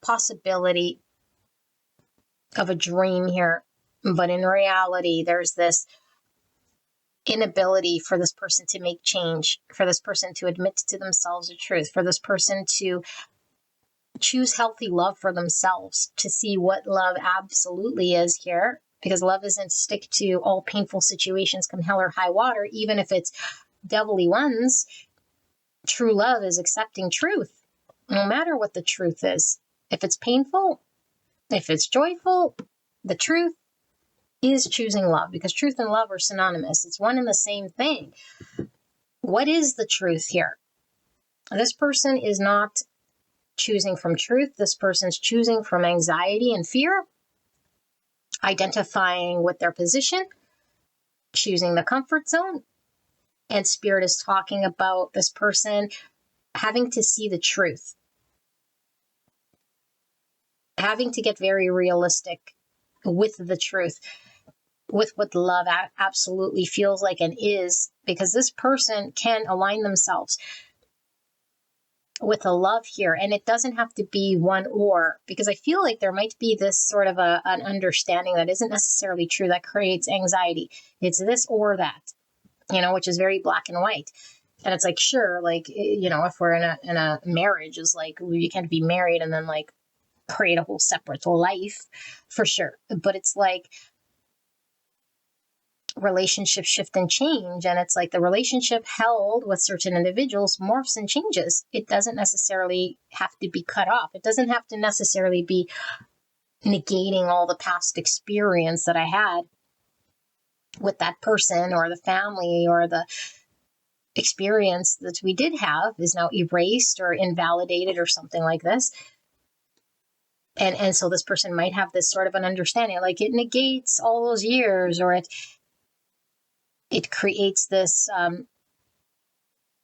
possibility of a dream here? But in reality, there's this inability for this person to make change, for this person to admit to themselves the truth, for this person to choose healthy love for themselves, to see what love absolutely is here, because love isn't stick to all painful situations come hell or high water, even if it's devilly ones. True love is accepting truth, no matter what the truth is. If it's painful, if it's joyful, the truth is choosing love, because truth and love are synonymous. It's one and the same thing. What is the truth here? This person is not choosing from truth. This person's choosing from anxiety and fear, identifying with their position, choosing the comfort zone. And Spirit is talking about this person having to see the truth, having to get very realistic with the truth, with what love absolutely feels like and is, because this person can align themselves with a love here. And it doesn't have to be one or, because I feel like there might be this sort of an understanding that isn't necessarily true that creates anxiety. It's this or that, which is very black and white. And it's like, sure, like, if we're in a marriage, is like, you can't be married and then like create a whole separate life, for sure. But it's like, relationships shift and change, and it's like the relationship held with certain individuals morphs and changes. It doesn't necessarily have to be cut off. It doesn't have to necessarily be negating all the past experience that I had with that person or the family, or the experience that we did have is now erased or invalidated or something like this. And so this person might have this sort of an understanding, like it negates all those years, or it creates this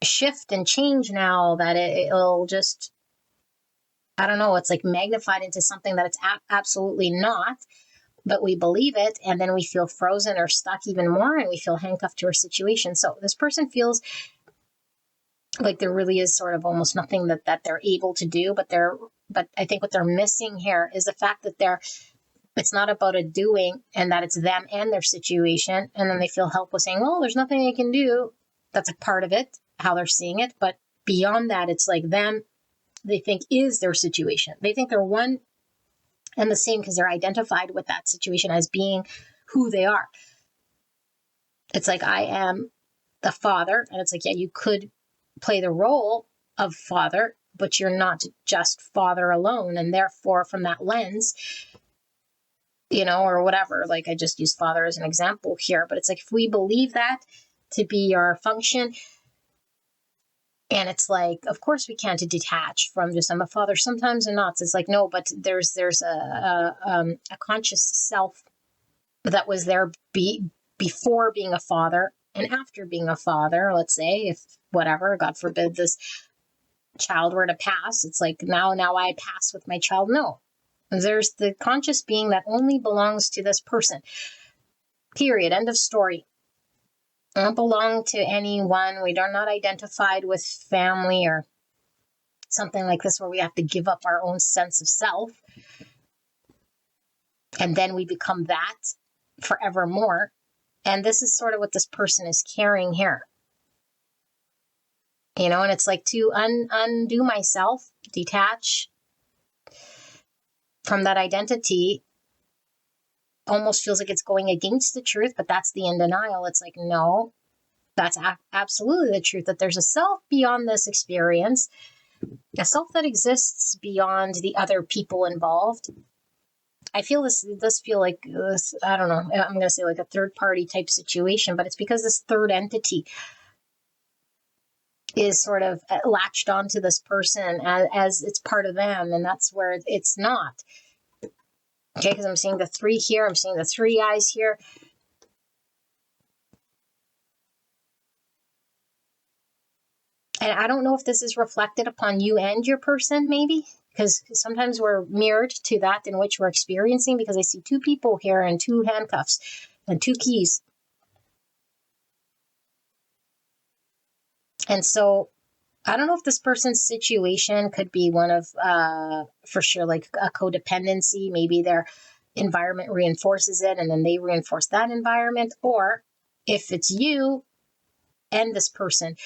shift and change now that it'll just, I don't know, it's like magnified into something that it's absolutely not, but we believe it, and then we feel frozen or stuck even more, and we feel handcuffed to our situation. So this person feels like there really is sort of almost nothing that they're able to do, but I think what they're missing here is the fact that it's not about a doing, and that it's them and their situation. And then they feel helpless saying, well, there's nothing I can do. That's a part of it, how they're seeing it. But beyond that, it's like them, they think is their situation. They think they're one and the same because they're identified with that situation as being who they are. It's like, I am the father. And it's like, yeah, you could play the role of father, but you're not just father alone. And therefore, from that lens, or whatever, like I just use father as an example here, but it's like, if we believe that to be our function, and it's like, of course we can't detach from just, I'm a father sometimes and not. So it's like, no, but there's a conscious self that was there before being a father and after being a father. Let's say, if whatever, God forbid, this child were to pass, it's like now I pass with my child. No, there's the conscious being that only belongs to this person. Period. End of story. I don't belong to anyone. We are not identified with family or something like this where we have to give up our own sense of self. And then we become that forevermore. And this is sort of what this person is carrying here. And it's like to undo myself, detach from that identity, almost feels like it's going against the truth, but that's the in denial. It's like, no, that's absolutely the truth, that there's a self beyond this experience, a self that exists beyond the other people involved. I feel this feel like this, I don't know, I'm going to say like a third party type situation, but it's because this third entity is sort of latched onto this person as it's part of them, and that's where it's not. Okay, because I'm seeing the 3 here, I'm seeing the 3 eyes here. And I don't know if this is reflected upon you and your person, maybe, because sometimes we're mirrored to that in which we're experiencing, because I see 2 people here and 2 handcuffs and 2 keys. And so I don't know if this person's situation could be one of, for sure, like a codependency. Maybe their environment reinforces it and then they reinforce that environment. Or if it's you and this person,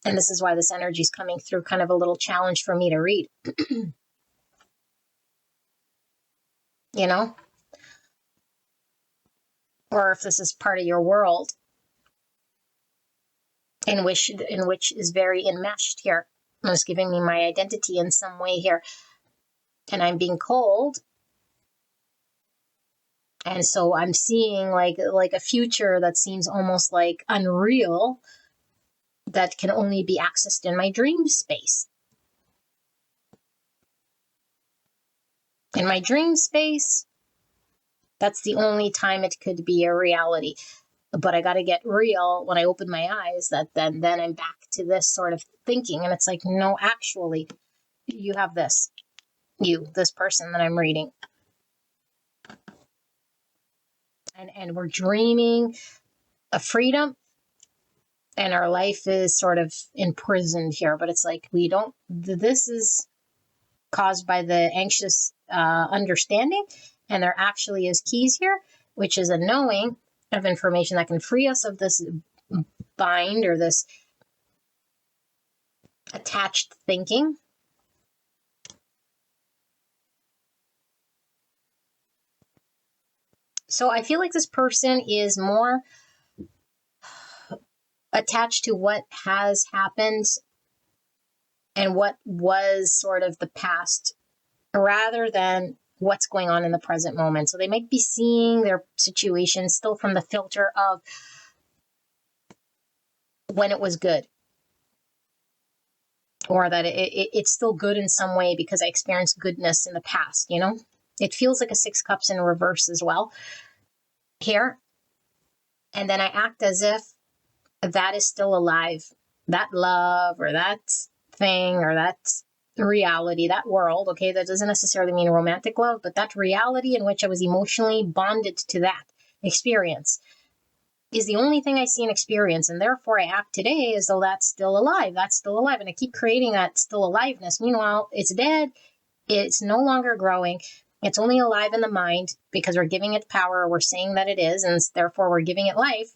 and this is why this energy is coming through, kind of a little challenge for me to read, you know? Or if this is part of your world in which is very enmeshed here. It's giving me my identity in some way here. And I'm being cold. And so I'm seeing like a future that seems almost like unreal, that can only be accessed in my dream space. In my dream space, that's the only time it could be a reality. But I got to get real when I open my eyes, that then I'm back to this sort of thinking. And it's like, no, actually, you have this. This person that I'm reading. And we're dreaming of freedom, and our life is sort of imprisoned here. But it's like, this is caused by the anxious understanding, and there actually is keys here, which is a knowing of information that can free us of this bind or this attached thinking. So I feel like this person is more attached to what has happened and what was sort of the past, rather than what's going on in the present moment. So they might be seeing their situation still from the filter of when it was good, or that it's still good in some way because I experienced goodness in the past, you know? It feels like a 6 cups in reverse as well here. And then I act as if that is still alive. That love or that thing or that reality, that world, okay, that doesn't necessarily mean romantic love, but that reality in which I was emotionally bonded to that experience is the only thing I see and experience. And therefore I act today as though that's still alive. That's still alive. And I keep creating that still aliveness. Meanwhile, it's dead. It's no longer growing. It's only alive in the mind because we're giving it power. We're saying that it is, and therefore we're giving it life.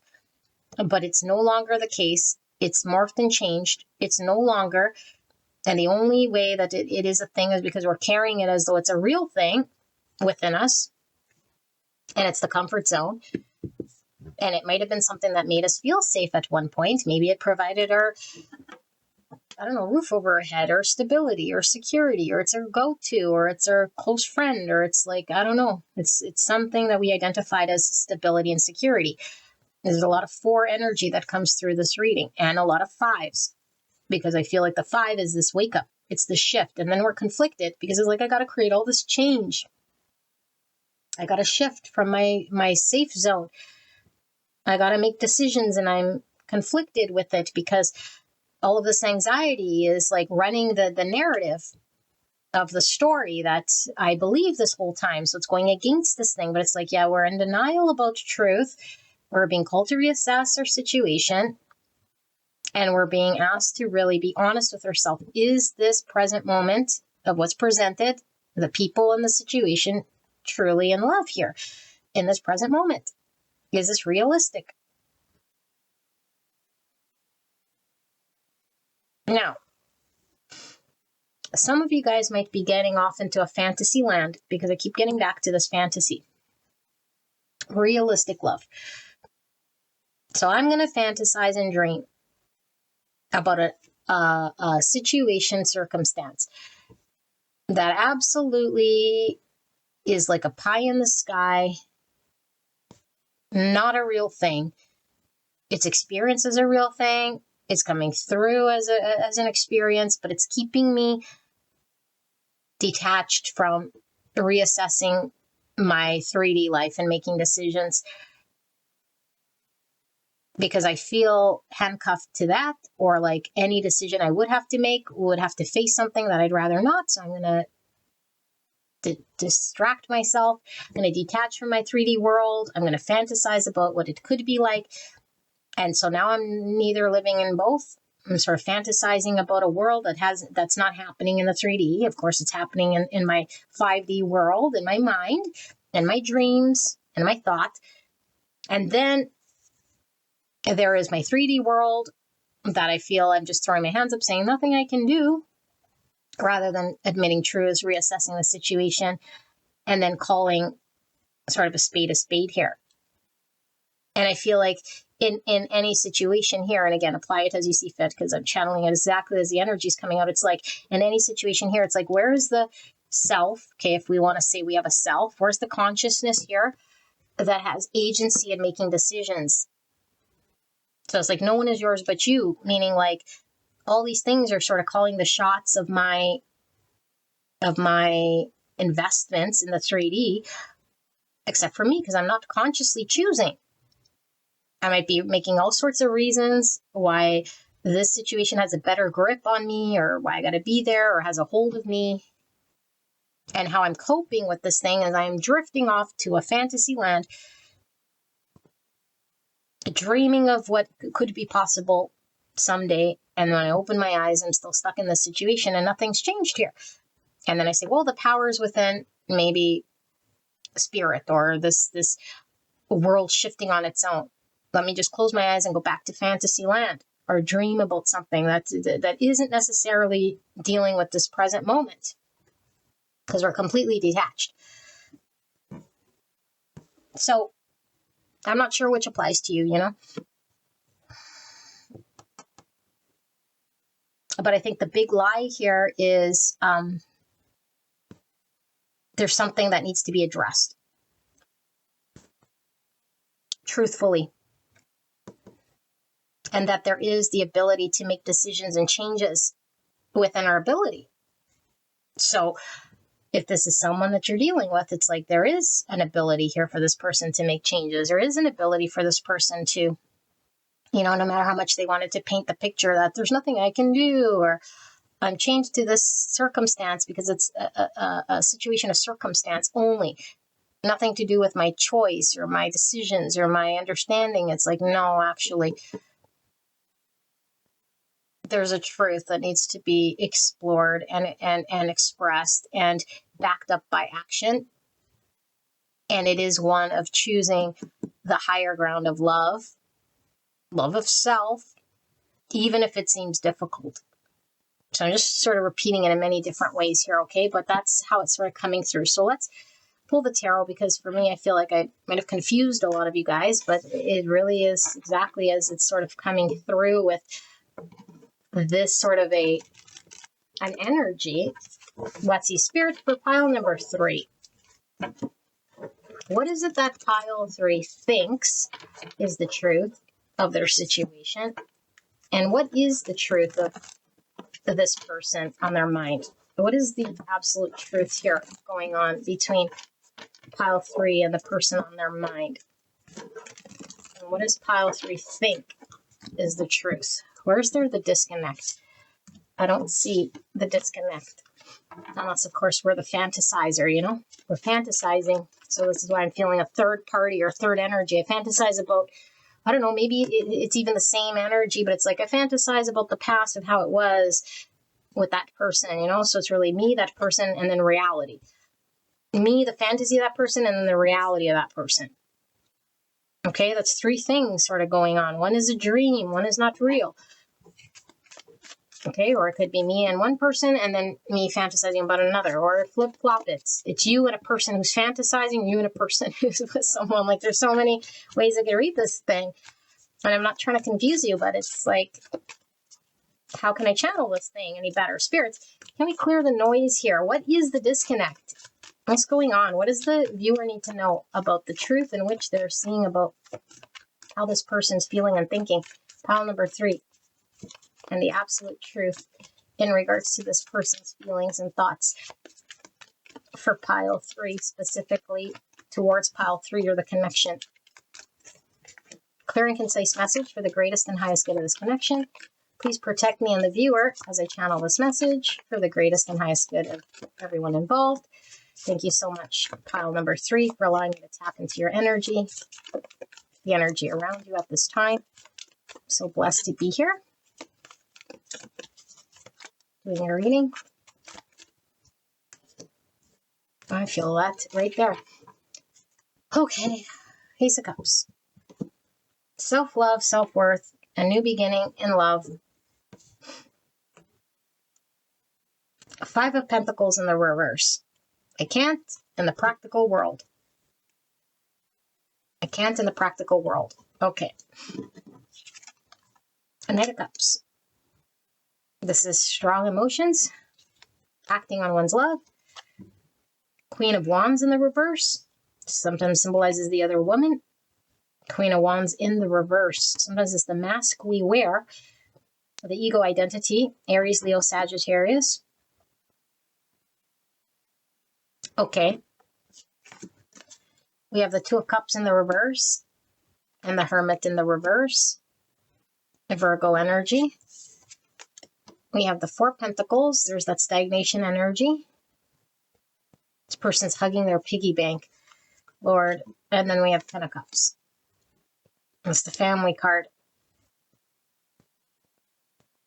But it's no longer the case. It's morphed and changed. It's no longer. And the only way that it is a thing is because we're carrying it as though it's a real thing within us. And it's the comfort zone. And it might have been something that made us feel safe at one point. Maybe it provided our, I don't know, roof over our head, or stability or security, or it's our go-to, or it's our close friend, or it's like, I don't know. It's something that we identified as stability and security. There's a lot of 4 energy that comes through this reading, and a lot of 5s, because I feel like the 5 is this wake up. It's the shift. And then we're conflicted because it's like, I got to create all this change. I got to shift from my safe zone. I got to make decisions, and I'm conflicted with it because all of this anxiety is like running the narrative of the story that I believe this whole time. So it's going against this thing, but it's like, yeah, we're in denial about truth. We're being called to reassess our situation, and we're being asked to really be honest with ourselves. Is this present moment of what's presented, the people and the situation, truly in love here in this present moment? Is this realistic? Now, some of you guys might be getting off into a fantasy land, because I keep getting back to this fantasy. realistic love. So I'm going to fantasize and dream about a situation, circumstance that absolutely is like a pie in the sky, not a real thing. It's experienced as a real thing. It's coming through as an experience, but it's keeping me detached from reassessing my 3D life and making decisions, because I feel handcuffed to that, or like any decision I would have to make would have to face something that I'd rather not. So I'm going to distract myself. I'm going to detach from my 3D world. I'm going to fantasize about what it could be like. And so now I'm neither living in both. I'm sort of fantasizing about a world that's not happening in the 3D. Of course, it's happening in my 5D world, in my mind, and my dreams, and my thought. And then there is my 3D world that I feel I'm just throwing my hands up saying nothing I can do, rather than admitting truths, reassessing the situation, and then calling sort of a spade here. And I feel like in any situation here, and again, apply it as you see fit, because I'm channeling it exactly as the energy is coming out. It's like in any situation here, it's like, where is the self? Okay, if we want to say we have a self, where's the consciousness here that has agency in making decisions? So it's like, no one is yours but you, meaning like all these things are sort of calling the shots of my investments in the 3D, except for me, because I'm not consciously choosing. I might be making all sorts of reasons why this situation has a better grip on me, or why I got to be there, or has a hold of me. And how I'm coping with this thing is I'm drifting off to a fantasy land, dreaming of what could be possible someday. And when I open my eyes, I'm still stuck in this situation and nothing's changed here. And then I say, well, the power's within, maybe spirit, or this world shifting on its own. Let me just close my eyes and go back to fantasy land, or dream about something that isn't necessarily dealing with this present moment, because we're completely detached. So I'm not sure which applies to you, But I think the big lie here is there's something that needs to be addressed truthfully. And that there is the ability to make decisions and changes within our ability. So if this is someone that you're dealing with, it's like there is an ability here for this person to make changes. There is an ability for this person to, no matter how much they wanted to paint the picture that there's nothing I can do, or I'm changed to this circumstance because it's a situation of circumstance only. Nothing to do with my choice or my decisions or my understanding. It's like, no, actually, there's a truth that needs to be explored and expressed and backed up by action. And it is one of choosing the higher ground of love of self, even if it seems difficult. So I'm just sort of repeating it in many different ways here, okay? But that's how it's sort of coming through. So let's pull the tarot, because for me, I feel like I might have confused a lot of you guys, but it really is exactly as it's sort of coming through with this sort of an energy. Let's see, Spirit for pile number 3. What is it that pile 3 thinks is the truth of their situation? And what is the truth of this person on their mind? What is the absolute truth here going on between pile 3 and the person on their mind? And what does pile 3 think is the truth? Where's there the disconnect? I don't see the disconnect. Unless, of course, we're the fantasizer, We're fantasizing. So this is why I'm feeling a third party or third energy. I fantasize about, I don't know, maybe it's even the same energy, but it's like I fantasize about the past and how it was with that person, So it's really me, that person, and then reality. Me, the fantasy of that person, and then the reality of that person. Okay, that's 3 things sort of going on. One is a dream, one is not real. Okay, or it could be me and one person and then me fantasizing about another, or flip-flop. It's you and a person who's fantasizing, you and a person who's with someone. Like, there's so many ways I could read this thing. And I'm not trying to confuse you, but it's like, how can I channel this thing any better? Spirits, can we clear the noise here? What is the disconnect? What's going on? What does the viewer need to know about the truth in which they're seeing about how this person's feeling and thinking? Pile number 3. And the absolute truth in regards to this person's feelings and thoughts for pile 3, specifically towards pile 3, or the connection. Clear and concise message for the greatest and highest good of this connection. Please protect me and the viewer as I channel this message for the greatest and highest good of everyone involved. Thank you so much, pile number 3, for allowing me to tap into your energy, the energy around you at this time. I'm so blessed to be here doing your reading. I feel that right there. Okay, Ace of Cups. Self-love, self-worth, a new beginning in love. 5 of Pentacles in the reverse. I can't in the practical world. I can't in the practical world. Okay. A Knight of Cups. This is strong emotions, acting on one's love. Queen of Wands in the reverse. Sometimes symbolizes the other woman. Queen of Wands in the reverse. Sometimes it's the mask we wear. The ego identity. Aries, Leo, Sagittarius. Okay. We have the 2 of Cups in the reverse. And the Hermit in the reverse. The Virgo energy. We have the 4 Pentacles. There's that stagnation energy. This person's hugging their piggy bank, Lord. And then we have 10 of Cups. That's the family card.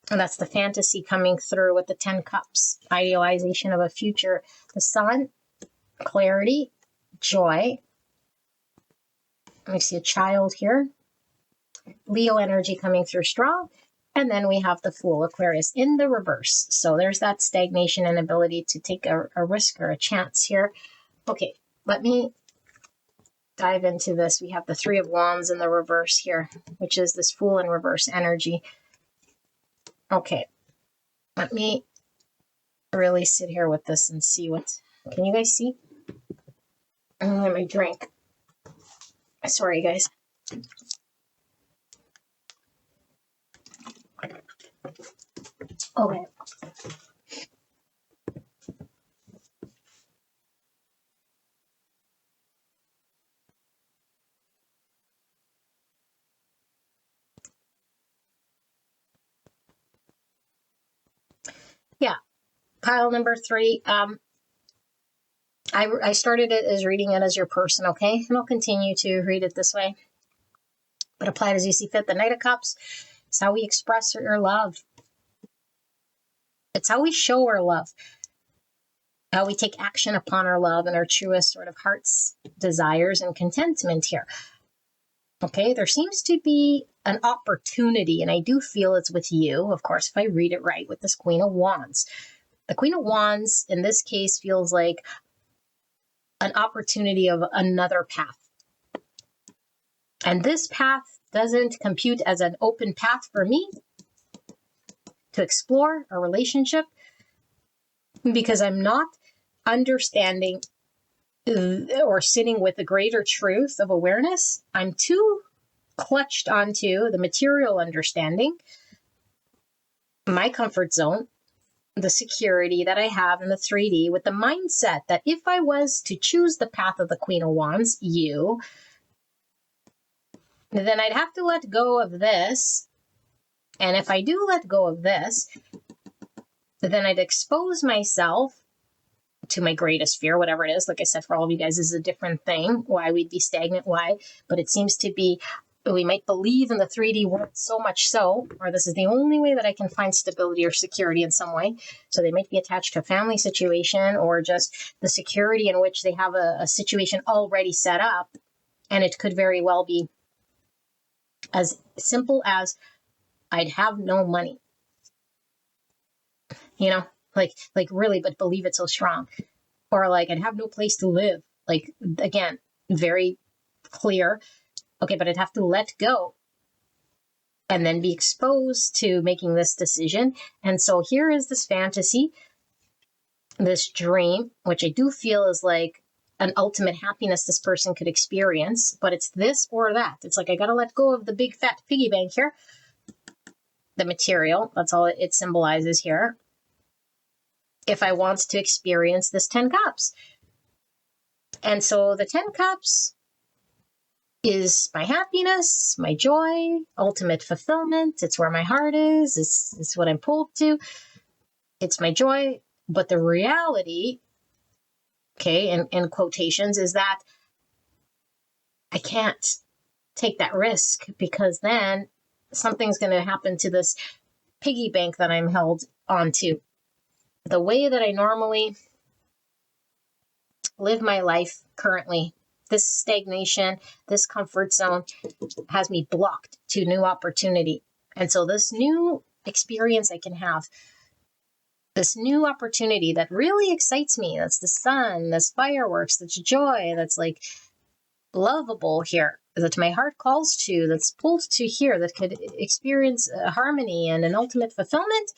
And that's the fantasy coming through with the 10 Cups. Idealization of a future. The Sun, clarity, joy. Let me see a child here. Leo energy coming through strong. And then we have the Fool, Aquarius, in the reverse. So there's that stagnation and ability to take a risk or a chance here. Okay, let me dive into this. We have the 3 of Wands in the reverse here, which is this Fool in reverse energy. Okay, let me really sit here with this and see what's... Can you guys see? I'm gonna get my drink. Sorry, guys. Okay. Yeah, pile number 3. I started it as reading it as your person, okay? And I'll continue to read it this way. But apply it as you see fit. The Knight of Cups is how we express our love. It's how we show our love. How we take action upon our love and our truest sort of heart's desires and contentment here. Okay, there seems to be an opportunity, and I do feel it's with you, of course, if I read it right, with this Queen of Wands. The Queen of Wands, in this case, feels like an opportunity of another path. And this path doesn't compute as an open path for me to explore a relationship because I'm not understanding or sitting with a greater truth of awareness. I'm too clutched onto the material understanding, my comfort zone, the security that I have in the 3D, with the mindset that if I was to choose the path of the Queen of Wands, you, then I'd have to let go of this. And if I do let go of this, then I'd expose myself to my greatest fear, whatever it is. Like I said, for all of you guys, this is a different thing, why we'd be stagnant, why. But it seems to be, we might believe in the 3D world so much so, or this is the only way that I can find stability or security in some way. So they might be attached to a family situation or just the security in which they have a situation already set up. And it could very well be as simple as I'd have no money. you know, like really, but believe it so strong. Or like, I'd have no place to live. Like, again, very clear. Okay, but I'd have to let go and then be exposed to making this decision. And so here is this fantasy, this dream, which I do feel is like an ultimate happiness this person could experience, but it's this or that. It's like, I got to let go of the big fat piggy bank here. The material, that's all it symbolizes here. If I want to experience this 10 cups. And so the 10 cups is my happiness, my joy, ultimate fulfillment. It's where my heart is. It's what I'm pulled to. It's my joy. But the reality, okay, in quotations, is that I can't take that risk, because then something's going to happen to this piggy bank that I'm held onto. The way that I normally live my life currently, this stagnation, this comfort zone has me blocked to new opportunity. And so this new experience I can have, this new opportunity that really excites me, that's the sun, that's fireworks, that's joy, that's like lovable here, that my heart calls to, that's pulled to here, that could experience harmony and an ultimate fulfillment,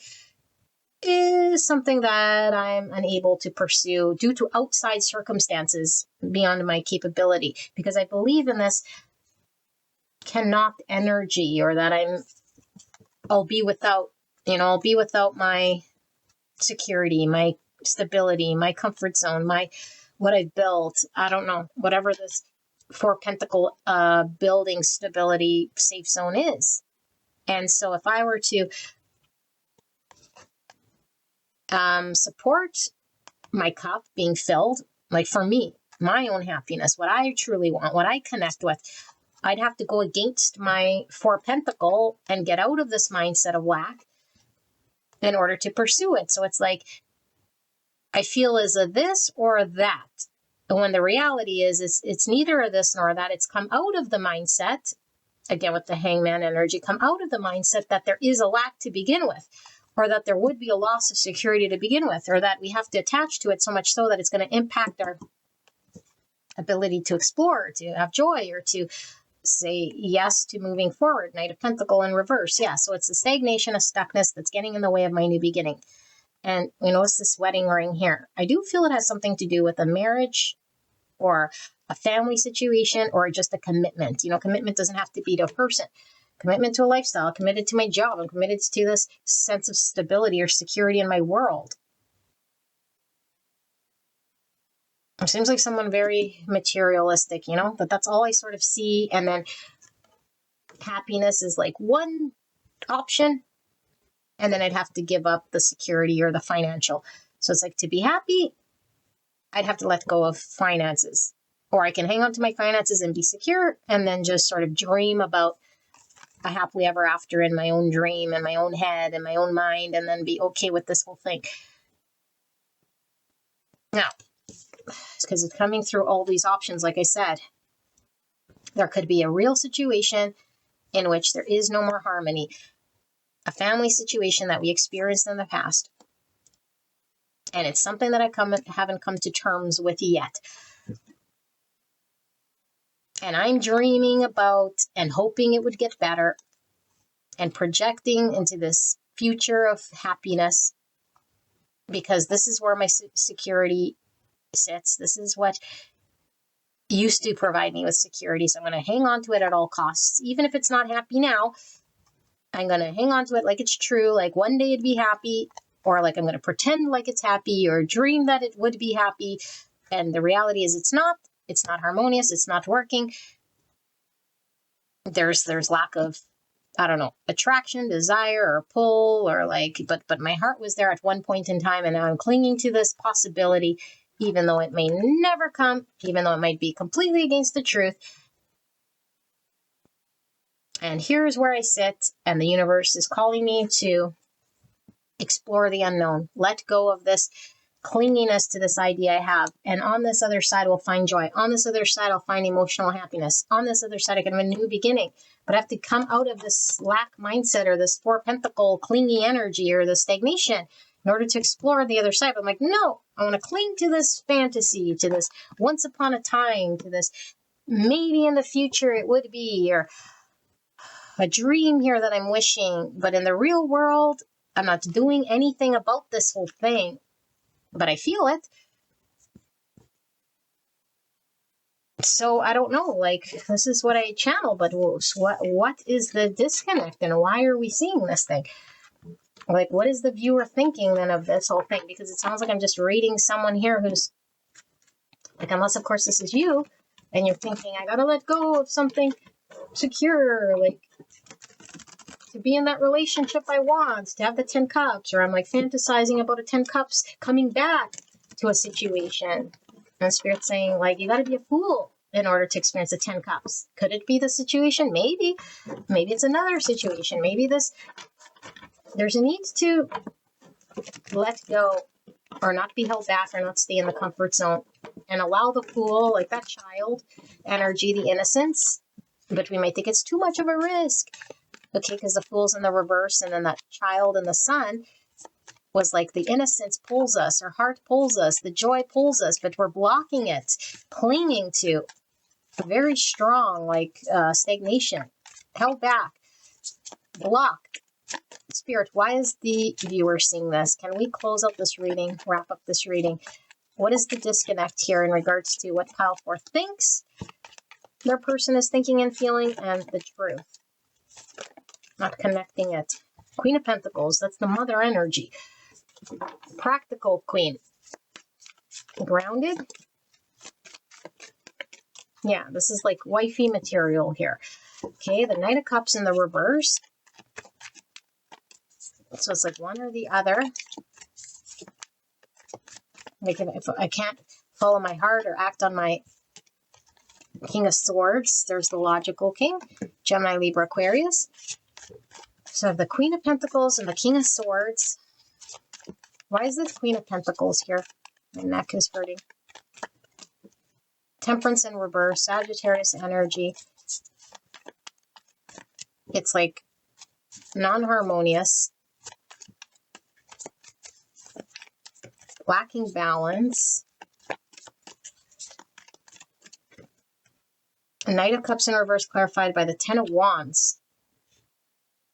is something that I'm unable to pursue due to outside circumstances beyond my capability, because I believe in this cannot energy, or that I'll be without my security, my stability, my comfort zone, what I've built. I don't know, whatever this 4 pentacle building stability safe zone is. And so if I were to support my cup being filled, like for me, my own happiness, what I truly want, what I connect with, I'd have to go against my 4 pentacle and get out of this mindset of lack in order to pursue it. So it's like, I feel as a this or that. And when the reality is it's neither a this nor that. It's come out of the mindset, again with the hangman energy, come out of the mindset that there is a lack to begin with, or that there would be a loss of security to begin with, or that we have to attach to it so much so that it's going to impact our ability to explore, to have joy, or to say yes to moving forward. Knight of Pentacle in reverse. Yeah, so it's a stagnation, a stuckness that's getting in the way of my new beginning. And you notice this wedding ring here. I do feel it has something to do with a marriage or a family situation, or just a commitment. Commitment doesn't have to be to a person. Commitment to a lifestyle, committed to my job, I'm committed to this sense of stability or security in my world. It seems like someone very materialistic, that's all I sort of see. And then happiness is like one option, and then I'd have to give up the security or the financial. So it's like, to be happy, I'd have to let go of finances, or I can hang on to my finances and be secure, and then just sort of dream about a happily ever after in my own dream, in my own head, in my own mind, and then be okay with this whole thing. Now, because it's coming through all these options, like I said, there could be a real situation in which there is no more harmony, a family situation that we experienced in the past, and it's something that I haven't come to terms with yet. And I'm dreaming about and hoping it would get better, and projecting into this future of happiness, because this is where my security sits. This is what used to provide me with security. So I'm going to hang on to it at all costs. Even if it's not happy now, I'm going to hang on to it like it's true, like one day it'd be happy, or like I'm going to pretend like it's happy, or dream that it would be happy. And the reality is it's not harmonious. It's not working. There's lack of, I don't know, attraction, desire, or pull, or like, but my heart was there at one point in time, and now I'm clinging to this possibility, even though it may never come, even though it might be completely against the truth. And here's where I sit, and the universe is calling me to explore the unknown, let go of this clinginess to this idea I have. And on this other side, we'll find joy. On this other side, I'll find emotional happiness. On this other side, I can have a new beginning. But I have to come out of this lack mindset, or this 4 pentacle clingy energy, or the stagnation, in order to explore the other side. But I'm like, no, I want to cling to this fantasy, to this once upon a time, to this maybe in the future it would be, or a dream here that I'm wishing. But in the real world, I'm not doing anything about this whole thing, but I feel it. So I don't know, like, this is what I channel, but what is the disconnect, and why are we seeing this thing? Like, what is the viewer thinking then of this whole thing? Because it sounds like I'm just reading someone here who's like, unless of course this is you and you're thinking, I gotta let go of something secure, like to be in that relationship I want, to have the 10 cups, or I'm like fantasizing about a 10 cups coming back to a situation. And Spirit's saying, like, you gotta be a fool in order to experience the 10 cups. Could it be the situation? Maybe. Maybe it's another situation. Maybe there's a need to let go, or not be held back, or not stay in the comfort zone, and allow the fool, like that child energy, the innocence. But we might think it's too much of a risk. Okay, because the fool's in the reverse, and then that child in the sun was like the innocence pulls us, our heart pulls us, the joy pulls us, but we're blocking it, clinging to very strong, like stagnation, held back, blocked. Spirit, why is the viewer seeing this? Can we close up this reading, wrap up this reading? What is the disconnect here in regards to what Pile 4 thinks their person is thinking and feeling, and the truth? Not connecting it. Queen of Pentacles, that's the mother energy. Practical Queen. Grounded. Yeah, this is like wifey material here. Okay, the Knight of Cups in the reverse. So it's like one or the other. Like if I can't follow my heart or act on my King of Swords, there's the logical king. Gemini, Libra, Aquarius. So I have the Queen of Pentacles and the King of Swords. Why is this Queen of Pentacles here? My neck is hurting. Temperance in reverse, Sagittarius energy. It's like non-harmonious, lacking balance. A Knight of Cups in reverse clarified by the 10 of Wands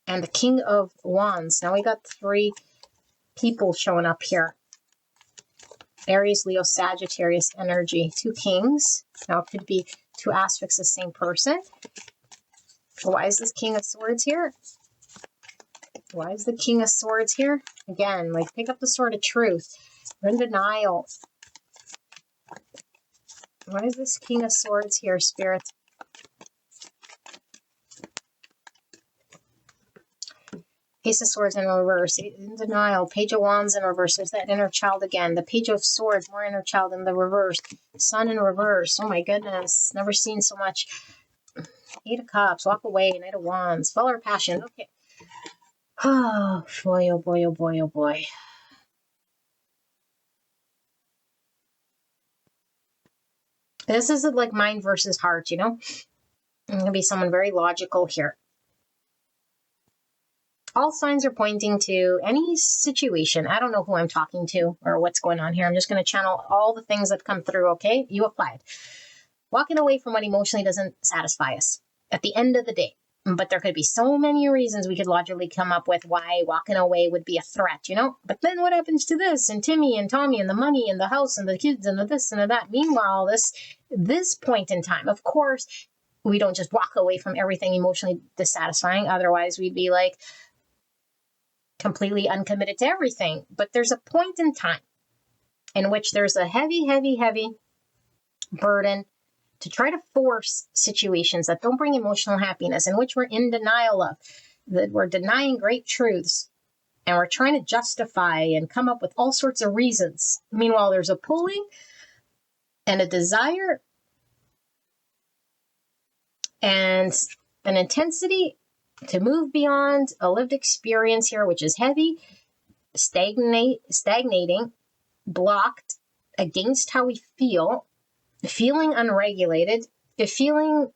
and the King of Wands. Now we got 3 people showing up here. Aries, Leo, Sagittarius energy. 2 kings. Now it could be 2 aspects of the same person. Why is this King of Swords here? Why is the King of Swords here? Again, like, pick up the sword of truth. We're in denial. Why is this King of Swords here, Spirit? Ace of Swords in reverse, in denial. Page of Wands in reverse. There's that inner child again. The Page of Swords, more inner child in the reverse. Sun in reverse. Oh my goodness. Never seen so much. 8 of Cups. Walk away. Knight of Wands. Follow our passion. Okay. Oh boy, oh boy, oh boy, oh boy. This isn't like mind versus heart, you know? I'm going to be someone very logical here. All signs are pointing to any situation. I don't know who I'm talking to or what's going on here. I'm just going to channel all the things that come through, okay? You applied. Walking away from what emotionally doesn't satisfy us at the end of the day. But there could be so many reasons we could logically come up with why walking away would be a threat, you know? But then what happens to this, and Timmy and Tommy and the money and the house and the kids and the this and the that? Meanwhile, this point in time, of course, we don't just walk away from everything emotionally dissatisfying. Otherwise, we'd be like completely uncommitted to everything. But there's a point in time in which there's a heavy, heavy, heavy burden to try to force situations that don't bring emotional happiness, in which we're in denial of, that we're denying great truths, and we're trying to justify and come up with all sorts of reasons. Meanwhile, there's a pulling and a desire and an intensity to move beyond a lived experience here, which is heavy, stagnating, blocked against how we feel, feeling unregulated, feeling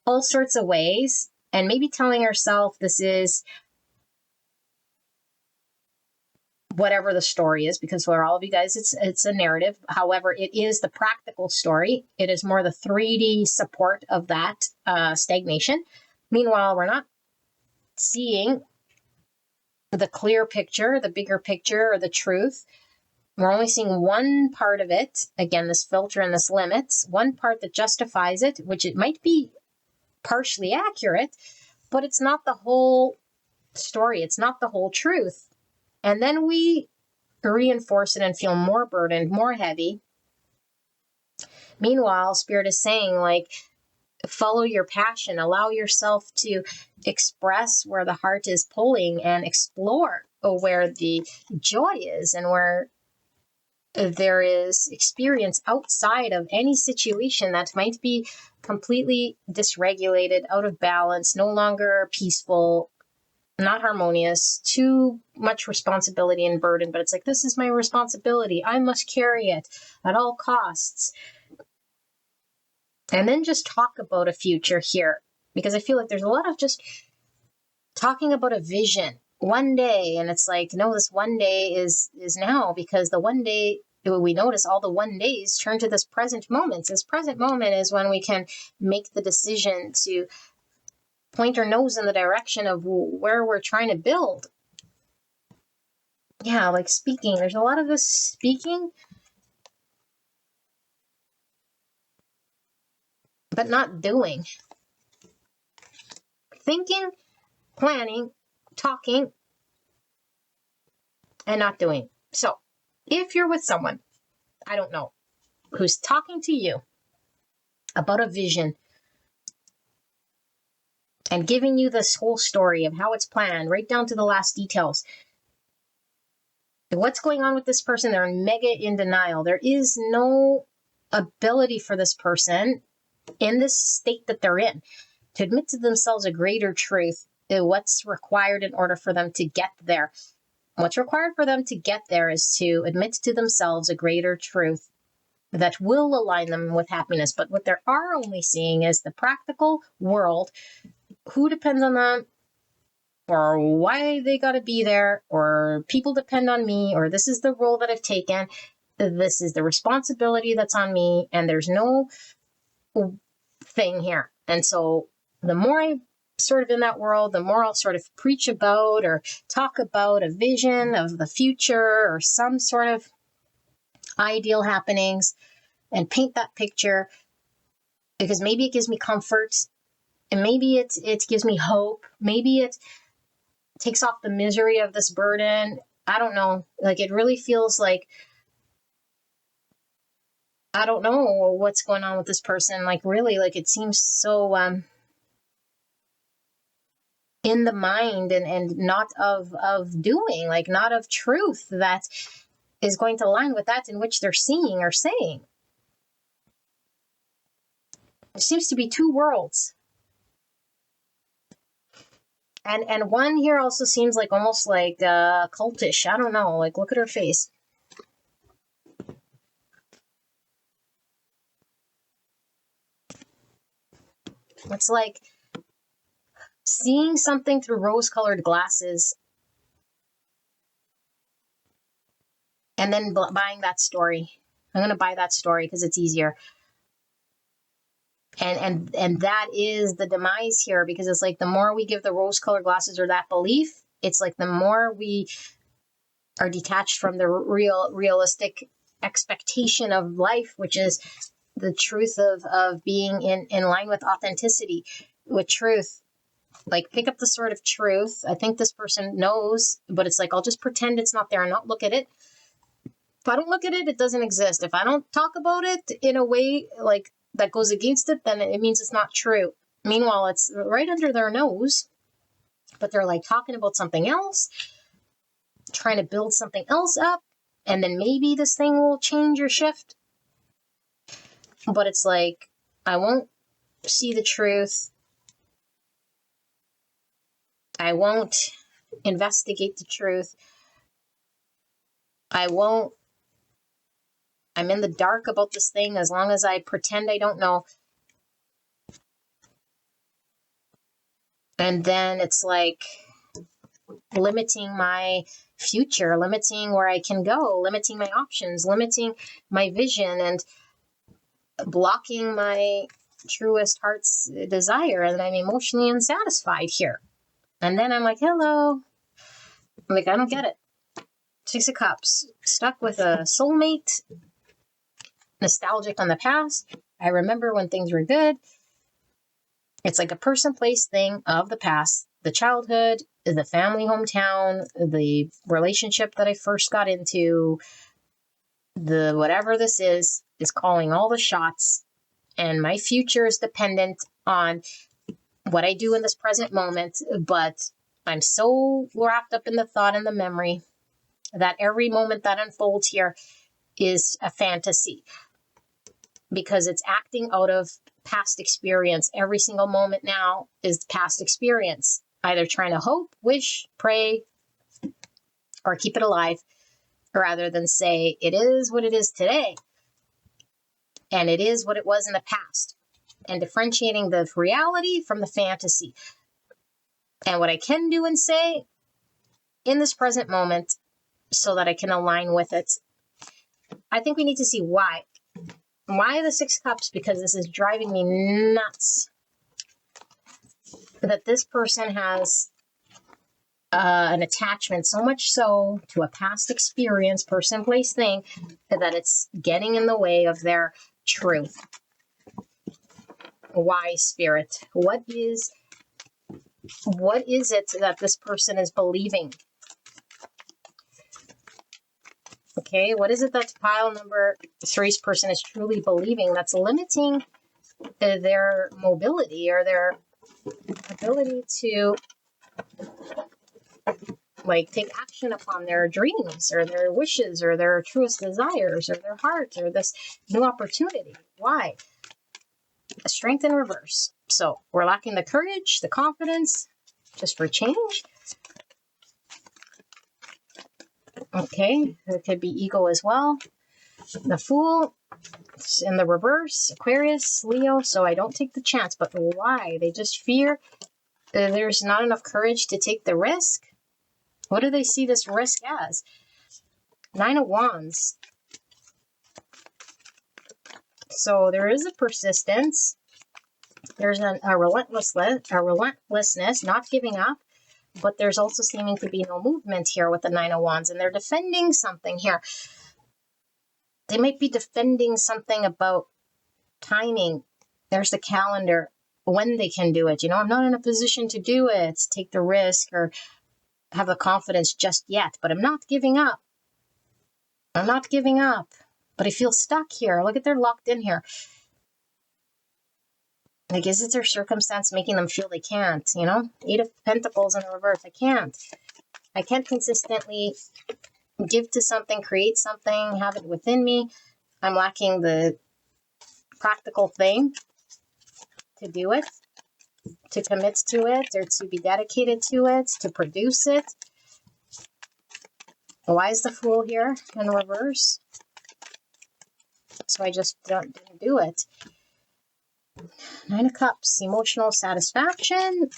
all sorts of ways, and maybe telling ourselves this is whatever the story is, because for all of you guys, it's a narrative. However, it is the practical story. It is more the 3D support of that stagnation. Meanwhile, we're not seeing the clear picture, the bigger picture, or the truth. We're only seeing one part of it. Again, this filter and this limits, one part that justifies it, which it might be partially accurate, but it's not the whole story. It's not the whole truth. And then we reinforce it and feel more burdened, more heavy. Meanwhile, Spirit is saying, like, follow your passion, allow yourself to express where the heart is pulling and explore where the joy is and where there is experience outside of any situation that might be completely dysregulated, out of balance, no longer peaceful, not harmonious, too much responsibility and burden. But it's like, this is my responsibility. I must carry it at all costs. And then just talk about a future here, because I feel like there's a lot of just talking about a vision one day. And it's like, no, this one day is now, because the one day, we notice all the one days turn to this present moment. This present moment is when we can make the decision to point our nose in the direction of where we're trying to build. Yeah, like speaking. There's a lot of this speaking, but not doing. Thinking, planning, talking, and not doing. So if you're with someone, I don't know, who's talking to you about a vision and giving you this whole story of how it's planned, right down to the last details, what's going on with this person? They're mega in denial. There is no ability for this person in this state that they're in to admit to themselves a greater truth, what's required in order for them to get there. What's required for them to get there is to admit to themselves a greater truth that will align them with happiness. But what they are only seeing is the practical world, who depends on them, or why they got to be there, or people depend on me, or this is the role that I've taken, this is the responsibility that's on me, and there's no thing here. And so the more I sort of in that world, the more I'll sort of preach about or talk about a vision of the future or some sort of ideal happenings and paint that picture, because maybe it gives me comfort, and maybe it gives me hope, maybe it takes off the misery of this burden. I don't know. Like, it really feels like I don't know what's going on with this person. Like, really, like, it seems so in the mind and not of doing, like, not of truth that is going to align with that in which they're seeing or saying. There seems to be two worlds. And one here also seems like almost like cultish. I don't know. Like, look at her face. It's like seeing something through rose-colored glasses and then buying that story. I'm going to buy that story because it's easier. And that is the demise here, because it's like the more we give the rose-colored glasses or that belief, it's like the more we are detached from the realistic expectation of life, which is the truth of being in line with authenticity, with truth. Like, pick up the sword of truth. I think this person knows, but it's like, I'll just pretend it's not there and not look at it. If I don't look at it, it doesn't exist. If I don't talk about it in a way like that goes against it, then it means it's not true. Meanwhile, it's right under their nose, but they're like talking about something else, trying to build something else up, and then maybe this thing will change or shift. But it's like, I won't see the truth. I won't investigate the truth. I'm in the dark about this thing as long as I pretend I don't know. And then it's like, limiting my future, limiting where I can go, limiting my options, limiting my vision, and blocking my truest heart's desire, and I'm emotionally unsatisfied here. And then I'm like, hello. I'm like, I don't get it. Six of Cups, stuck with a soulmate, nostalgic on the past. I remember when things were good. It's like a person, place, thing of the past, the childhood, the family hometown, the relationship that I first got into, the whatever this is calling all the shots. And my future is dependent on what I do in this present moment. But I'm so wrapped up in the thought and the memory that every moment that unfolds here is a fantasy, because it's acting out of past experience. Every single moment now is past experience, either trying to hope, wish, pray, or keep it alive, rather than say it is what it is today and it is what it was in the past, and differentiating the reality from the fantasy. And what I can do and say in this present moment so that I can align with it. I think we need to see why. Why the Six Cups? Because this is driving me nuts. That this person has an attachment, so much so to a past experience, person, place, thing, that it's getting in the way of their truth. Why, Spirit? What is it that this person is believing? Okay, what is it that pile number 3's person is truly believing that's limiting their mobility or their ability to take action upon their dreams or their wishes or their truest desires or their heart or this new opportunity? Why? A strength in reverse. So we're lacking the courage, the confidence, just for change. Okay, it could be ego as well. The Fool in the reverse, Aquarius, Leo. So I don't take the chance. But why? They just fear there's not enough courage to take the risk. What do they see this risk as? 9 of Wands. So there is a persistence. There's a relentlessness, not giving up. But there's also seeming to be no movement here with the 9 of Wands. And they're defending something here. They might be defending something about timing. There's the calendar, when they can do it. I'm not in a position to do it, take the risk, or have the confidence just yet. But I'm not giving up. I'm not giving up. But I feel stuck here. Look at, they're locked in here. I guess it's their circumstance making them feel they can't, 8 of Pentacles in the reverse. I can't consistently give to something, create something, have it within me. I'm lacking the practical thing to do it, to commit to it, or to be dedicated to it, to produce it. Why is the Fool here in reverse? So I just didn't do it. 9 of Cups, emotional satisfaction.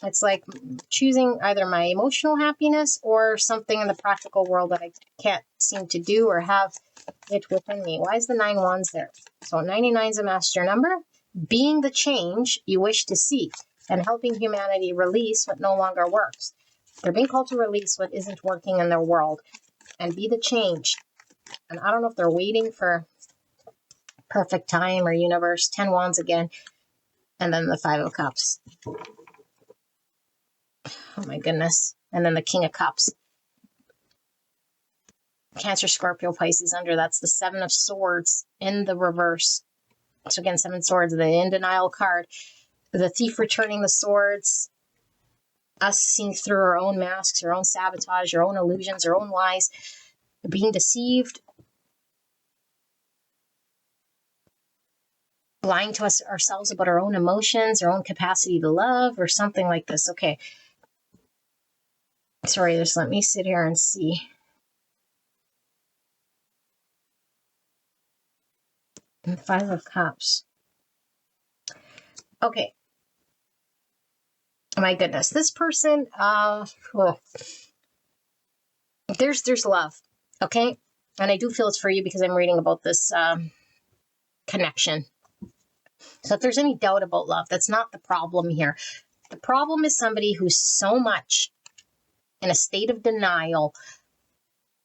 It's like choosing either my emotional happiness or something in the practical world that I can't seem to do or have it within me. Why is the 9 Wands there? So 99 is a master number. Being the change you wish to see and helping humanity release what no longer works. They're being called to release what isn't working in their world and be the change. And I don't know if they're waiting for perfect time or universe. 10 Wands again. And then the 5 of Cups. Oh my goodness. And then the King of Cups. Cancer, Scorpio, Pisces under. That's the 7 of Swords in the reverse. So again, 7 Swords, the in denial card. The Thief returning the swords. Us seeing through our own masks, our own sabotage, our own illusions, our own lies. Being deceived. Lying to ourselves about our own emotions, our own capacity to love, or something like this. Okay. Sorry, just let me sit here and see. And 5 of Cups. Okay. My goodness, this person, there's love, okay? And I do feel it's for you because I'm reading about this connection. So if there's any doubt about love, that's not the problem here. The problem is somebody who's so much in a state of denial.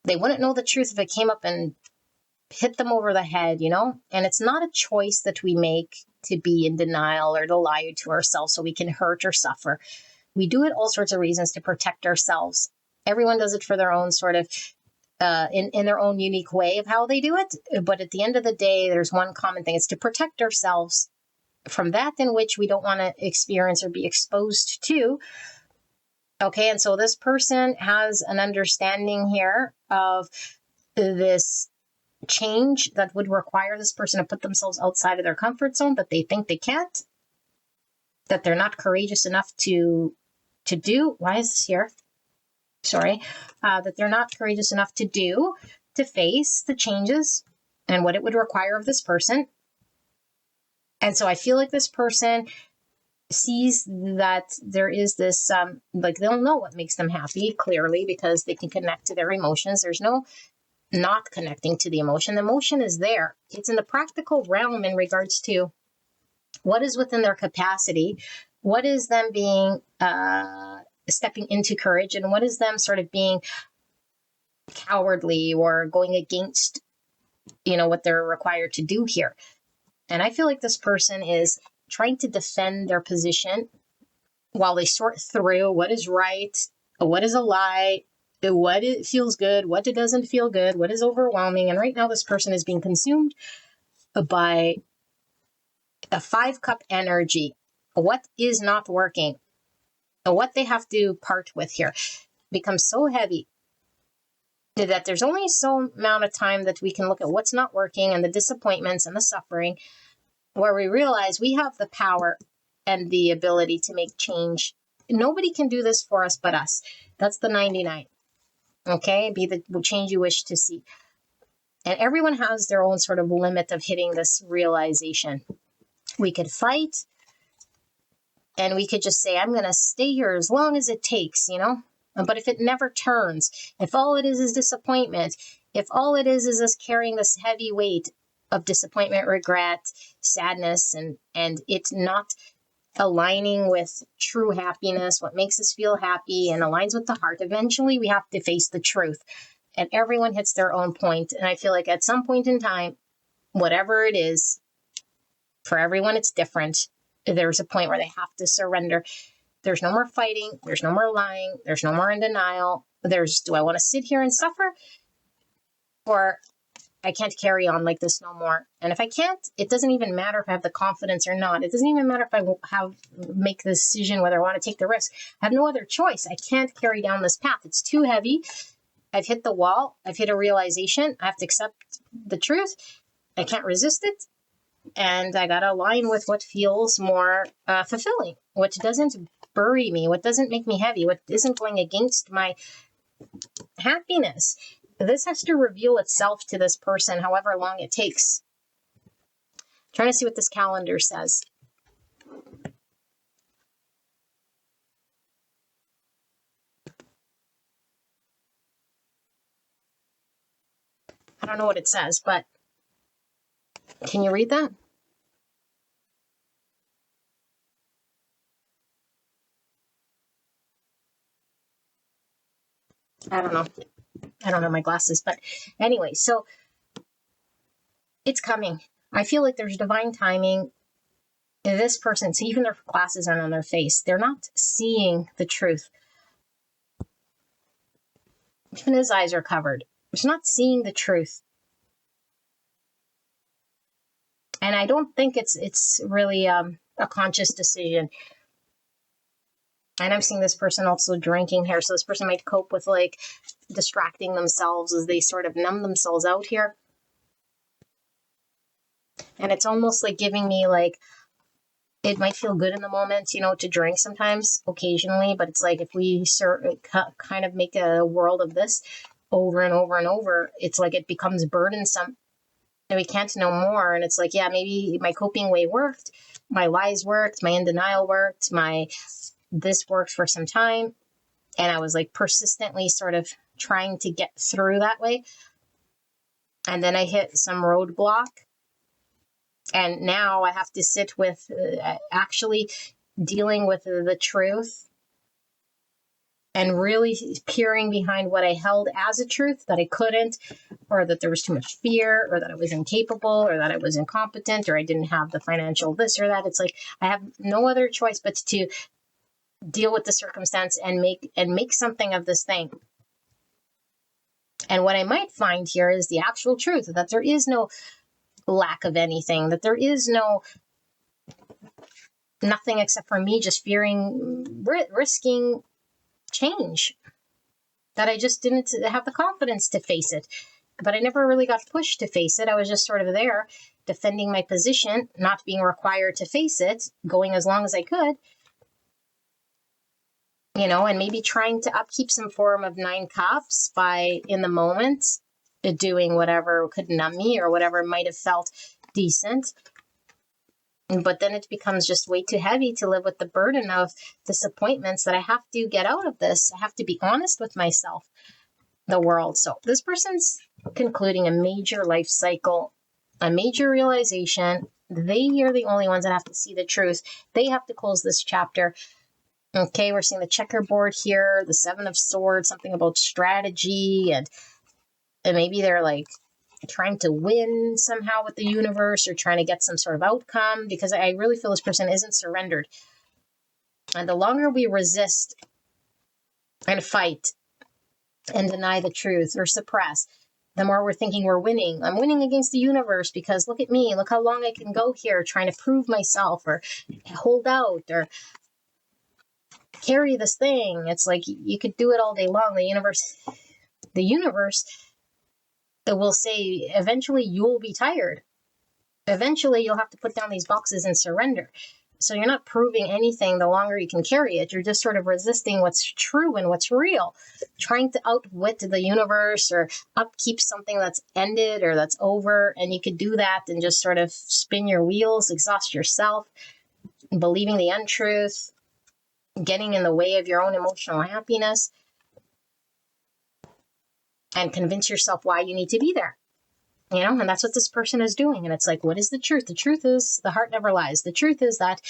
They wouldn't know the truth if it came up and hit them over the head, you know? And it's not a choice that we make to be in denial or to lie to ourselves so we can hurt or suffer. We do it all sorts of reasons to protect ourselves. Everyone does it for their own sort of, in their own unique way of how they do it. But at the end of the day, there's one common thing. It's to protect ourselves from that in which we don't want to experience or be exposed to. Okay, and so this person has an understanding here of this change that would require this person to put themselves outside of their comfort zone, that they think they can't, that they're not courageous enough to do. Why is this here? Sorry. That they're not courageous enough to face the changes and what it would require of this person. And so I feel like this person sees that there is this, like they'll know what makes them happy clearly because they can connect to their emotions. There's no not connecting to the emotion. The emotion is there. It's in the practical realm in regards to what is within their capacity, what is them being, stepping into courage, and what is them sort of being cowardly or going against, what they're required to do here. And I feel like this person is trying to defend their position while they sort through what is right, what is a lie, what it feels good, what it doesn't feel good, what is overwhelming. And right now this person is being consumed by a 5-cup energy. What is not working, what they have to part with here becomes so heavy that there's only so amount of time that we can look at what's not working and the disappointments and the suffering, where we realize we have the power and the ability to make change. Nobody can do this for us but us. That's the 99. Okay, be the change you wish to see. And everyone has their own sort of limit of hitting this realization. We could fight, and we could just say, I'm going to stay here as long as it takes, But if it never turns, if all it is disappointment, if all it is us carrying this heavy weight of disappointment, regret, sadness, and it's not aligning with true happiness, what makes us feel happy and aligns with the heart, eventually we have to face the truth. And everyone hits their own point. And I feel like at some point in time, whatever it is, for everyone it's different. There's a point where they have to surrender. There's no more fighting. There's no more lying. There's no more in denial. Do I want to sit here and suffer? Or I can't carry on like this no more. And if I can't, it doesn't even matter if I have the confidence or not. It doesn't even matter if I make the decision whether I want to take the risk. I have no other choice. I can't carry down this path. It's too heavy. I've hit the wall. I've hit a realization. I have to accept the truth. I can't resist it. And I got to align with what feels more fulfilling, what doesn't bury me, what doesn't make me heavy, what isn't going against my happiness. This has to reveal itself to this person, however long it takes. I'm trying to see what this calendar says. I don't know what it says, but can you read that? I don't know. I don't have my glasses, but anyway, so it's coming. I feel like there's divine timing. This person, so even their glasses aren't on their face. They're not seeing the truth. Even his eyes are covered. He's not seeing the truth. And I don't think it's really a conscious decision. And I'm seeing this person also drinking here. So this person might cope with like distracting themselves as they sort of numb themselves out here. And it's almost like giving me like, it might feel good in the moment, to drink sometimes, occasionally. But it's like if we kind of make a world of this over and over and over, it's like it becomes burdensome. And we can't know more. And it's like, yeah, maybe my coping way worked. My lies worked. My in denial worked. My this worked for some time, and I was like persistently sort of trying to get through that way. And then I hit some roadblock. And now I have to sit with actually dealing with the truth and really peering behind what I held as a truth that I couldn't, or that there was too much fear, or that I was incapable, or that I was incompetent, or I didn't have the financial this or that. It's like I have no other choice but to deal with the circumstance and make something of this thing. And what I might find here is the actual truth, that there is no lack of anything, that there is nothing except for me just risking change, that I just didn't have the confidence to face it. But I never really got pushed to face it. I was just sort of there defending my position, not being required to face it, going as long as I could, and maybe trying to upkeep some form of 9 cups by, in the moment, doing whatever could numb me or whatever might have felt decent. But then it becomes just way too heavy to live with the burden of disappointments that I have to get out of this. I have to be honest with myself, the world. So this person's concluding a major life cycle, a major realization. They are the only ones that have to see the truth. They have to close this chapter. Okay, we're seeing the checkerboard here, the 7 of Swords, something about strategy, and maybe they're like trying to win somehow with the universe, or trying to get some sort of outcome, because I really feel this person isn't surrendered. And the longer we resist and fight and deny the truth or suppress, the more we're thinking we're winning. I'm winning against the universe because look at me, look how long I can go here trying to prove myself or hold out or carry this thing. It's like you could do it all day long. The universe that will say eventually you'll be tired. Eventually you'll have to put down these boxes and surrender. So you're not proving anything the longer you can carry it. You're just sort of resisting what's true and what's real, trying to outwit the universe or upkeep something that's ended or that's over. And you could do that and just sort of spin your wheels, exhaust yourself, believing the untruth, getting in the way of your own emotional happiness, and convince yourself why you need to be there. And that's what this person is doing. And it's like, what is the truth? The truth is the heart never lies. The truth is that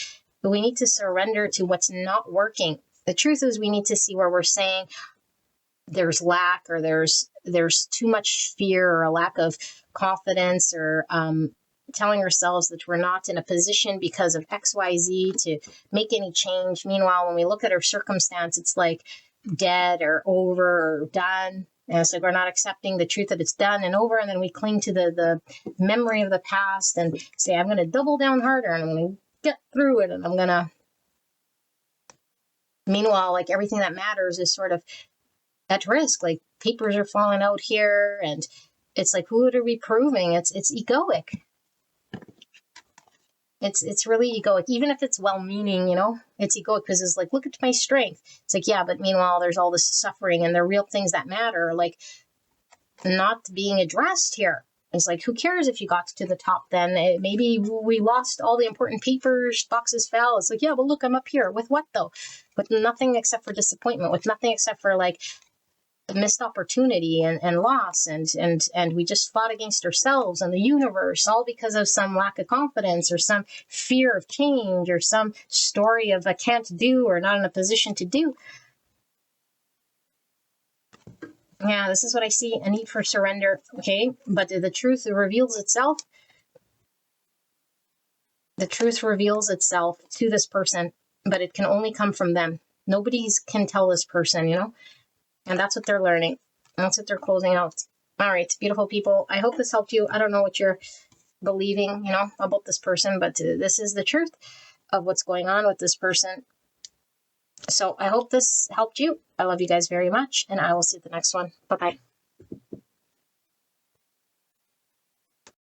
we need to surrender to what's not working. The truth is we need to see where we're saying there's lack, or there's too much fear, or a lack of confidence, or telling ourselves that we're not in a position because of XYZ to make any change. Meanwhile, when we look at our circumstance, it's like dead or over or done. And it's like we're not accepting the truth that it's done and over, and then we cling to the memory of the past and say, I'm going to double down harder and I'm going to get through it, and I'm going to... Meanwhile, like everything that matters is sort of at risk. Like papers are falling out here, and it's like, who are we proving? It's egoic. It's really egoic, even if it's well-meaning, it's egoic because it's like, look at my strength. It's like, yeah, but meanwhile, there's all this suffering and the real things that matter, like not being addressed here. It's like, who cares if you got to the top then? Maybe we lost all the important papers, boxes fell. It's like, yeah, but look, I'm up here. With what though? With nothing except for disappointment, with nothing except for like missed opportunity and loss, and we just fought against ourselves and the universe, all because of some lack of confidence or some fear of change or some story of I can't do or not in a position to do. Yeah, this is what I see, a need for surrender. Okay, but the truth reveals itself. The truth reveals itself to this person, but it can only come from them. Nobody can tell this person, and that's what they're learning. That's what they're closing out. All right, beautiful people. I hope this helped you. I don't know what you're believing, about this person, but this is the truth of what's going on with this person. So I hope this helped you. I love you guys very much, and I will see you at the next one. Bye-bye.